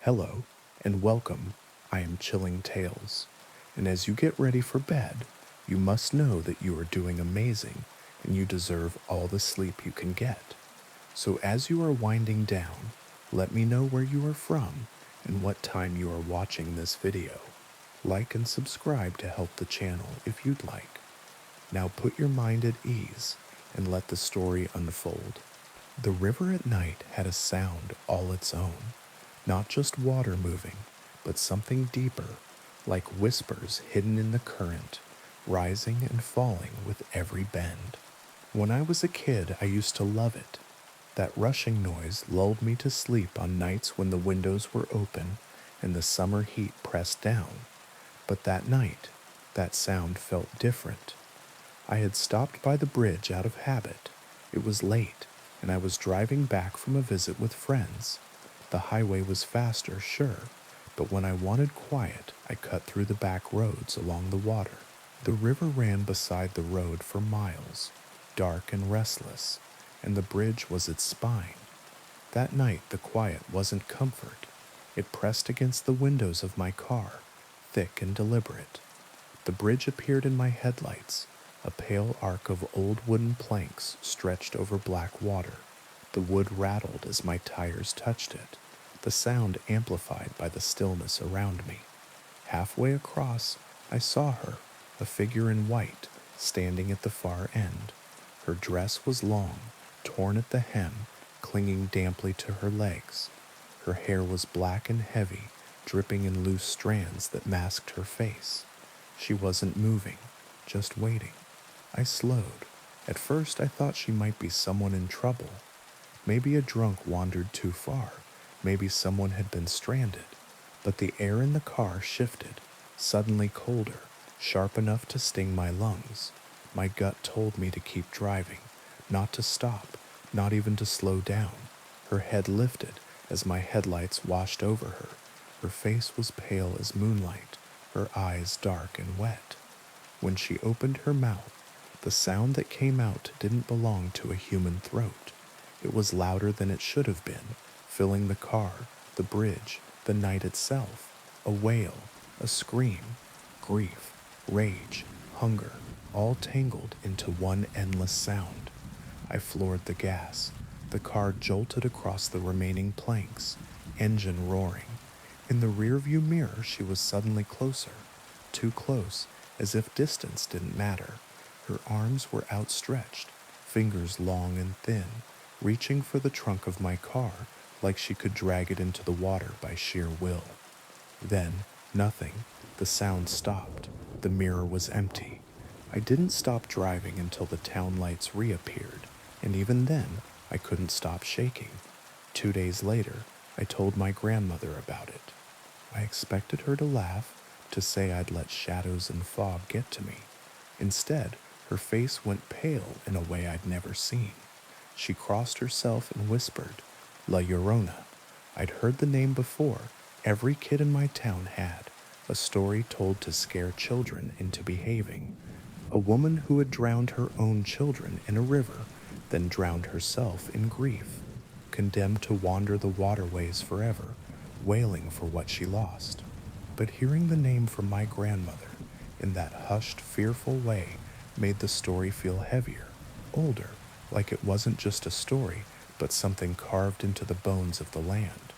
Hello, and welcome. I am Chilling Tales. And as you get ready for bed, you must know that you are doing amazing and you deserve all the sleep you can get. So as you are winding down, let me know where you are from and what time you are watching this video. Like and subscribe to help the channel if you'd like. Now put your mind at ease and let the story unfold. The river at night had a sound all its own. Not just water moving, but something deeper, like whispers hidden in the current, rising and falling with every bend. When I was a kid, I used to love it. That rushing noise lulled me to sleep on nights when the windows were open and the summer heat pressed down. But that night, that sound felt different. I had stopped by the bridge out of habit. It was late, and I was driving back from a visit with friends. The highway was faster, sure, but when I wanted quiet, I cut through the back roads along the water. The river ran beside the road for miles, dark and restless, and the bridge was its spine. That night, the quiet wasn't comfort. It pressed against the windows of my car, thick and deliberate. The bridge appeared in my headlights, a pale arc of old wooden planks stretched over black water. The wood rattled as my tires touched it, the sound amplified by the stillness around me. Halfway across, I saw her, a figure in white, standing at the far end. Her dress was long, torn at the hem, clinging damply to her legs. Her hair was black and heavy, dripping in loose strands that masked her face. She wasn't moving, just waiting. I slowed. At first, I thought she might be someone in trouble. Maybe a drunk wandered too far. Maybe someone had been stranded. But the air in the car shifted, suddenly colder, sharp enough to sting my lungs. My gut told me to keep driving, not to stop, not even to slow down. Her head lifted as my headlights washed over her. Her face was pale as moonlight, her eyes dark and wet. When she opened her mouth, the sound that came out didn't belong to a human throat. It was louder than it should have been, filling the car, the bridge, the night itself. A wail, a scream, grief, rage, hunger, all tangled into one endless sound. I floored the gas. The car jolted across the remaining planks, engine roaring. In the rearview mirror, she was suddenly closer, too close, as if distance didn't matter. Her arms were outstretched, fingers long and thin, reaching for the trunk of my car like she could drag it into the water by sheer will. Then, nothing. The sound stopped. The mirror was empty. I didn't stop driving until the town lights reappeared, and even then, I couldn't stop shaking. 2 days later, I told my grandmother about it. I expected her to laugh, to say I'd let shadows and fog get to me. Instead, her face went pale in a way I'd never seen. She crossed herself and whispered, La Llorona. I'd heard the name before. Every kid in my town had. A story told to scare children into behaving. A woman who had drowned her own children in a river, then drowned herself in grief, condemned to wander the waterways forever, wailing for what she lost. But hearing the name from my grandmother in that hushed, fearful way made the story feel heavier, older, like it wasn't just a story, but something carved into the bones of the land.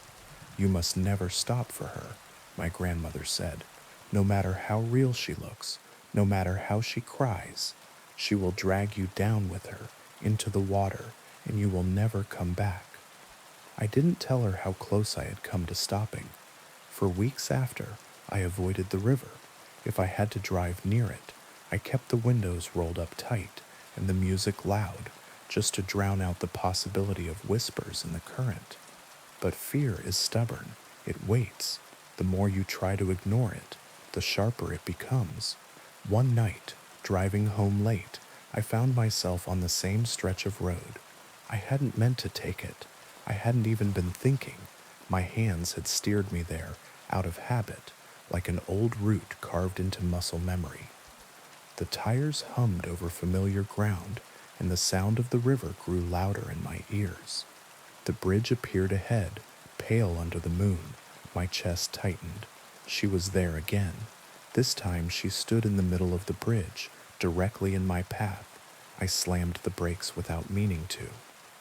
You must never stop for her, my grandmother said. No matter how real she looks, no matter how she cries, she will drag you down with her into the water, and you will never come back. I didn't tell her how close I had come to stopping. For weeks after, I avoided the river. If I had to drive near it, I kept the windows rolled up tight and the music loud, just to drown out the possibility of whispers in the current. But fear is stubborn. It waits. The more you try to ignore it, the sharper it becomes. One night, driving home late, I found myself on the same stretch of road. I hadn't meant to take it. I hadn't even been thinking. My hands had steered me there, out of habit, like an old route carved into muscle memory. The tires hummed over familiar ground, and the sound of the river grew louder in my ears. The bridge appeared ahead, pale under the moon, My chest tightened. She was there again. This time she stood in the middle of the bridge, directly in my path. I slammed the brakes without meaning to.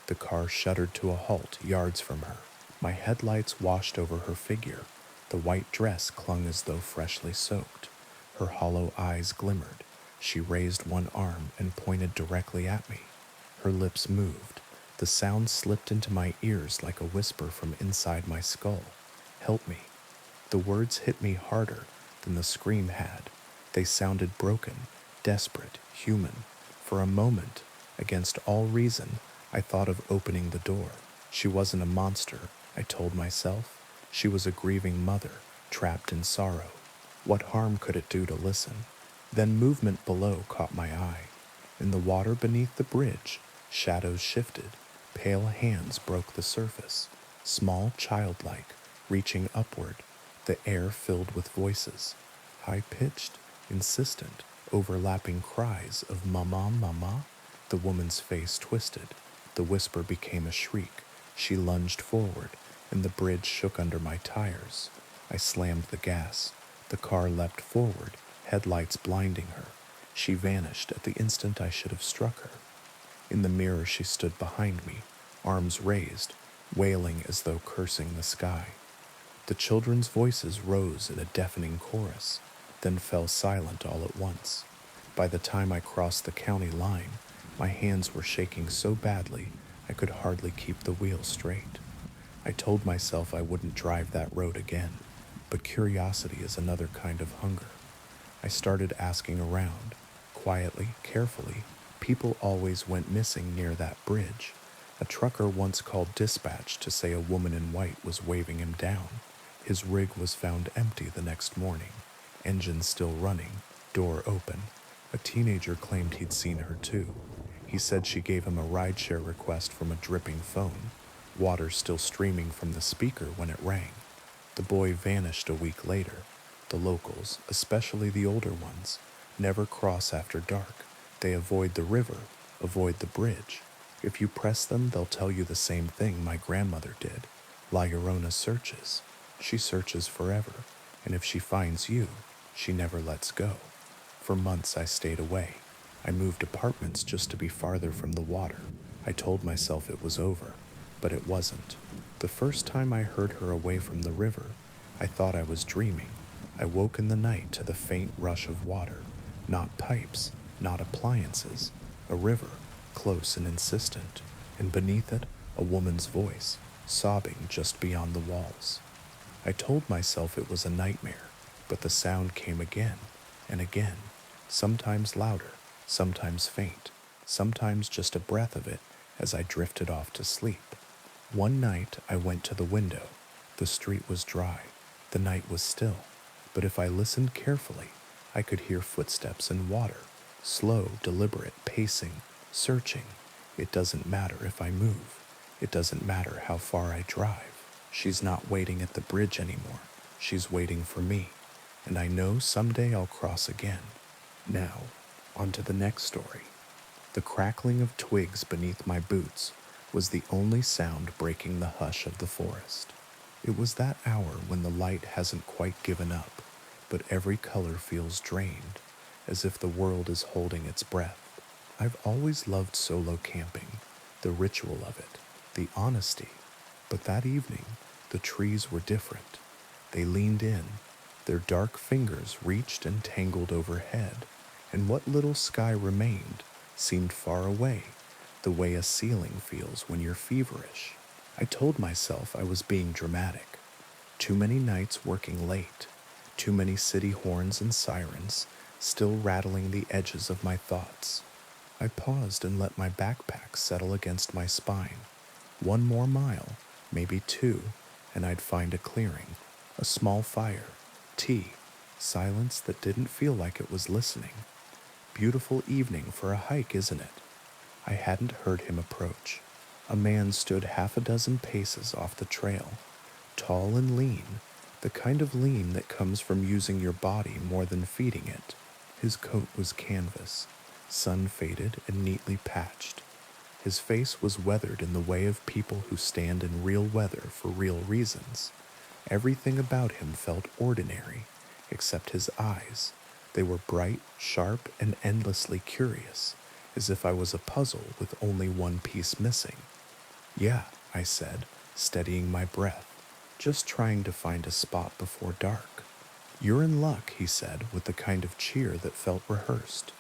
The car shuddered to a halt yards from her. My headlights washed over her figure. The white dress clung as though freshly soaked. Her hollow eyes glimmered. She raised one arm and pointed directly at me. Her lips moved. The sound slipped into my ears like a whisper from inside my skull. Help me. The words hit me harder than the scream had. They sounded broken, desperate, human. For a moment, against all reason, I thought of opening the door. She wasn't a monster, I told myself. She was a grieving mother, trapped in sorrow. What harm could it do to listen? Then movement below caught my eye. In the water beneath the bridge, shadows shifted. Pale hands broke the surface, small, childlike, reaching upward. The air filled with voices, high-pitched, insistent, overlapping cries of "Mama, Mama." The woman's face twisted. The whisper became a shriek. She lunged forward, and the bridge shook under my tires. I slammed the gas. The car leapt forward, headlights blinding her. She vanished at the instant I should have struck her. In the mirror she stood behind me, arms raised, wailing as though cursing the sky. The children's voices rose in a deafening chorus, then fell silent all at once. By the time I crossed the county line, my hands were shaking so badly I could hardly keep the wheel straight. I told myself I wouldn't drive that road again, but curiosity is another kind of hunger. I started asking around, quietly, carefully. People always went missing near that bridge. A trucker once called dispatch to say a woman in white was waving him down. His rig was found empty the next morning, engine still running, door open. A teenager claimed he'd seen her too. He said she gave him a rideshare request from a dripping phone, water still streaming from the speaker when it rang. The boy vanished a week later. The locals, especially the older ones, never cross after dark. They avoid the river, avoid the bridge. If you press them, they'll tell you the same thing my grandmother did. La Llorona searches. She searches forever, and if she finds you, she never lets go. For months I stayed away. I moved apartments just to be farther from the water. I told myself it was over, but it wasn't. The first time I heard her away from the river, I thought I was dreaming. I woke in the night to the faint rush of water, not pipes, not appliances, a river, close and insistent, and beneath it, a woman's voice, sobbing just beyond the walls. I told myself it was a nightmare, but the sound came again and again, sometimes louder, sometimes faint, sometimes just a breath of it as I drifted off to sleep. One night I went to the window. The street was dry, the night was still, but if I listened carefully, I could hear footsteps in water, slow, deliberate, pacing, searching. It doesn't matter if I move. It doesn't matter how far I drive. She's not waiting at the bridge anymore. She's waiting for me, and I know someday I'll cross again. Now, on to the next story. The crackling of twigs beneath my boots was the only sound breaking the hush of the forest. It was that hour when the light hasn't quite given up, but every color feels drained, as if the world is holding its breath. I've always loved solo camping, the ritual of it, the honesty, but that evening, the trees were different. They leaned in, their dark fingers reached and tangled overhead, and what little sky remained seemed far away, the way a ceiling feels when you're feverish. I told myself I was being dramatic. Too many nights working late, too many city horns and sirens still rattling the edges of my thoughts. I paused and let my backpack settle against my spine. One more mile, maybe two, and I'd find a clearing, a small fire, tea, silence that didn't feel like it was listening. Beautiful evening for a hike, isn't it? I hadn't heard him approach. A man stood half a dozen paces off the trail, tall and lean, the kind of lean that comes from using your body more than feeding it. His coat was canvas, sun-faded and neatly patched. His face was weathered in the way of people who stand in real weather for real reasons. Everything about him felt ordinary, except his eyes. They were bright, sharp, and endlessly curious, as if I was a puzzle with only one piece missing. Yeah, I said, steadying my breath, just trying to find a spot before dark. You're in luck, he said, with the kind of cheer that felt rehearsed.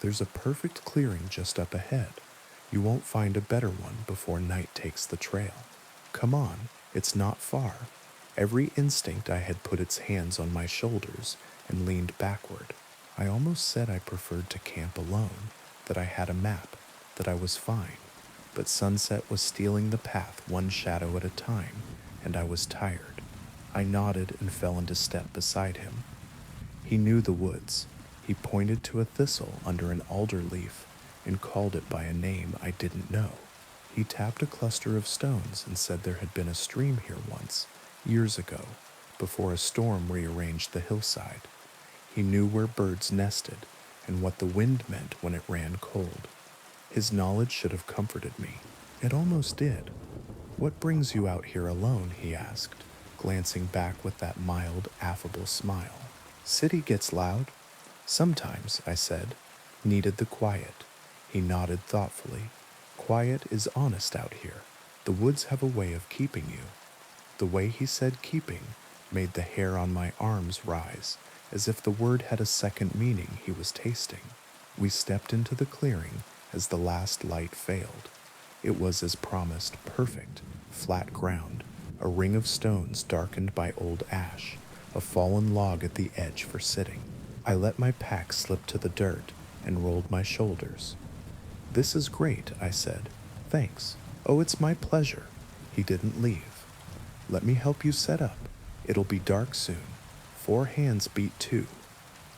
There's a perfect clearing just up ahead. You won't find a better one before night takes the trail. Come on, it's not far. Every instinct I had put its hands on my shoulders and leaned backward. I almost said I preferred to camp alone, that I had a map, that I was fine. But sunset was stealing the path one shadow at a time, and I was tired. I nodded and fell into step beside him. He knew the woods. He pointed to a thistle under an alder leaf and called it by a name I didn't know. He tapped a cluster of stones and said there had been a stream here once, years ago, before a storm rearranged the hillside. He knew where birds nested and what the wind meant when it ran cold. His knowledge should have comforted me. It almost did. What brings you out here alone? He asked, glancing back with that mild, affable smile. City gets loud. Sometimes, I said. Needed the quiet. He nodded thoughtfully. Quiet is honest out here. The woods have a way of keeping you. The way he said keeping made the hair on my arms rise, as if the word had a second meaning he was tasting. We stepped into the clearing as the last light failed. It was as promised, perfect, flat ground, a ring of stones darkened by old ash, a fallen log at the edge for sitting. I let my pack slip to the dirt and rolled my shoulders. This is great, I said. Thanks. Oh, it's my pleasure. He didn't leave. Let me help you set up. It'll be dark soon. 4 hands beat 2.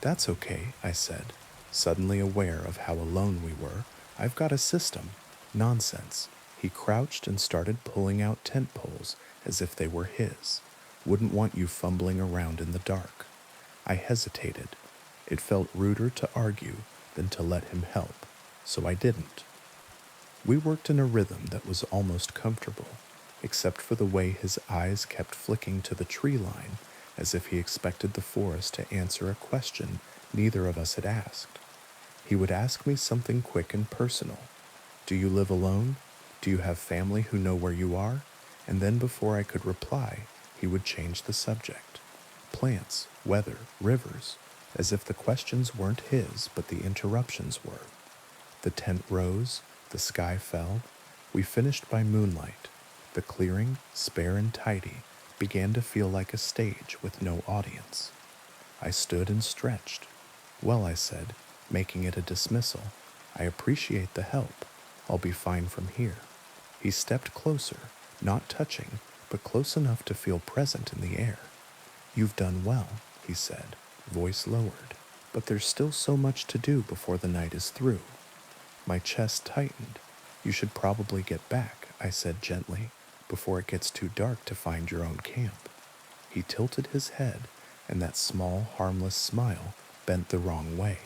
That's okay, I said, suddenly aware of how alone we were. I've got a system. Nonsense. He crouched and started pulling out tent poles as if they were his. Wouldn't want you fumbling around in the dark. I hesitated. It felt ruder to argue than to let him help, so I didn't. We worked in a rhythm that was almost comfortable, except for the way his eyes kept flicking to the tree line as if he expected the forest to answer a question neither of us had asked. He would ask me something quick and personal. Do you live alone? Do you have family who know where you are? And then before I could reply, he would change the subject. Plants, weather, rivers, as if the questions weren't his, but the interruptions were. The tent rose, the sky fell. We finished by moonlight. The clearing, spare and tidy, began to feel like a stage with no audience. I stood and stretched. Well, I said, making it a dismissal, I appreciate the help. I'll be fine from here. He stepped closer, not touching, but close enough to feel present in the air. You've done well, he said, voice lowered, but there's still so much to do before the night is through. My chest tightened. You should probably get back, I said gently, before it gets too dark to find your own camp. He tilted his head, and that small, harmless smile bent the wrong way.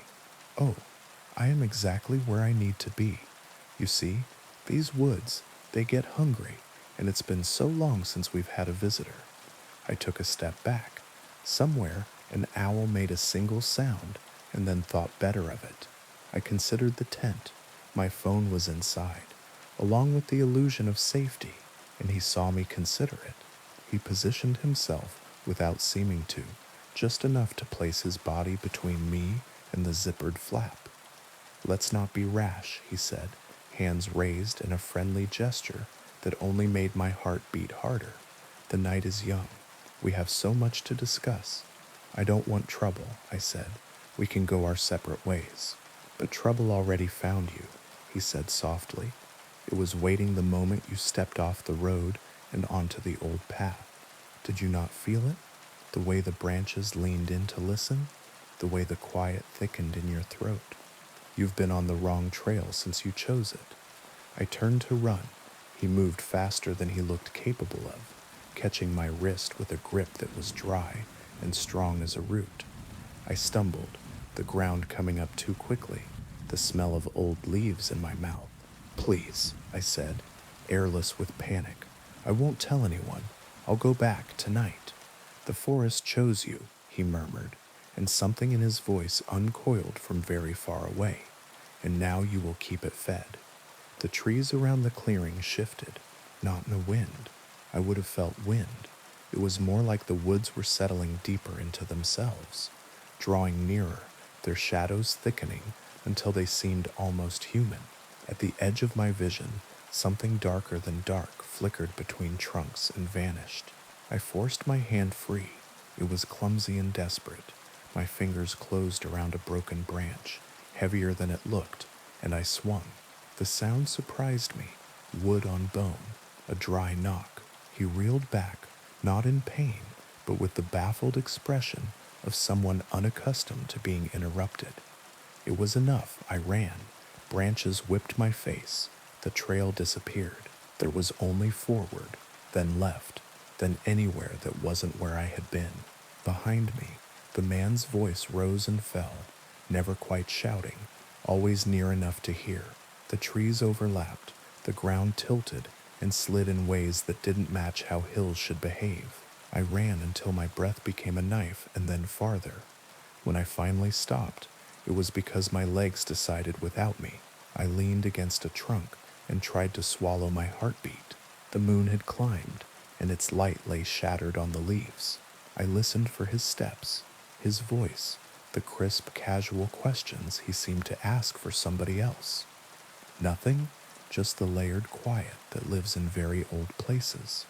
Oh, I am exactly where I need to be. You see, these woods, they get hungry, and it's been so long since we've had a visitor. I took a step back. Somewhere, an owl made a single sound, and then thought better of it. I considered the tent. My phone was inside, along with the illusion of safety, and he saw me consider it. He positioned himself without seeming to, just enough to place his body between me and the zippered flap. Let's not be rash, he said, hands raised in a friendly gesture that only made my heart beat harder. The night is young. We have so much to discuss. I don't want trouble, I said. We can go our separate ways. But trouble already found you, he said softly. It was waiting the moment you stepped off the road and onto the old path. Did you not feel it? The way the branches leaned in to listen? The way the quiet thickened in your throat? You've been on the wrong trail since you chose it. I turned to run. He moved faster than he looked capable of, catching my wrist with a grip that was dry and strong as a root. I stumbled, the ground coming up too quickly, the smell of old leaves in my mouth. Please, I said, airless with panic. I won't tell anyone. I'll go back tonight. "The forest chose you," he murmured, and something in his voice uncoiled from very far away. "And now you will keep it fed." The trees around the clearing shifted, not in a wind. I would have felt wind. It was more like the woods were settling deeper into themselves, drawing nearer, their shadows thickening until they seemed almost human. At the edge of my vision, something darker than dark flickered between trunks and vanished. I forced my hand free. It was clumsy and desperate. My fingers closed around a broken branch, heavier than it looked, and I swung. The sound surprised me. Wood on bone, a dry knock. He reeled back, not in pain, but with the baffled expression of someone unaccustomed to being interrupted. It was enough. I ran. Branches whipped my face. The trail disappeared. There was only forward, then left, then anywhere that wasn't where I had been. Behind me, the man's voice rose and fell, never quite shouting, always near enough to hear. The trees overlapped, the ground tilted and slid in ways that didn't match how hills should behave. I ran until my breath became a knife and then farther. When I finally stopped, it was because my legs decided without me. I leaned against a trunk and tried to swallow my heartbeat. The moon had climbed, and its light lay shattered on the leaves. I listened for his steps, his voice, the crisp, casual questions he seemed to ask for somebody else. Nothing, just the layered quiet that lives in very old places.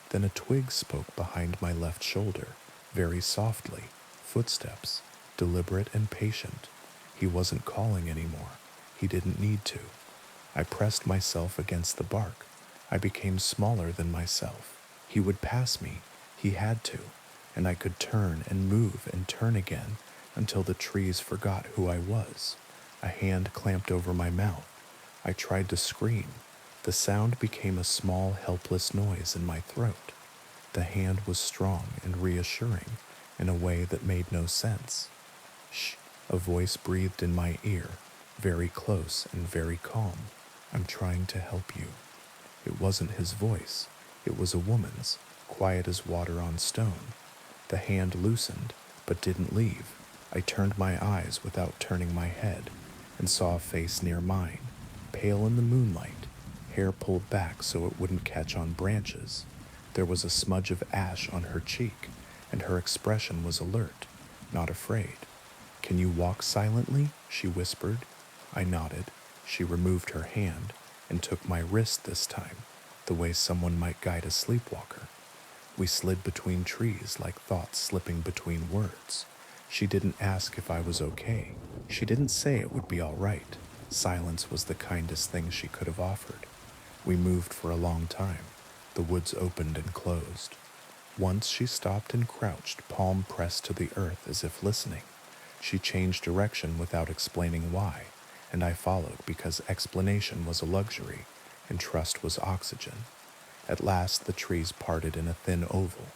Then a twig spoke behind my left shoulder, very softly, footsteps, deliberate and patient. He wasn't calling anymore. He didn't need to. I pressed myself against the bark. I became smaller than myself. He would pass me. He had to. And I could turn and move and turn again until the trees forgot who I was. A hand clamped over my mouth. I tried to scream. The sound became a small, helpless noise in my throat. The hand was strong and reassuring in a way that made no sense. "Shh," a voice breathed in my ear, very close and very calm. "I'm trying to help you." It wasn't his voice. It was a woman's, quiet as water on stone. The hand loosened, but didn't leave. I turned my eyes without turning my head and saw a face near mine, pale in the moonlight, hair pulled back so it wouldn't catch on branches. There was a smudge of ash on her cheek, and her expression was alert, not afraid. "Can you walk silently?" she whispered. I nodded. She removed her hand and took my wrist this time, the way someone might guide a sleepwalker. We slid between trees like thoughts slipping between words. She didn't ask if I was okay. She didn't say it would be all right. Silence was the kindest thing she could have offered. We moved for a long time. The woods opened and closed. Once she stopped and crouched, palm pressed to the earth as if listening. She changed direction without explaining why, and I followed because explanation was a luxury and trust was oxygen. At last the trees parted in a thin oval,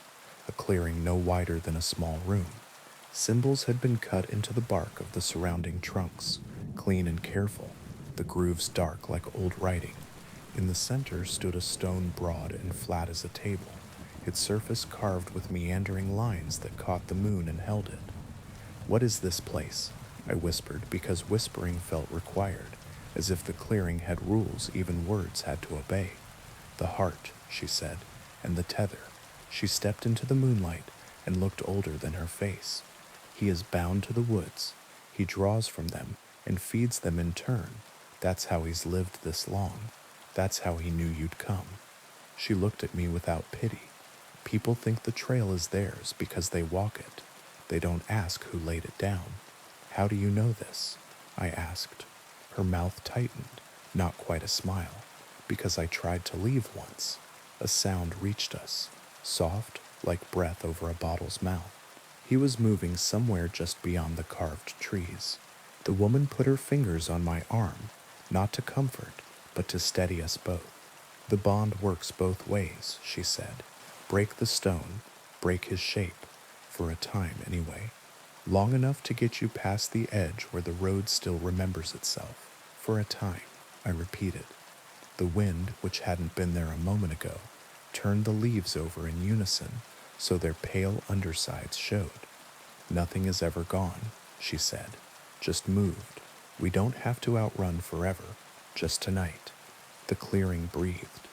a clearing no wider than a small room. Symbols had been cut into the bark of the surrounding trunks, clean and careful, the grooves dark like old writing. In the center stood a stone broad and flat as a table, its surface carved with meandering lines that caught the moon and held it. "What is this place?" I whispered, because whispering felt required, as if the clearing had rules even words had to obey. "The heart," she said, "and the tether." She stepped into the moonlight and looked older than her face. "He is bound to the woods. He draws from them and feeds them in turn. That's how he's lived this long. That's how he knew you'd come." She looked at me without pity. "People think the trail is theirs because they walk it. They don't ask who laid it down." "How do you know this?" I asked. Her mouth tightened, not quite a smile. "Because I tried to leave once." A sound reached us, soft, like breath over a bottle's mouth. He was moving somewhere just beyond the carved trees. The woman put her fingers on my arm, not to comfort, but to steady us both. "The bond works both ways," she said. "Break the stone, break his shape, for a time anyway. Long enough to get you past the edge where the road still remembers itself. For a time," I repeated. The wind, which hadn't been there a moment ago, turned the leaves over in unison, so their pale undersides showed. "Nothing is ever gone," she said. "Just moved. We don't have to outrun forever, just tonight." The clearing breathed.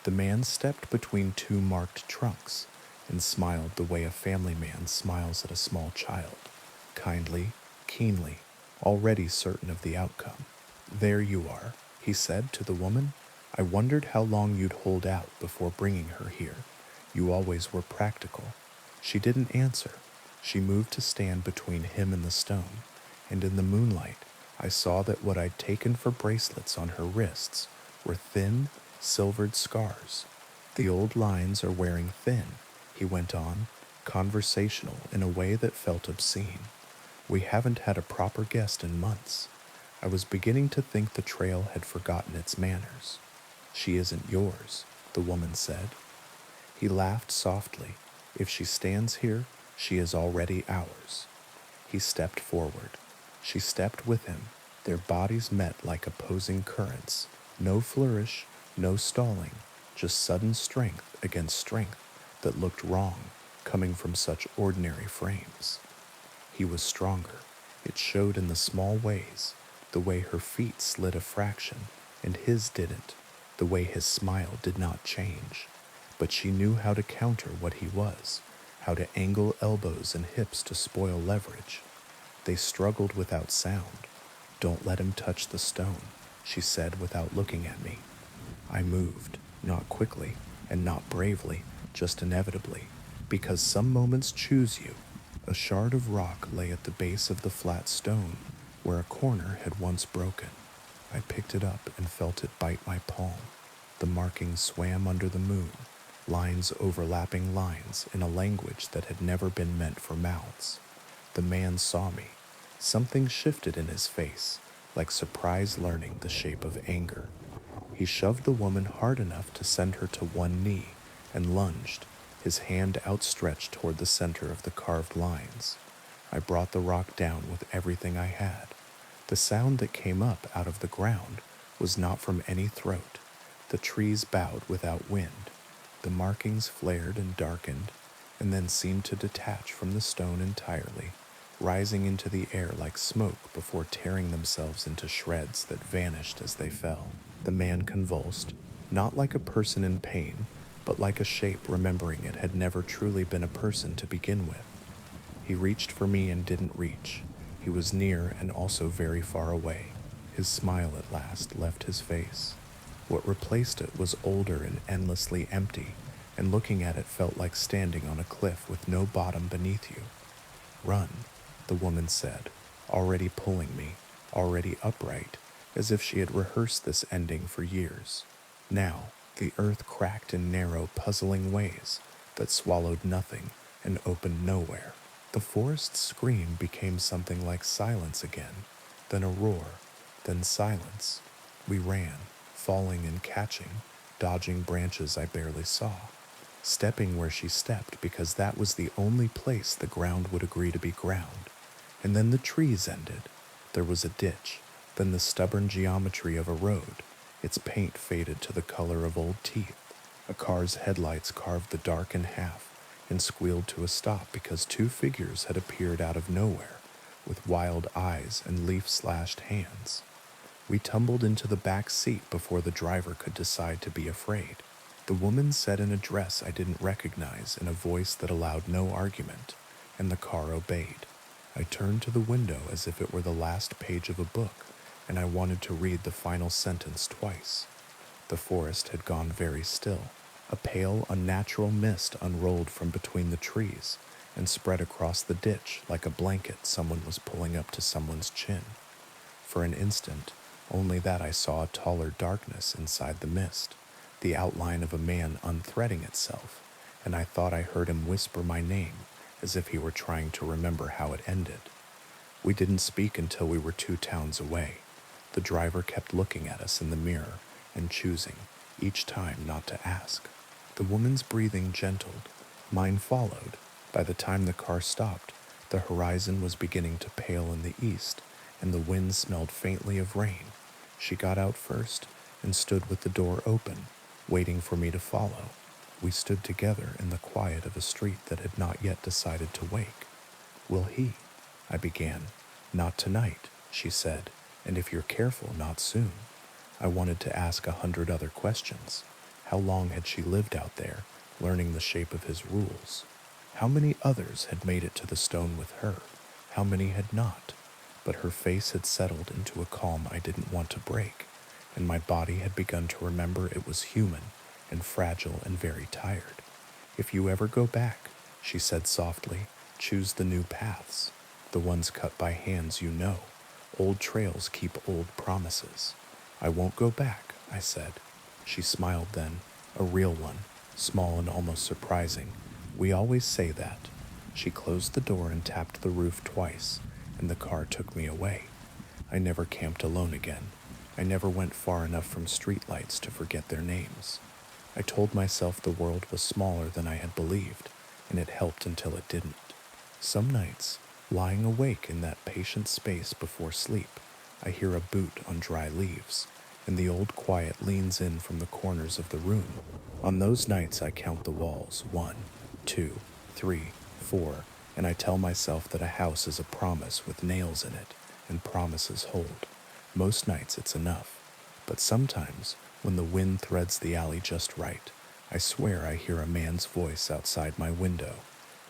The man stepped between two marked trunks and smiled the way a family man smiles at a small child, kindly, keenly, already certain of the outcome. "There you are," he said to the woman. "I wondered how long you'd hold out before bringing her here. You always were practical." She didn't answer. She moved to stand between him and the stone, and in the moonlight I saw that what I'd taken for bracelets on her wrists were thin, silvered scars. "The old lines are wearing thin," he went on, conversational in a way that felt obscene. "We haven't had a proper guest in months." I was beginning to think the trail had forgotten its manners. "She isn't yours," the woman said. He laughed softly. "If she stands here, she is already ours." He stepped forward. She stepped with him. Their bodies met like opposing currents. No flourish, no stalling, just sudden strength against strength that looked wrong, coming from such ordinary frames. He was stronger. It showed in the small ways, the way her feet slid a fraction, and his didn't, the way his smile did not change. But she knew how to counter what he was, how to angle elbows and hips to spoil leverage. They struggled without sound. "Don't let him touch the stone," she said without looking at me. I moved, not quickly and not bravely, just inevitably, because some moments choose you. A shard of rock lay at the base of the flat stone, where a corner had once broken. I picked it up and felt it bite my palm. The markings swam under the moon, lines overlapping lines in a language that had never been meant for mouths. The man saw me. Something shifted in his face, like surprise learning the shape of anger. He shoved the woman hard enough to send her to one knee and lunged, his hand outstretched toward the center of the carved lines. I brought the rock down with everything I had. The sound that came up out of the ground was not from any throat. The trees bowed without wind. The markings flared and darkened, and then seemed to detach from the stone entirely, rising into the air like smoke before tearing themselves into shreds that vanished as they fell. The man convulsed, not like a person in pain, but like a shape remembering it had never truly been a person to begin with. He reached for me and didn't reach. He was near and also very far away. His smile at last left his face. What replaced it was older and endlessly empty, and looking at it felt like standing on a cliff with no bottom beneath you. "Run," the woman said, already pulling me, already upright, as if she had rehearsed this ending for years. Now, the earth cracked in narrow, puzzling ways that swallowed nothing and opened nowhere. The forest's scream became something like silence again, then a roar, then silence. We ran, falling and catching, dodging branches I barely saw, stepping where she stepped because that was the only place the ground would agree to be ground. And then the trees ended. There was a ditch, then the stubborn geometry of a road. Its paint faded to the color of old teeth. A car's headlights carved the dark in half and squealed to a stop because two figures had appeared out of nowhere, with wild eyes and leaf-slashed hands. We tumbled into the back seat before the driver could decide to be afraid. The woman said an address I didn't recognize in a voice that allowed no argument, and the car obeyed. I turned to the window as if it were the last page of a book, and I wanted to read the final sentence twice. The forest had gone very still. A pale, unnatural mist unrolled from between the trees and spread across the ditch like a blanket someone was pulling up to someone's chin. For an instant, only that I saw a taller darkness inside the mist, the outline of a man unthreading itself, and I thought I heard him whisper my name as if he were trying to remember how it ended. We didn't speak until we were 2 towns away. The driver kept looking at us in the mirror and choosing, each time, not to ask. The woman's breathing gentled. Mine followed. By the time the car stopped, the horizon was beginning to pale in the east, and the wind smelled faintly of rain. She got out first and stood with the door open, waiting for me to follow. We stood together in the quiet of a street that had not yet decided to wake. Will he? I began. Not tonight, she said, and if you're careful, not soon. I wanted to ask 100 other questions. How long had she lived out there, learning the shape of his rules? How many others had made it to the stone with her? How many had not? But her face had settled into a calm I didn't want to break, and my body had begun to remember it was human and fragile and very tired. If you ever go back, she said softly, choose the new paths, the ones cut by hands you know. Old trails keep old promises. I won't go back, I said. She smiled then, a real one, small and almost surprising. We always say that. She closed the door and tapped the roof twice, and the car took me away. I never camped alone again. I never went far enough from streetlights to forget their names. I told myself the world was smaller than I had believed, and it helped until it didn't. Some nights, lying awake in that patient space before sleep, I hear a boot on dry leaves, and the old quiet leans in from the corners of the room. On those nights I count the walls, 1, 2, 3, 4, and I tell myself that a house is a promise with nails in it, and promises hold. Most nights it's enough, but sometimes, when the wind threads the alley just right, I swear I hear a man's voice outside my window,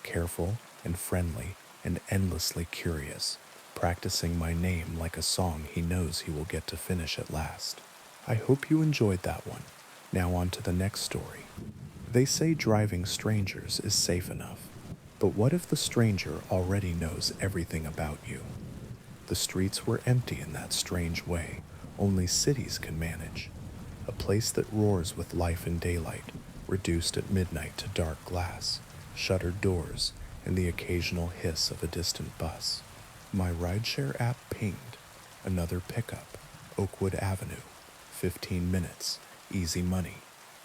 careful and friendly and endlessly curious, practicing my name like a song he knows he will get to finish at last. I hope you enjoyed that one. Now on to the next story. They say driving strangers is safe enough, but what if the stranger already knows everything about you? The streets were empty in that strange way only cities can manage. A place that roars with life and daylight, reduced at midnight to dark glass, shuttered doors, and the occasional hiss of a distant bus. My rideshare app pinged. Another pickup, Oakwood Avenue, 15 minutes, easy money.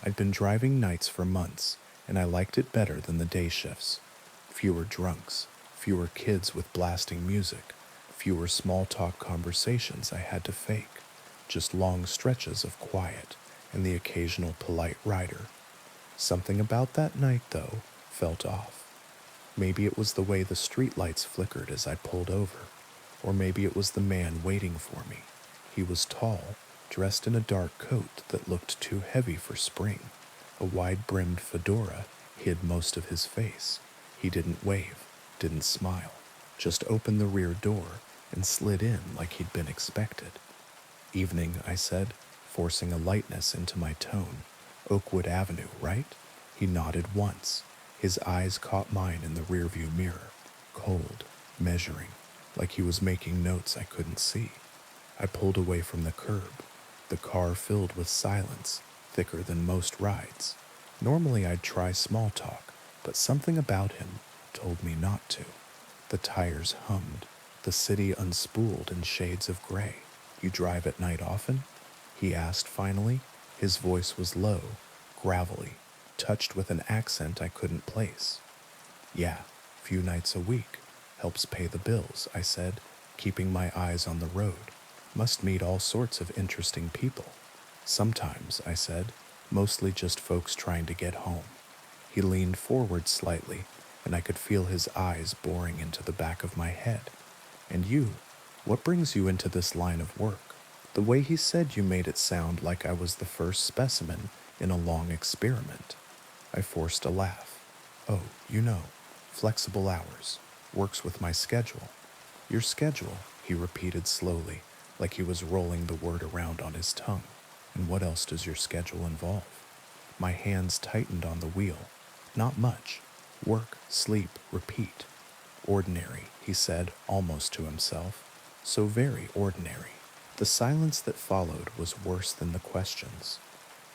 I'd been driving nights for months, and I liked it better than the day shifts. Fewer drunks, fewer kids with blasting music, fewer small talk conversations I had to fake, just long stretches of quiet and the occasional polite rider. Something about that night, though, felt off. Maybe it was the way the streetlights flickered as I pulled over, or maybe it was the man waiting for me. He was tall, dressed in a dark coat that looked too heavy for spring. A wide-brimmed fedora hid most of his face. He didn't wave, didn't smile, just opened the rear door and slid in like he'd been expected. Evening, I said, forcing a lightness into my tone. Oakwood Avenue, right? He nodded once. His eyes caught mine in the rearview mirror, cold, measuring, like he was making notes I couldn't see. I pulled away from the curb, the car filled with silence, thicker than most rides. Normally I'd try small talk, but something about him told me not to. The tires hummed, the city unspooled in shades of gray. You drive at night often? He asked finally. His voice was low, gravelly, touched with an accent I couldn't place. Yeah, few nights a week. Helps pay the bills, I said, keeping my eyes on the road. Must meet all sorts of interesting people. Sometimes, I said, mostly just folks trying to get home. He leaned forward slightly, and I could feel his eyes boring into the back of my head. And you? What brings you into this line of work? The way he said you made it sound like I was the first specimen in a long experiment. I forced a laugh. Oh, you know, flexible hours. Works with my schedule. Your schedule, he repeated slowly, like he was rolling the word around on his tongue. And what else does your schedule involve? My hands tightened on the wheel. Not much. Work, sleep, repeat. Ordinary, he said, almost to himself. So very ordinary. The silence that followed was worse than the questions.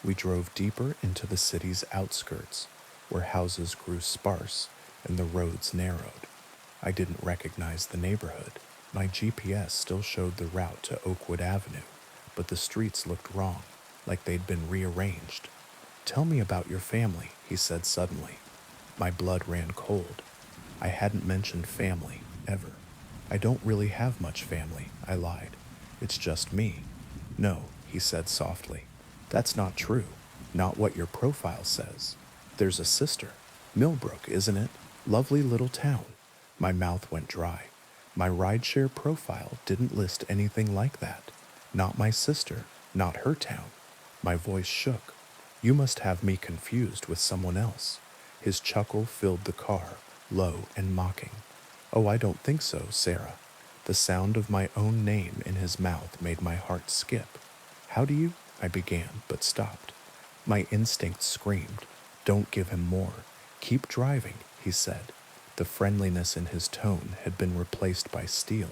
We drove deeper into the city's outskirts, where houses grew sparse and the roads narrowed. I didn't recognize the neighborhood. My GPS still showed the route to Oakwood Avenue, but the streets looked wrong, like they'd been rearranged. Tell me about your family, he said suddenly. My blood ran cold. I hadn't mentioned family, ever. I don't really have much family, I lied. It's just me. No, he said softly. That's not true. Not what your profile says. There's a sister. Millbrook, isn't it? Lovely little town. My mouth went dry. My rideshare profile didn't list anything like that. Not my sister, not her town. My voice shook. You must have me confused with someone else. His chuckle filled the car, low and mocking. Oh, I don't think so, Sarah. The sound of my own name in his mouth made my heart skip. How do you? I began, but stopped. My instinct screamed, don't give him more. Keep driving, he said. The friendliness in his tone had been replaced by steel.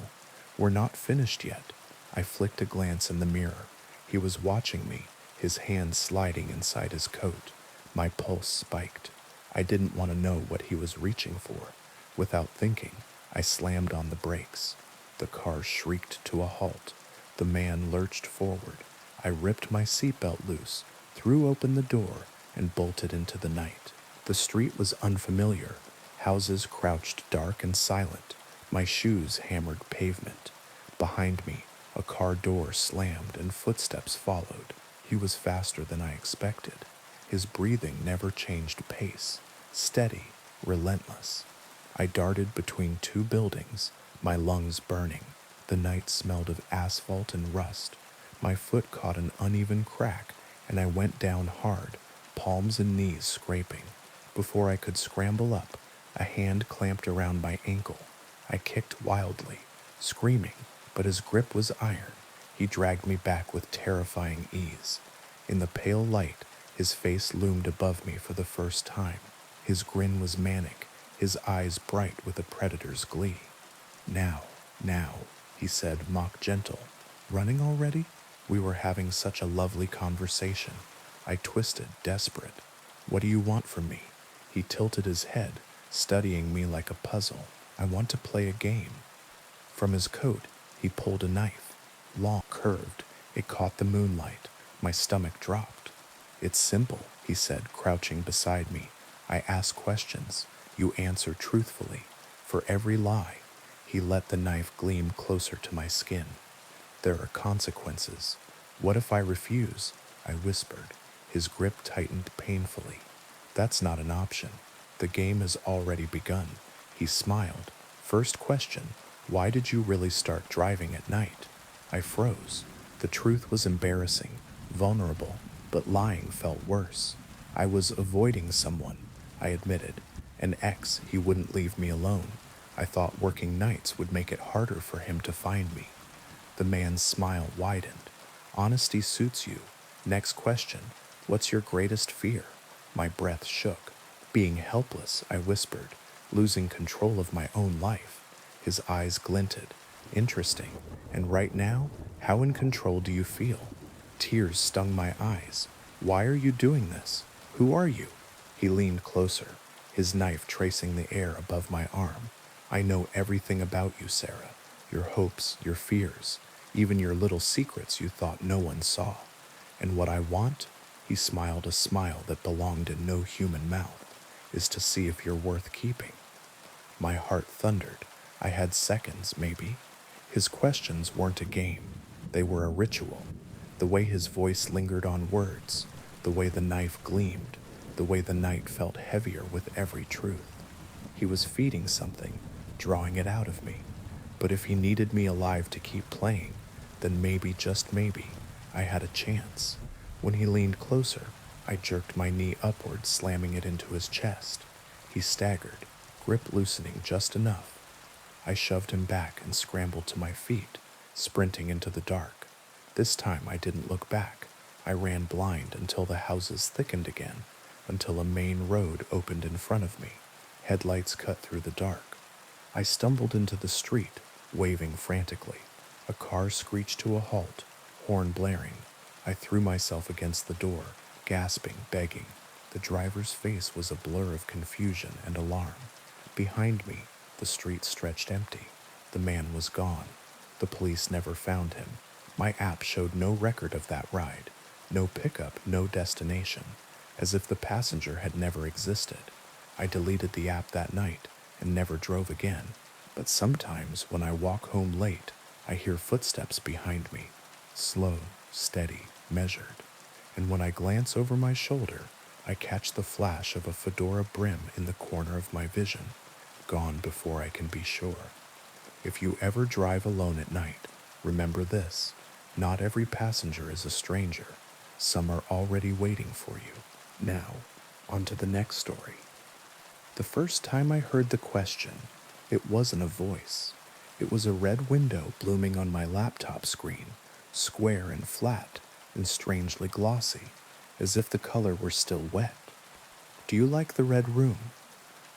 We're not finished yet. I flicked a glance in the mirror. He was watching me, his hand sliding inside his coat. My pulse spiked. I didn't want to know what he was reaching for. Without thinking, I slammed on the brakes. The car shrieked to a halt. The man lurched forward. I ripped my seatbelt loose, threw open the door, and bolted into the night. The street was unfamiliar. Houses crouched dark and silent. My shoes hammered pavement. Behind me, a car door slammed and footsteps followed. He was faster than I expected. His breathing never changed pace. Steady, relentless. I darted between two buildings, my lungs burning. The night smelled of asphalt and rust. My foot caught an uneven crack, and I went down hard, palms and knees scraping. Before I could scramble up, a hand clamped around my ankle. I kicked wildly, screaming, but his grip was iron. He dragged me back with terrifying ease. In the pale light, his face loomed above me for the first time. His grin was manic, his eyes bright with a predator's glee. Now, he said, mock gentle. Running already? We were having such a lovely conversation. I twisted, desperate. What do you want from me? He tilted his head, studying me like a puzzle. I want to play a game. From his coat, he pulled a knife. Long, curved. It caught the moonlight. My stomach dropped. It's simple, he said, crouching beside me. I ask questions. You answer truthfully. For every lie, he let the knife gleam closer to my skin. There are consequences. What if I refuse? I whispered. His grip tightened painfully. That's not an option. The game has already begun. He smiled. First question, why did you really start driving at night? I froze. The truth was embarrassing, vulnerable, but lying felt worse. I was avoiding someone, I admitted. An ex, he wouldn't leave me alone. I thought working nights would make it harder for him to find me. The man's smile widened. Honesty suits you. Next question, what's your greatest fear? My breath shook. Being helpless, I whispered, losing control of my own life. His eyes glinted. Interesting. And right now, how in control do you feel? Tears stung my eyes. Why are you doing this? Who are you? He leaned closer, his knife tracing the air above my arm. I know everything about you, Sarah. Your hopes, your fears, even your little secrets you thought no one saw. And what I want, he smiled a smile that belonged in no human mouth, is to see if you're worth keeping. My heart thundered. I had seconds, maybe. His questions weren't a game. They were a ritual. The way his voice lingered on words, the way the knife gleamed, the way the night felt heavier with every truth. He was feeding something, drawing it out of me. But if he needed me alive to keep playing, then maybe, just maybe, I had a chance. When he leaned closer, I jerked my knee upward, slamming it into his chest. He staggered, grip loosening just enough. I shoved him back and scrambled to my feet, sprinting into the dark. This time I didn't look back. I ran blind until the houses thickened again, until a main road opened in front of me. Headlights cut through the dark. I stumbled into the street, waving frantically. A car screeched to a halt, horn blaring. I threw myself against the door, gasping, begging. The driver's face was a blur of confusion and alarm. Behind me, the street stretched empty. The man was gone. The police never found him. My app showed no record of that ride. No pickup, no destination. As if the passenger had never existed. I deleted the app that night and never drove again. But sometimes when I walk home late, I hear footsteps behind me. Slow, steady, measured. And when I glance over my shoulder, I catch the flash of a fedora brim in the corner of my vision, gone before I can be sure. If you ever drive alone at night, remember this: not every passenger is a stranger. Some are already waiting for you. Now, on to the next story. The first time I heard the question, it wasn't a voice. It was a red window blooming on my laptop screen, square and flat and strangely glossy, as if the color were still wet. Do you like the red room?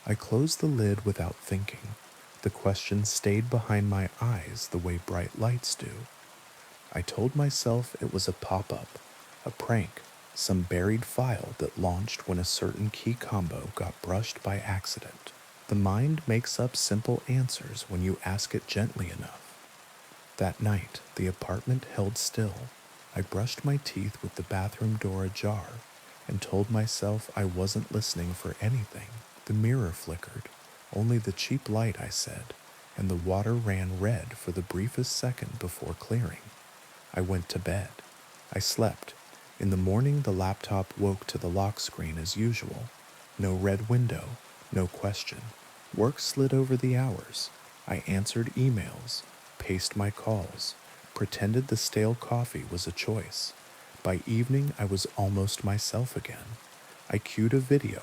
I closed the lid without thinking. The question stayed behind my eyes the way bright lights do. I told myself it was a pop-up, a prank, some buried file that launched when a certain key combo got brushed by accident. The mind makes up simple answers when you ask it gently enough. That night, the apartment held still. I brushed my teeth with the bathroom door ajar and told myself I wasn't listening for anything. The mirror flickered. Only the cheap light, I said, and the water ran red for the briefest second before clearing. I went to bed. I slept. In the morning, the laptop woke to the lock screen as usual. No red window, no question. Work slid over the hours. I answered emails, paced my calls, pretended the stale coffee was a choice. By evening, I was almost myself again. I queued a video,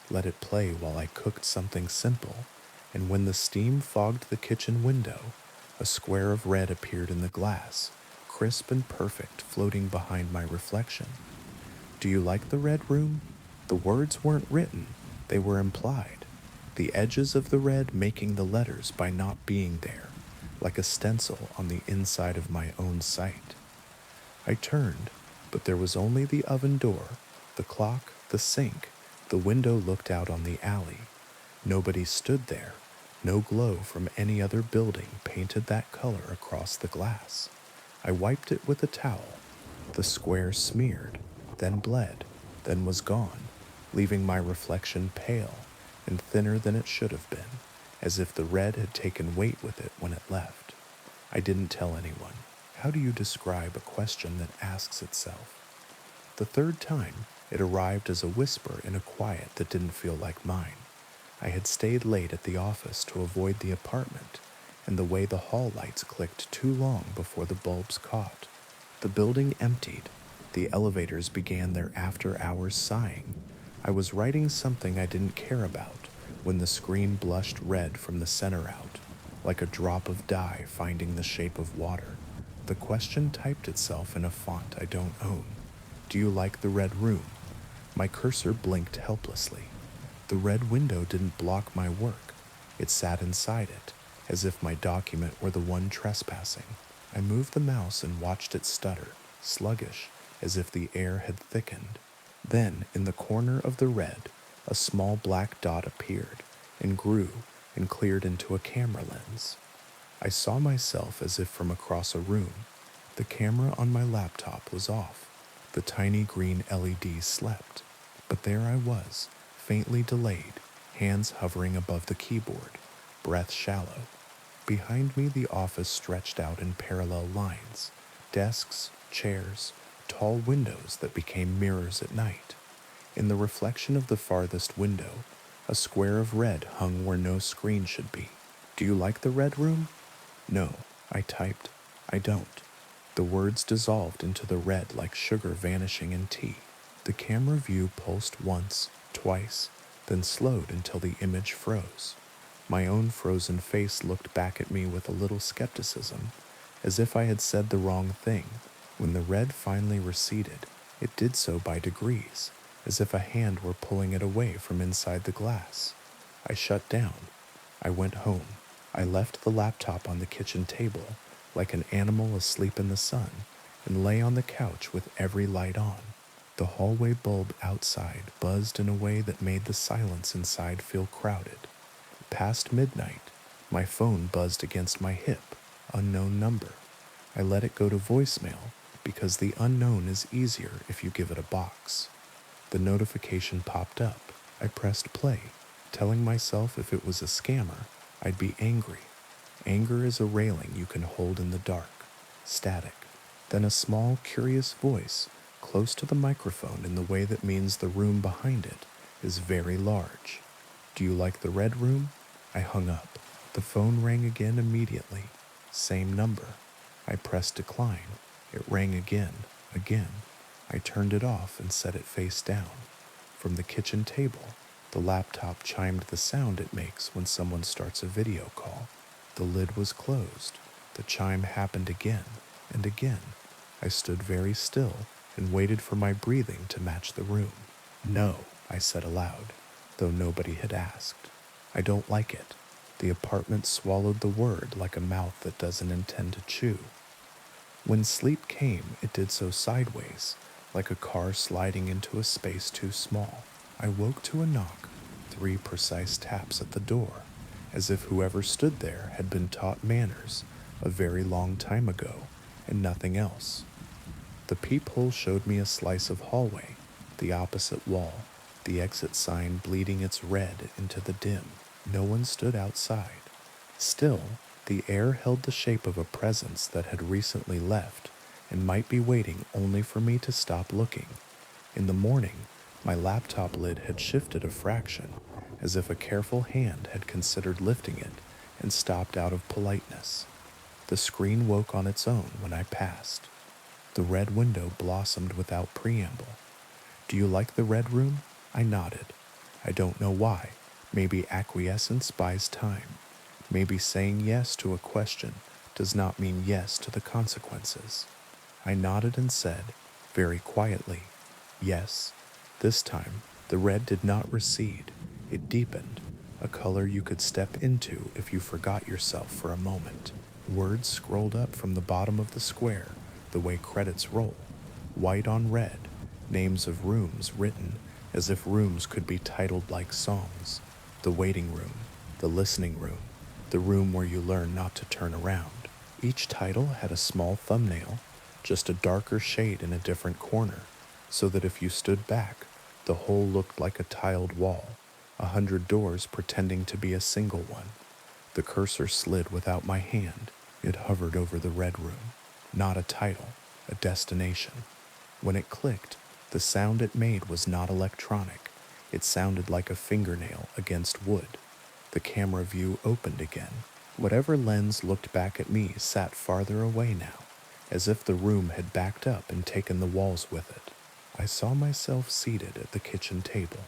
let it play while I cooked something simple, and when the steam fogged the kitchen window, a square of red appeared in the glass, crisp and perfect, floating behind my reflection. Do you like the red room? The words weren't written, they were implied. The edges of the red making the letters by not being there, like a stencil on the inside of my own sight. I turned, but there was only the oven door, the clock, the sink. The window looked out on the alley. Nobody stood there. No glow from any other building painted that color across the glass. I wiped it with a towel. The square smeared, then bled, then was gone, leaving my reflection pale and thinner than it should have been, as if the red had taken weight with it when it left. I didn't tell anyone. How do you describe a question that asks itself? The third time, it arrived as a whisper in a quiet that didn't feel like mine. I had stayed late at the office to avoid the apartment, and the way the hall lights clicked too long before the bulbs caught. The building emptied. The elevators began their after-hours sighing. I was writing something I didn't care about when the screen blushed red from the center out, like a drop of dye finding the shape of water. The question typed itself in a font I don't own. Do you like the red room? My cursor blinked helplessly. The red window didn't block my work. It sat inside it, as if my document were the one trespassing. I moved the mouse and watched it stutter, sluggish, as if the air had thickened. Then, in the corner of the red, a small black dot appeared, and grew, and cleared into a camera lens. I saw myself as if from across a room. The camera on my laptop was off. The tiny green LED slept. But there I was, faintly delayed, hands hovering above the keyboard, breath shallow. Behind me, the office stretched out in parallel lines, desks, chairs, tall windows that became mirrors at night. In the reflection of the farthest window, a square of red hung where no screen should be. Do you like the red room? No, I typed. I don't. The words dissolved into the red like sugar vanishing in tea. The camera view pulsed once, twice, then slowed until the image froze. My own frozen face looked back at me with a little skepticism, as if I had said the wrong thing. When the red finally receded, it did so by degrees, as if a hand were pulling it away from inside the glass. I shut down. I went home. I left the laptop on the kitchen table, like an animal asleep in the sun, and lay on the couch with every light on. The hallway bulb outside buzzed in a way that made the silence inside feel crowded. Past midnight, my phone buzzed against my hip, unknown number. I let it go to voicemail because the unknown is easier if you give it a box. The notification popped up. I pressed play, telling myself if it was a scammer, I'd be angry. Anger is a railing you can hold in the dark, static. Then a small, curious voice, close to the microphone in the way that means the room behind it is very large. Do you like the red room? I hung up. The phone rang again immediately. Same number. I pressed decline. It rang again, again. I turned it off and set it face down. From the kitchen table, the laptop chimed the sound it makes when someone starts a video call. The lid was closed. The chime happened again and again. I stood very still and waited for my breathing to match the room. No, I said aloud, though nobody had asked. I don't like it. The apartment swallowed the word like a mouth that doesn't intend to chew. When sleep came, it did so sideways, like a car sliding into a space too small. I woke to a knock, 3 precise taps at the door, as if whoever stood there had been taught manners a very long time ago, and nothing else. The peephole showed me a slice of hallway, the opposite wall, the exit sign bleeding its red into the dim. No one stood outside. Still, the air held the shape of a presence that had recently left and might be waiting only for me to stop looking. In the morning, my laptop lid had shifted a fraction, as if a careful hand had considered lifting it and stopped out of politeness. The screen woke on its own when I passed. The red window blossomed without preamble. Do you like the red room? I nodded. I don't know why. Maybe acquiescence buys time. Maybe saying yes to a question does not mean yes to the consequences. I nodded and said, very quietly, yes. This time, the red did not recede. It deepened, a color you could step into if you forgot yourself for a moment. Words scrolled up from the bottom of the square, the way credits roll, white on red, names of rooms written as if rooms could be titled like songs. The waiting room, the listening room, the room where you learn not to turn around. Each title had a small thumbnail, just a darker shade in a different corner, so that if you stood back, the whole looked like a tiled wall, 100 doors pretending to be a single one. The cursor slid without my hand. It hovered over the red room. Not a title, a destination. When it clicked, the sound it made was not electronic. It sounded like a fingernail against wood. The camera view opened again. Whatever lens looked back at me sat farther away now, as if the room had backed up and taken the walls with it. I saw myself seated at the kitchen table,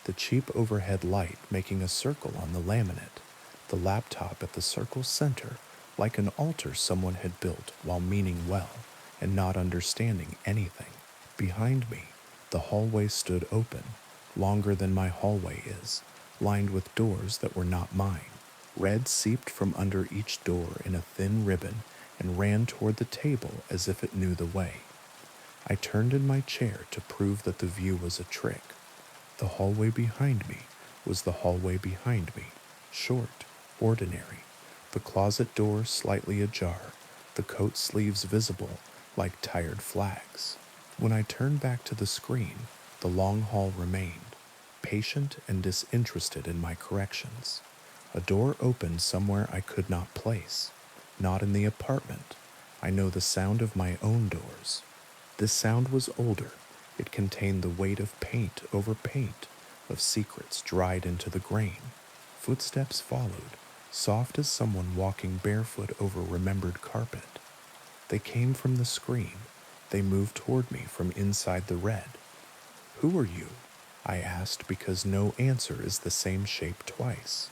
the cheap overhead light making a circle on the laminate, the laptop at the circle's center, like an altar someone had built while meaning well and not understanding anything. Behind me, the hallway stood open, longer than my hallway is, lined with doors that were not mine. Red seeped from under each door in a thin ribbon and ran toward the table as if it knew the way. I turned in my chair to prove that the view was a trick. The hallway behind me was the hallway behind me, short, ordinary, the closet door slightly ajar, the coat sleeves visible like tired flags. When I turned back to the screen, the long hall remained, patient and disinterested in my corrections. A door opened somewhere I could not place, not in the apartment. I know the sound of my own doors. This sound was older. It contained the weight of paint over paint, of secrets dried into the grain. Footsteps followed, soft as someone walking barefoot over remembered carpet. They came from the screen. They moved toward me from inside the red. Who are you? I asked because no answer is the same shape twice.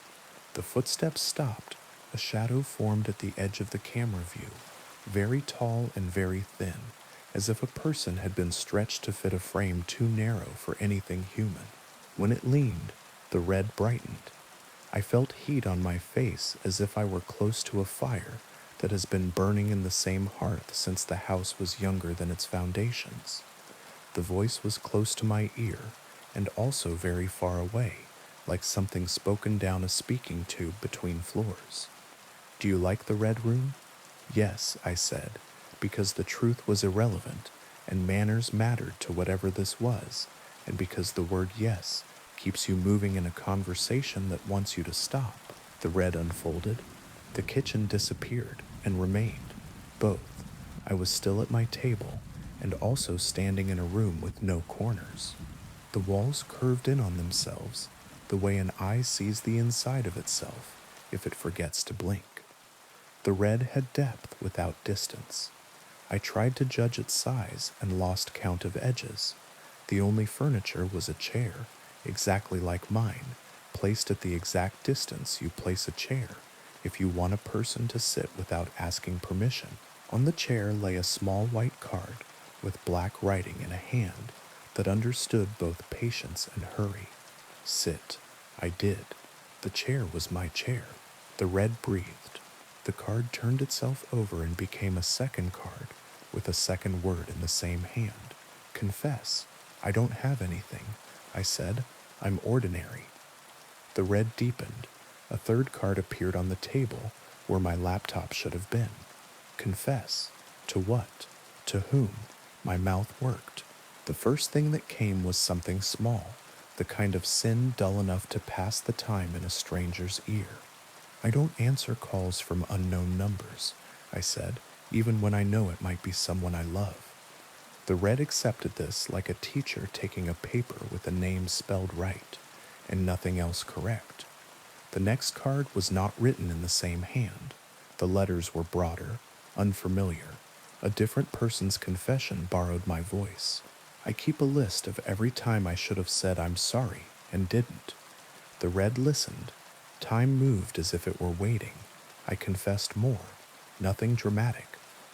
The footsteps stopped. A shadow formed at the edge of the camera view, very tall and very thin, as if a person had been stretched to fit a frame too narrow for anything human. When it leaned, the red brightened. I felt heat on my face as if I were close to a fire that has been burning in the same hearth since the house was younger than its foundations. The voice was close to my ear and also very far away, like something spoken down a speaking tube between floors. Do you like the red room? Yes, I said, because the truth was irrelevant and manners mattered to whatever this was, and because the word yes keeps you moving in a conversation that wants you to stop. The red unfolded. The kitchen disappeared and remained. Both. I was still at my table, and also standing in a room with no corners. The walls curved in on themselves, the way an eye sees the inside of itself if it forgets to blink. The red had depth without distance. I tried to judge its size and lost count of edges. The only furniture was a chair, exactly like mine, placed at the exact distance you place a chair if you want a person to sit without asking permission. On the chair lay a small white card with black writing in a hand that understood both patience and hurry. Sit. I did. The chair was my chair. The red breathed. The card turned itself over and became a second card with a second word in the same hand. Confess. I don't have anything, I said. I'm ordinary. The red deepened. A third card appeared on the table where my laptop should have been. Confess. To what? To whom? My mouth worked. The first thing that came was something small, the kind of sin dull enough to pass the time in a stranger's ear. I don't answer calls from unknown numbers, I said, even when I know it might be someone I love. The red accepted this like a teacher taking a paper with a name spelled right, and nothing else correct. The next card was not written in the same hand. The letters were broader, unfamiliar. A different person's confession borrowed my voice. I keep a list of every time I should have said I'm sorry and didn't. The red listened. Time moved as if it were waiting. I confessed more. Nothing dramatic.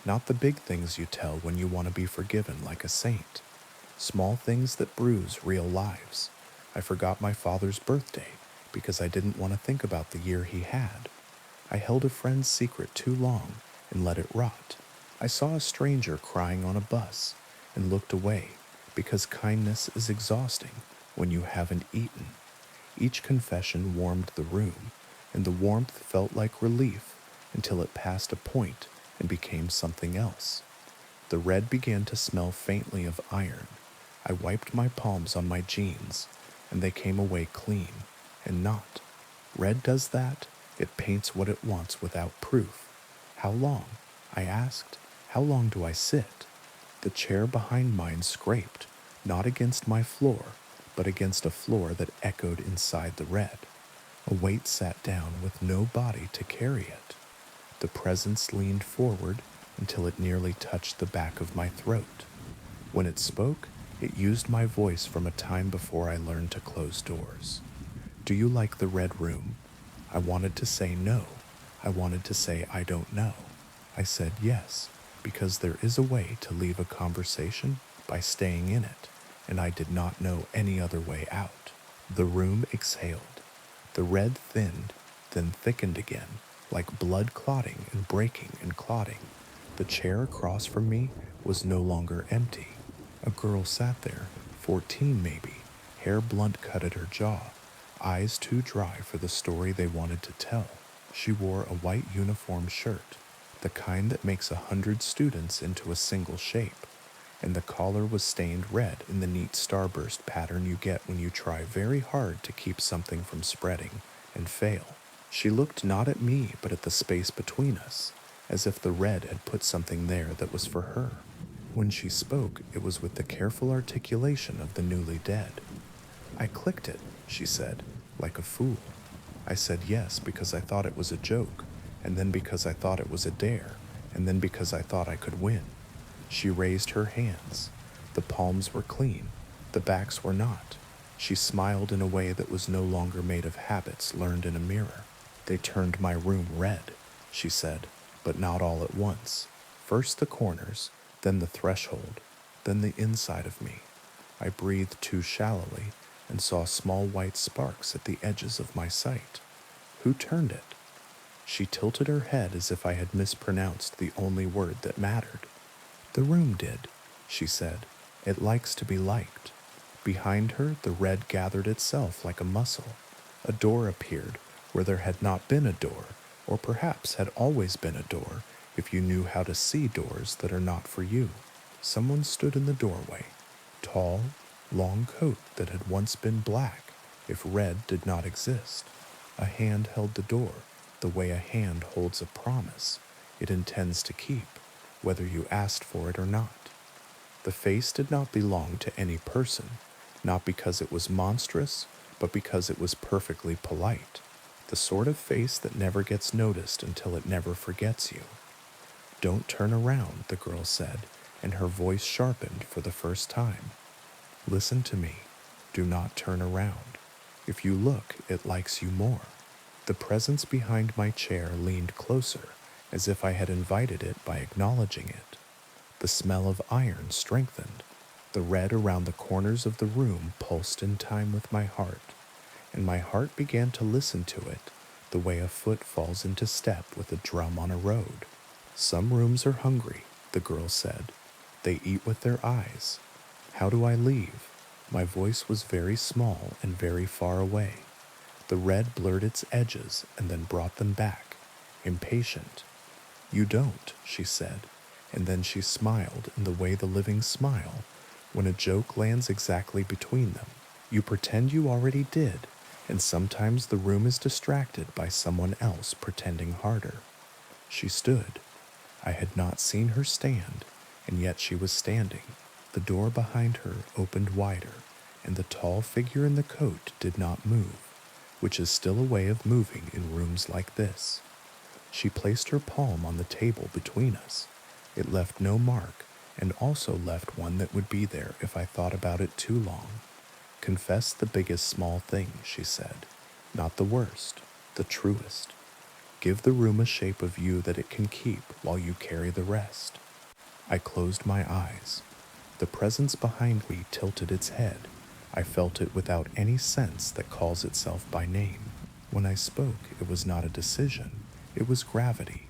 Not the big things you tell when you want to be forgiven like a saint. Small things that bruise real lives. I forgot my father's birthday because I didn't want to think about the year he had. I held a friend's secret too long and let it rot. I saw a stranger crying on a bus and looked away because kindness is exhausting when you haven't eaten. Each confession warmed the room, and the warmth felt like relief until it passed a point and became something else. The red began to smell faintly of iron. I wiped my palms on my jeans, and they came away clean, and not. Red does that. It paints what it wants without proof. How long? I asked. How long do I sit? The chair behind mine scraped, not against my floor, but against a floor that echoed inside the red. A weight sat down with no body to carry it. The presence leaned forward until it nearly touched the back of my throat. When it spoke, it used my voice from a time before I learned to close doors. Do you like the red room? I wanted to say no. I wanted to say I don't know. I said yes, because there is a way to leave a conversation by staying in it, and I did not know any other way out. The room exhaled. The red thinned, then thickened again, like blood clotting and breaking and clotting. The chair across from me was no longer empty. A girl sat there, 14 maybe, hair blunt cut at her jaw, eyes too dry for the story they wanted to tell. She wore a white uniform shirt, the kind that makes 100 students into a single shape, and the collar was stained red in the neat starburst pattern you get when you try very hard to keep something from spreading and fail. She looked not at me but at the space between us, as if the red had put something there that was for her. When she spoke, it was with the careful articulation of the newly dead. I clicked it, she said, like a fool. I said yes because I thought it was a joke, and then because I thought it was a dare, and then because I thought I could win. She raised her hands. The palms were clean, the backs were not. She smiled in a way that was no longer made of habits learned in a mirror. They turned my room red, she said, but not all at once. First the corners, then the threshold, then the inside of me. I breathed too shallowly and saw small white sparks at the edges of my sight. Who turned it? She tilted her head as if I had mispronounced the only word that mattered. The room did, she said. It likes to be liked. Behind her, the red gathered itself like a muscle. A door appeared where there had not been a door, or perhaps had always been a door if you knew how to see doors that are not for you. Someone stood in the doorway, tall, long coat that had once been black if red did not exist. A hand held the door, the way a hand holds a promise it intends to keep, whether you asked for it or not. The face did not belong to any person, not because it was monstrous, but because it was perfectly polite. The sort of face that never gets noticed until it never forgets you. "Don't turn around," the girl said, and her voice sharpened for the first time. "Listen to me. Do not turn around. If you look, it likes you more." The presence behind my chair leaned closer, as if I had invited it by acknowledging it. The smell of iron strengthened. The red around the corners of the room pulsed in time with my heart, and my heart began to listen to it, the way a foot falls into step with a drum on a road. "Some rooms are hungry," the girl said. "They eat with their eyes." How do I leave? My voice was very small and very far away. The red blurred its edges and then brought them back, impatient. "You don't," she said, and then she smiled in the way the living smile when a joke lands exactly between them. "You pretend you already did, and sometimes the room is distracted by someone else pretending harder." She stood. I had not seen her stand, and yet she was standing. The door behind her opened wider, and the tall figure in the coat did not move, which is still a way of moving in rooms like this. She placed her palm on the table between us. It left no mark, and also left one that would be there if I thought about it too long. "Confess the biggest small thing," she said. "Not the worst, the truest. Give the room a shape of you that it can keep while you carry the rest." I closed my eyes. The presence behind me tilted its head. I felt it without any sense that calls itself by name. When I spoke, it was not a decision. It was gravity.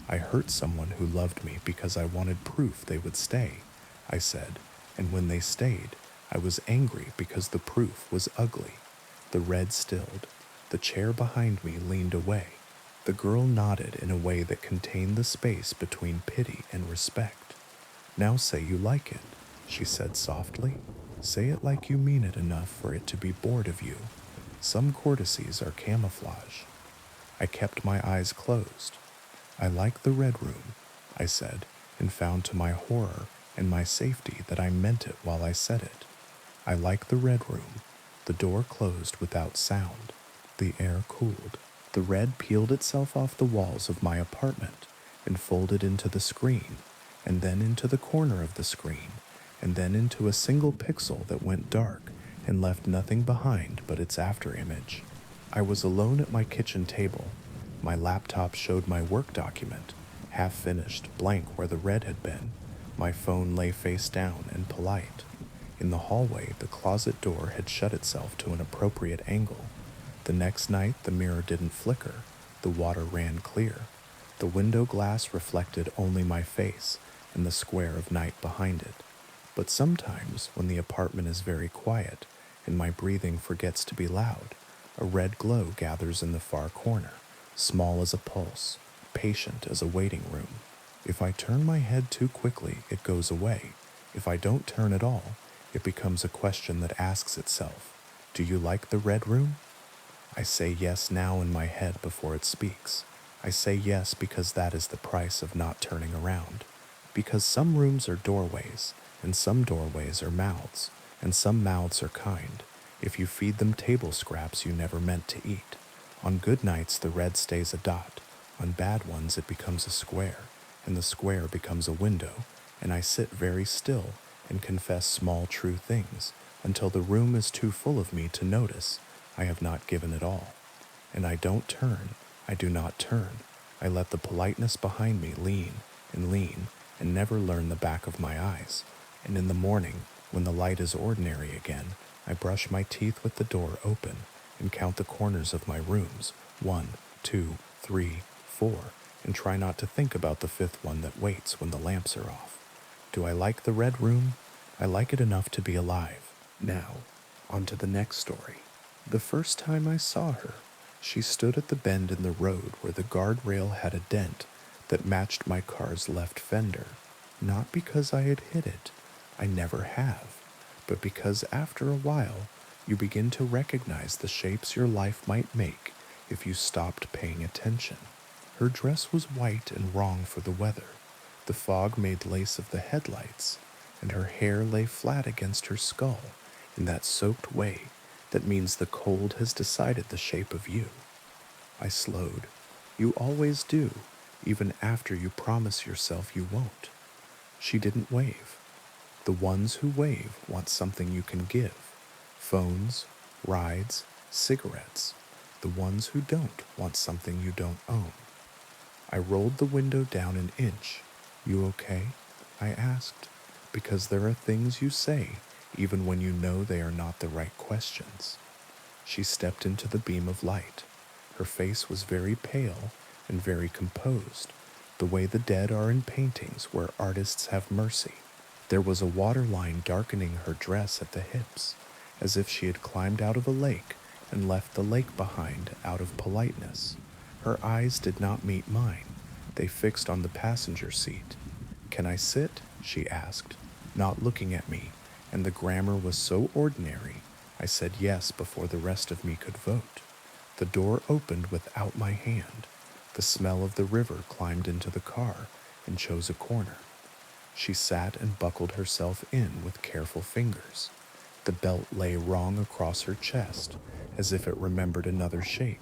"I hurt someone who loved me because I wanted proof they would stay," I said, "and when they stayed, I was angry because the proof was ugly." The red stilled. The chair behind me leaned away. The girl nodded in a way that contained the space between pity and respect. "Now say you like it," she said softly. "Say it like you mean it enough for it to be bored of you. Some courtesies are camouflage." I kept my eyes closed. "I like the red room," I said, and found to my horror and my safety that I meant it while I said it. "I like the red room." The door closed without sound. The air cooled. The red peeled itself off the walls of my apartment and folded into the screen, and then into the corner of the screen, and then into a single pixel that went dark and left nothing behind but its afterimage. I was alone at my kitchen table. My laptop showed my work document, half finished, blank where the red had been. My phone lay face down and polite. In the hallway, the closet door had shut itself to an appropriate angle. The next night, the mirror didn't flicker. The water ran clear. The window glass reflected only my face and the square of night behind it. But sometimes, when the apartment is very quiet and my breathing forgets to be loud, a red glow gathers in the far corner, small as a pulse, patient as a waiting room. If I turn my head too quickly, it goes away. If I don't turn at all, it becomes a question that asks itself, "Do you like the red room?" I say yes now in my head before it speaks. I say yes because that is the price of not turning around. Because some rooms are doorways, and some doorways are mouths, and some mouths are kind. If you feed them table scraps you never meant to eat. On good nights the red stays a dot. On bad ones it becomes a square, and the square becomes a window, and I sit very still and confess small true things until the room is too full of me to notice I have not given it all. And I don't turn. I do not turn. I let the politeness behind me lean and never learn the back of my eyes. And in the morning, when the light is ordinary again, I brush my teeth with the door open and count the corners of my rooms, 1, 2, 3, 4, and try not to think about the fifth one that waits when the lamps are off. Do I like the red room? I like it enough to be alive. Now, on to the next story. The first time I saw her, she stood at the bend in the road where the guardrail had a dent that matched my car's left fender. Not because I had hit it, I never have, but because after a while, you begin to recognize the shapes your life might make if you stopped paying attention. Her dress was white and wrong for the weather. The fog made lace of the headlights, and her hair lay flat against her skull in that soaked way that means the cold has decided the shape of you. I slowed. You always do, even after you promise yourself you won't. She didn't wave. The ones who wave want something you can give. Phones, rides, cigarettes. The ones who don't want something you don't own. I rolled the window down an inch. You okay? I asked, because there are things you say even when you know they are not the right questions. She stepped into the beam of light. Her face was very pale and very composed, the way the dead are in paintings where artists have mercy. There was a waterline darkening her dress at the hips, as if she had climbed out of a lake and left the lake behind out of politeness. Her eyes did not meet mine. They fixed on the passenger seat. "Can I sit?" she asked, not looking at me, and the grammar was so ordinary, I said yes before the rest of me could vote. The door opened without my hand. The smell of the river climbed into the car and chose a corner. She sat and buckled herself in with careful fingers. The belt lay wrong across her chest, as if it remembered another shape.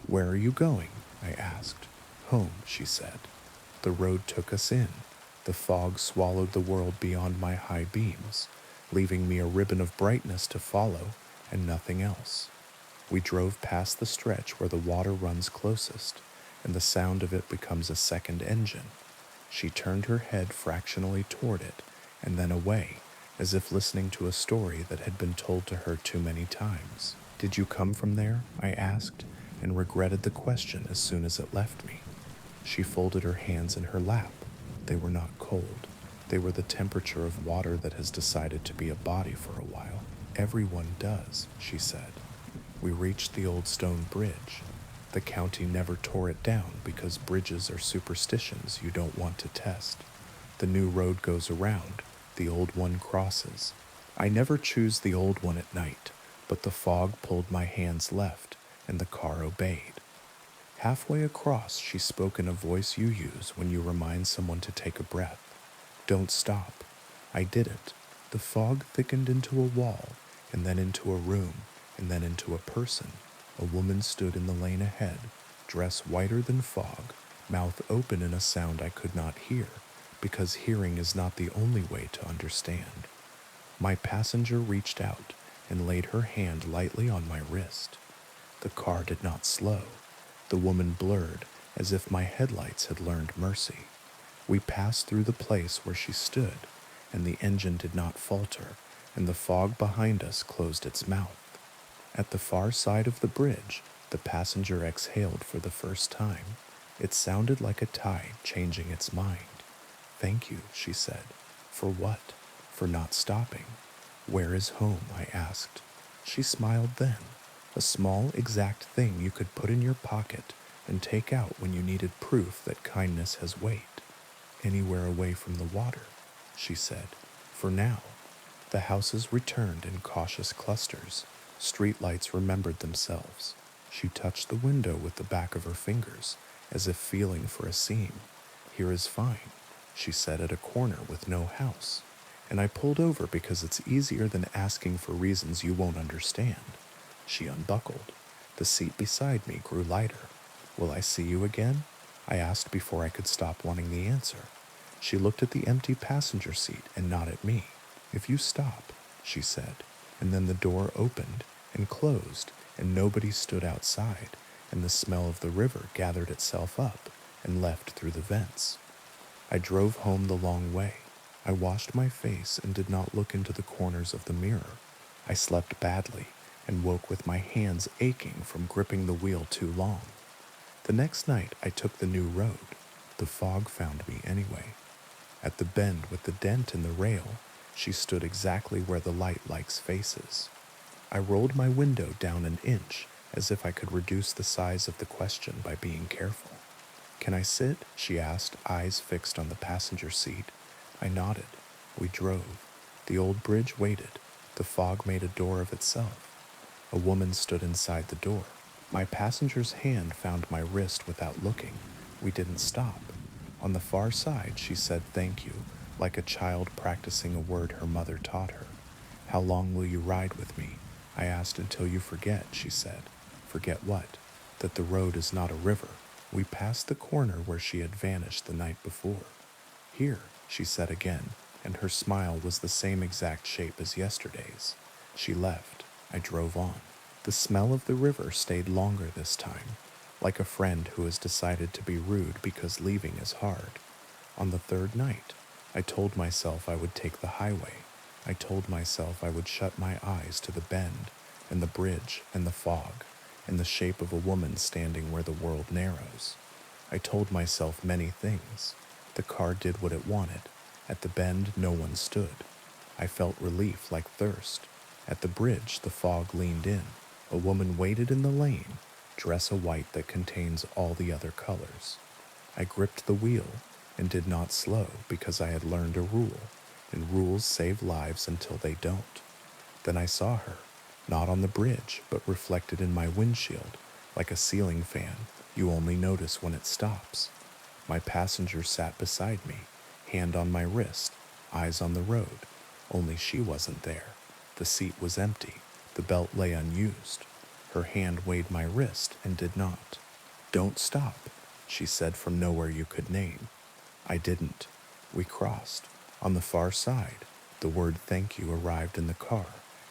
"Where are you going?" I asked. "Home," she said. The road took us in. The fog swallowed the world beyond my high beams, leaving me a ribbon of brightness to follow and nothing else. We drove past the stretch where the water runs closest, and the sound of it becomes a second engine. She turned her head fractionally toward it, and then away, as if listening to a story that had been told to her too many times. "Did you come from there?" I asked, and regretted the question as soon as it left me. She folded her hands in her lap. They were not cold. They were the temperature of water that has decided to be a body for a while. "Everyone does," she said. We reached the old stone bridge. The county never tore it down because bridges are superstitions you don't want to test. The new road goes around, the old one crosses. I never choose the old one at night, but the fog pulled my hands left, and the car obeyed. Halfway across, she spoke in a voice you use when you remind someone to take a breath. "Don't stop." I didn't. The fog thickened into a wall, and then into a room, and then into a person. A woman stood in the lane ahead, dress whiter than fog, mouth open in a sound I could not hear, because hearing is not the only way to understand. My passenger reached out and laid her hand lightly on my wrist. The car did not slow. The woman blurred, as if my headlights had learned mercy. We passed through the place where she stood, and the engine did not falter, and the fog behind us closed its mouth. At the far side of the bridge, the passenger exhaled for the first time. It sounded like a tide changing its mind. "Thank you," she said. "For what?" "For not stopping." "Where is home?" I asked. She smiled then. A small, exact thing you could put in your pocket and take out when you needed proof that kindness has weight. "Anywhere away from the water," she said. "For now." The houses returned in cautious clusters. Streetlights remembered themselves. She touched the window with the back of her fingers, as if feeling for a seam. "Here is fine," she said, at a corner with no house. And I pulled over because it's easier than asking for reasons you won't understand. She unbuckled. The seat beside me grew lighter. "Will I see you again?" I asked before I could stop wanting the answer. She looked at the empty passenger seat and not at me. "If you stop," she said, and then the door opened and closed, and nobody stood outside, and the smell of the river gathered itself up and left through the vents. I drove home the long way. I washed my face and did not look into the corners of the mirror. I slept badly and woke with my hands aching from gripping the wheel too long. The next night I took the new road. The fog found me anyway. At the bend with the dent in the rail, she stood exactly where the light likes faces. I rolled my window down an inch, as if I could reduce the size of the question by being careful. "Can I sit?" she asked, eyes fixed on the passenger seat. I nodded. We drove. The old bridge waited. The fog made a door of itself. A woman stood inside the door. My passenger's hand found my wrist without looking. We didn't stop. On the far side, she said thank you, like a child practicing a word her mother taught her. "How long will you ride with me?" I asked. "Until you forget," she said. "Forget what?" "That the road is not a river." We passed the corner where she had vanished the night before. "Here," she said again, and her smile was the same exact shape as yesterday's. She left. I drove on. The smell of the river stayed longer this time, like a friend who has decided to be rude because leaving is hard. On the third night, I told myself I would take the highway. I told myself I would shut my eyes to the bend, and the bridge, and the fog, and the shape of a woman standing where the world narrows. I told myself many things. The car did what it wanted. At the bend, no one stood. I felt relief like thirst. At the bridge, the fog leaned in. A woman waited in the lane, dress a white that contains all the other colors. I gripped the wheel and did not slow because I had learned a rule, and rules save lives until they don't. Then I saw her, not on the bridge, but reflected in my windshield, like a ceiling fan you only notice when it stops. My passenger sat beside me, hand on my wrist, eyes on the road. Only she wasn't there. The seat was empty. The belt lay unused. Her hand weighed my wrist and did not. "Don't stop," she said from nowhere you could name. I didn't. We crossed. On the far side, the word "thank you" arrived in the car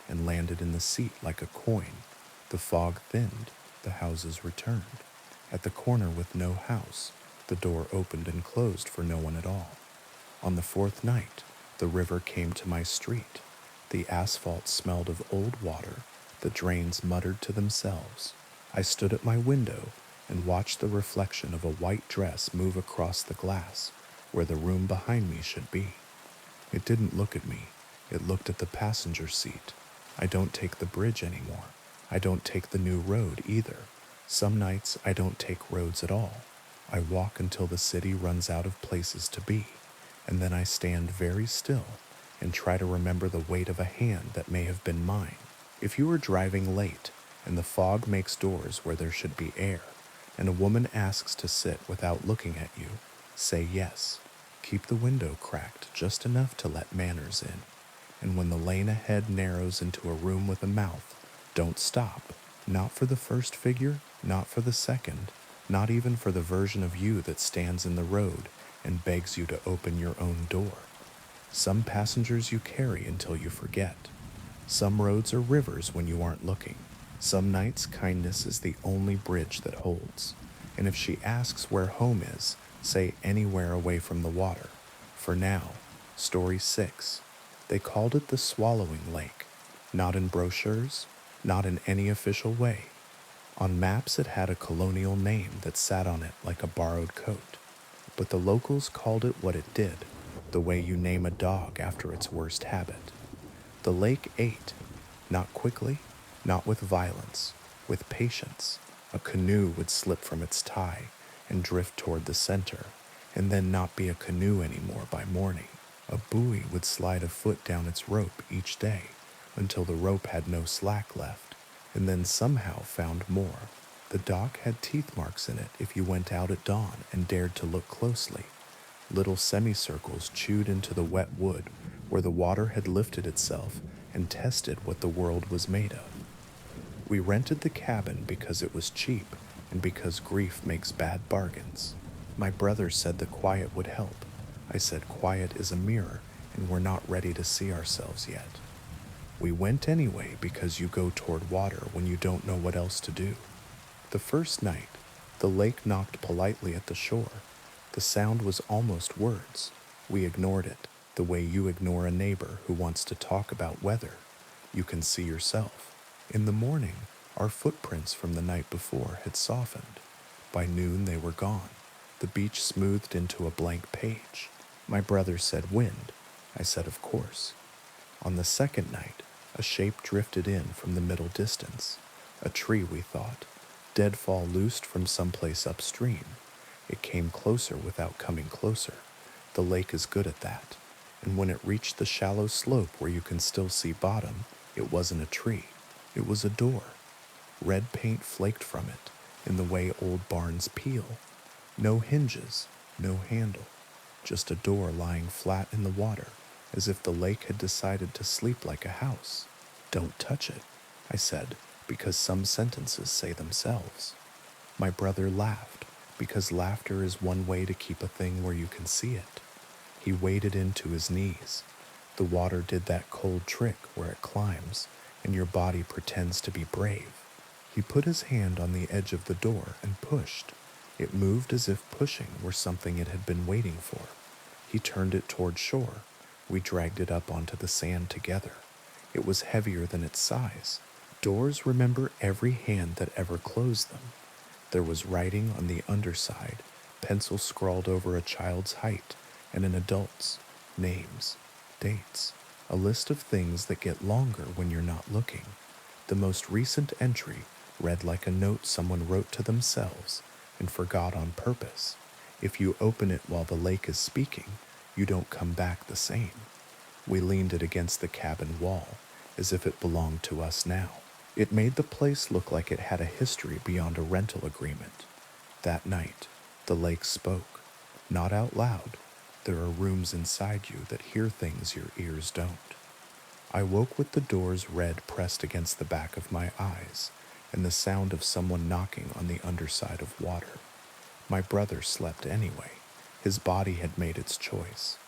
and landed in the seat like a coin. The fog thinned. The houses returned. At the corner with no house, the door opened and closed for no one at all. On the fourth night, the river came to my street. The asphalt smelled of old water. The drains muttered to themselves. I stood at my window and watched the reflection of a white dress move across the glass where the room behind me should be. It didn't look at me. It looked at the passenger seat. I don't take the bridge anymore. I don't take the new road either. Some nights I don't take roads at all. I walk until the city runs out of places to be, and then I stand very still and try to remember the weight of a hand that may have been mine. If you are driving late and the fog makes doors where there should be air, and a woman asks to sit without looking at you, say yes. Keep the window cracked just enough to let manners in. And when the lane ahead narrows into a room with a mouth, don't stop. Not for the first figure, not for the second, not even for the version of you that stands in the road and begs you to open your own door. Some passengers you carry until you forget. Some roads are rivers when you aren't looking. Some nights kindness is the only bridge that holds. And if she asks where home is, say anywhere away from the water. For now, story 6. They called it the Swallowing Lake. Not in brochures, not in any official way. On maps it had a colonial name that sat on it like a borrowed coat. But the locals called it what it did, the way you name a dog after its worst habit. The lake ate, not quickly, not with violence, with patience. A canoe would slip from its tie and drift toward the center, and then not be a canoe anymore by morning. A buoy would slide a foot down its rope each day until the rope had no slack left, and then somehow found more. The dock had teeth marks in it if you went out at dawn and dared to look closely. Little semicircles chewed into the wet wood where the water had lifted itself and tested what the world was made of. We rented the cabin because it was cheap and because grief makes bad bargains. My brother said the quiet would help. I said quiet is a mirror and we're not ready to see ourselves yet. We went anyway because you go toward water when you don't know what else to do. The first night, the lake knocked politely at the shore. The sound was almost words. We ignored it, the way you ignore a neighbor who wants to talk about weather. You can see yourself. In the morning, our footprints from the night before had softened. By noon, they were gone. The beach smoothed into a blank page. My brother said wind. I said of course. On the second night, a shape drifted in from the middle distance. A tree, we thought. Deadfall loosed from someplace upstream. It came closer without coming closer. The lake is good at that. And when it reached the shallow slope where you can still see bottom, it wasn't a tree. It was a door. Red paint flaked from it, in the way old barns peel. No hinges, no handle. just a door lying flat in the water, as if the lake had decided to sleep like a house. Don't touch it, I said, because some sentences say themselves. My brother laughed, because laughter is one way to keep a thing where you can see it. He waded into his knees. The water did that cold trick where it climbs, and your body pretends to be brave. He put his hand on the edge of the door and pushed. It moved as if pushing were something it had been waiting for. He turned it toward shore. We dragged it up onto the sand together. It was heavier than its size. Doors remember every hand that ever closed them. There was writing on the underside, pencil scrawled over a child's height, and an adult's, names, dates, a list of things that get longer when you're not looking. The most recent entry read like a note someone wrote to themselves and forgot on purpose. If you open it while the lake is speaking, you don't come back the same. We leaned it against the cabin wall, as if it belonged to us now. It made the place look like it had a history beyond a rental agreement. That night, the lake spoke, not out loud. There are rooms inside you that hear things your ears don't. I woke with the door's red pressed against the back of my eyes and the sound of someone knocking on the underside of water. My brother slept anyway. His body had made its choice.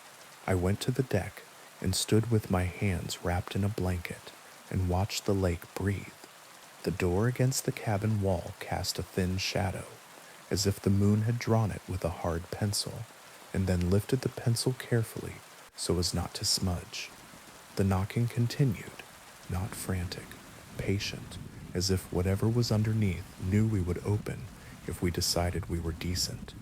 I went to the deck and stood with my hands wrapped in a blanket and watched the lake breathe. The door against the cabin wall cast a thin shadow, as if the moon had drawn it with a hard pencil, and then lifted the pencil carefully so as not to smudge. The knocking continued, not frantic, patient, as if whatever was underneath knew we would open if we decided we were decent.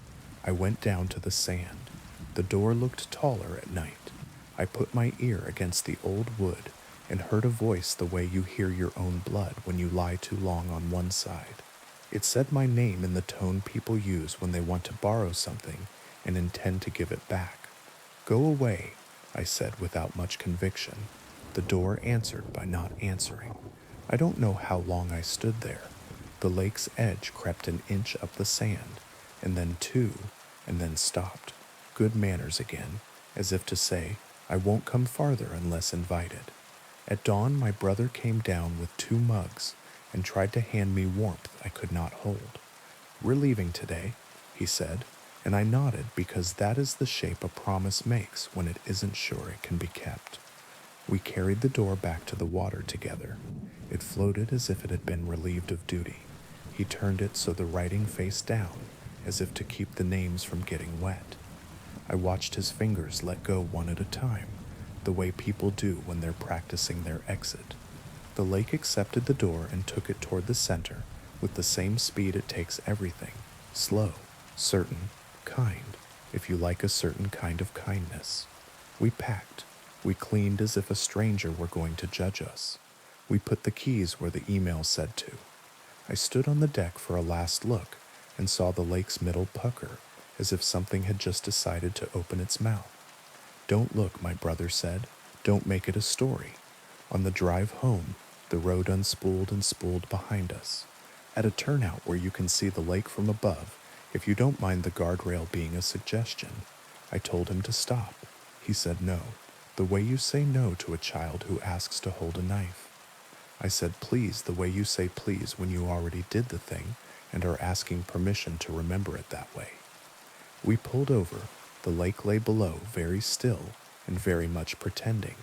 I went down to the sand. The door looked taller at night. I put my ear against the old wood and heard a voice the way you hear your own blood when you lie too long on one side. It said my name in the tone people use when they want to borrow something and intend to give it back. Go away, I said without much conviction. The door answered by not answering. I don't know how long I stood there. The lake's edge crept an inch up the sand, and then two, and then stopped. Good manners again, as if to say, I won't come farther unless invited. At dawn, my brother came down with 2 mugs and tried to hand me warmth I could not hold. We're leaving today, he said, and I nodded because that is the shape a promise makes when it isn't sure it can be kept. We carried the door back to the water together. It floated as if it had been relieved of duty. He turned it so the writing faced down, as if to keep the names from getting wet. I watched his fingers let go one at a time, the way people do when they're practicing their exit. The lake accepted the door and took it toward the center with the same speed it takes everything, slow, certain, kind, if you like a certain kind of kindness. We packed. We cleaned as if a stranger were going to judge us. We put the keys where the email said to. I stood on the deck for a last look and saw the lake's middle pucker, as if something had just decided to open its mouth. Don't look, my brother said. Don't make it a story. On the drive home, the road unspooled and spooled behind us. At a turnout where you can see the lake from above, if you don't mind the guardrail being a suggestion, I told him to stop. He said no, the way you say no to a child who asks to hold a knife. I said please the way you say please when you already did the thing and are asking permission to remember it that way. We pulled over. The lake lay below, very still and very much pretending.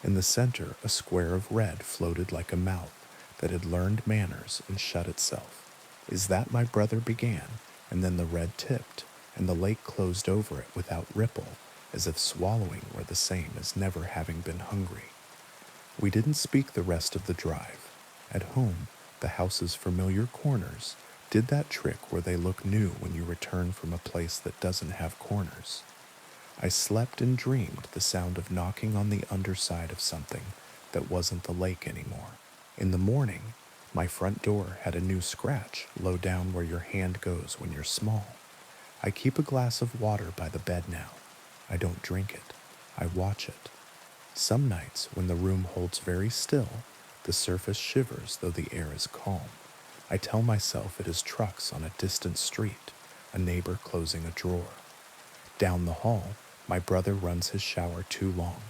In the center, a square of red floated like a mouth that had learned manners and shut itself. Is that my brother began, and then the red tipped, and the lake closed over it without ripple, as if swallowing were the same as never having been hungry. We didn't speak the rest of the drive. At home, the house's familiar corners did that trick where they look new when you return from a place that doesn't have corners. I slept and dreamed the sound of knocking on the underside of something that wasn't the lake anymore. In the morning, my front door had a new scratch low down where your hand goes when you're small. I keep a glass of water by the bed now. I don't drink it. I watch it. Some nights, when the room holds very still, the surface shivers though the air is calm. I tell myself it is trucks on a distant street, a neighbor closing a drawer. Down the hall, My brother runs his shower too long.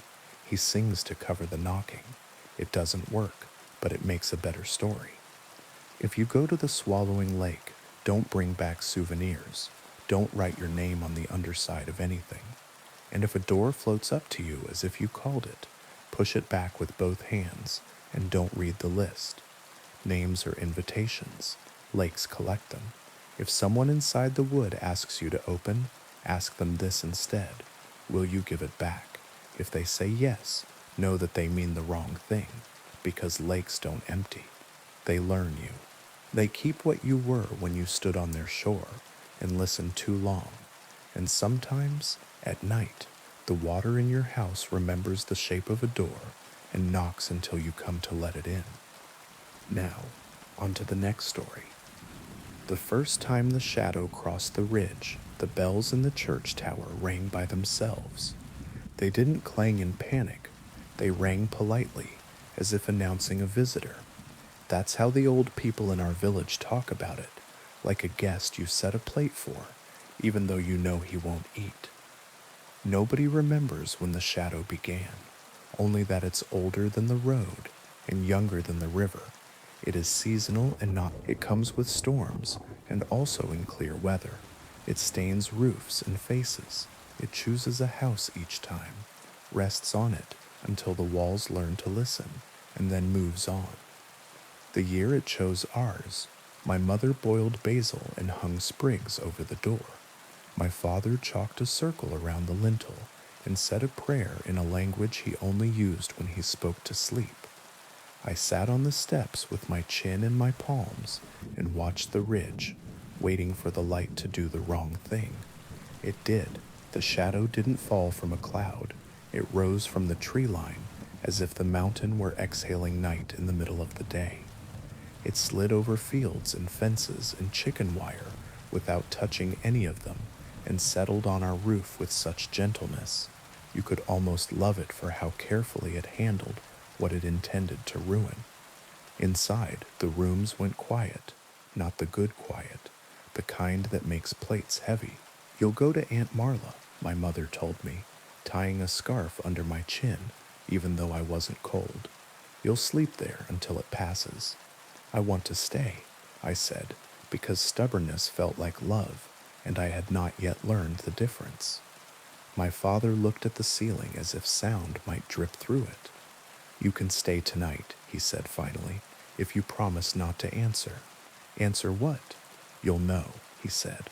He sings to cover the knocking. It doesn't work, but it makes a better story. If you go to the swallowing lake, don't bring back souvenirs. Don't write your name on the underside of anything. And if a door floats up to you as if you called it, push it back with both hands and don't read the list. Names are invitations. Lakes collect them. If someone inside the wood asks you to open, ask them this instead. Will you give it back? If they say yes, know that they mean the wrong thing, because lakes don't empty. They learn you. They keep what you were when you stood on their shore and listened too long. And sometimes, at night, the water in your house remembers the shape of a door and knocks until you come to let it in. Now, on to the next story. The first time the shadow crossed the ridge, the bells in the church tower rang by themselves. They didn't clang in panic. They rang politely, as if announcing a visitor. That's how the old people in our village talk about it, like a guest you set a plate for, even though you know he won't eat. Nobody remembers when the shadow began, only that it's older than the road and younger than the river. It is seasonal and not. It comes with storms and also in clear weather. It stains roofs and faces. It chooses a house each time, rests on it until the walls learn to listen, and then moves on. The year it chose ours, my mother boiled basil and hung sprigs over the door. My father chalked a circle around the lintel and said a prayer in a language he only used when he spoke to sleep. I sat on the steps with my chin in my palms and watched the ridge, waiting for the light to do the wrong thing. It did. The shadow didn't fall from a cloud. It rose from the tree line as if the mountain were exhaling night in the middle of the day. It slid over fields and fences and chicken wire without touching any of them and settled on our roof with such gentleness. You could almost love it for how carefully it handled what it intended to ruin. Inside, the rooms went quiet, not the good quiet, the kind that makes plates heavy. You'll go to Aunt Marla, my mother told me, tying a scarf under my chin, even though I wasn't cold. You'll sleep there until it passes. I want to stay, I said, because stubbornness felt like love, and I had not yet learned the difference. My father looked at the ceiling as if sound might drip through it. You can stay tonight, he said finally, if you promise not to answer. Answer what? You'll know, he said.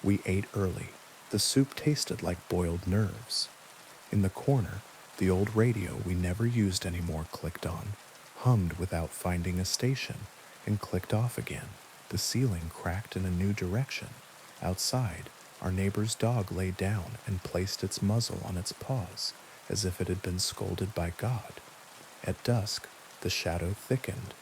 We ate early. The soup tasted like boiled nerves. In the corner, the old radio we never used anymore clicked on, hummed without finding a station, and clicked off again. The ceiling cracked in a new direction. Outside, our neighbor's dog lay down and placed its muzzle on its paws, as if it had been scolded by God. At dusk, the shadow thickened.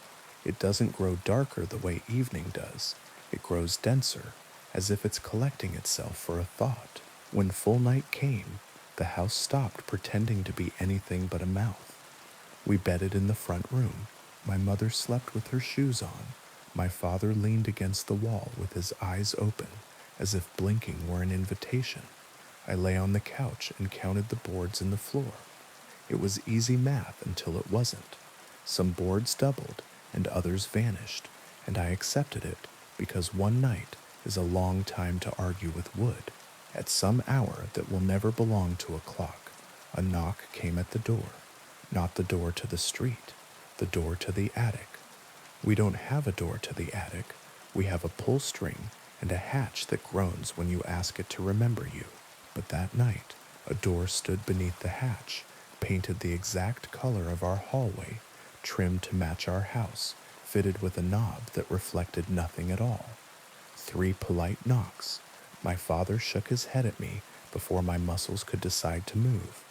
It doesn't grow darker the way evening does. It grows denser, as if it's collecting itself for a thought. When full night came, the house stopped pretending to be anything but a mouth. We bedded in the front room. My mother slept with her shoes on. My father leaned against the wall with his eyes open, as if blinking were an invitation. I lay on the couch and counted the boards in the floor. It was easy math until it wasn't. Some boards doubled and others vanished, and I accepted it because one night is a long time to argue with wood. At some hour that will never belong to a clock, a knock came at the door. Not the door to the street, the door to the attic. We don't have a door to the attic. We have a pull string and a hatch that groans when you ask it to remember you. But that night, a door stood beneath the hatch, painted the exact color of our hallway, trimmed to match our house, fitted with a knob that reflected nothing at all. 3 polite knocks. My father shook his head at me before my muscles could decide to move.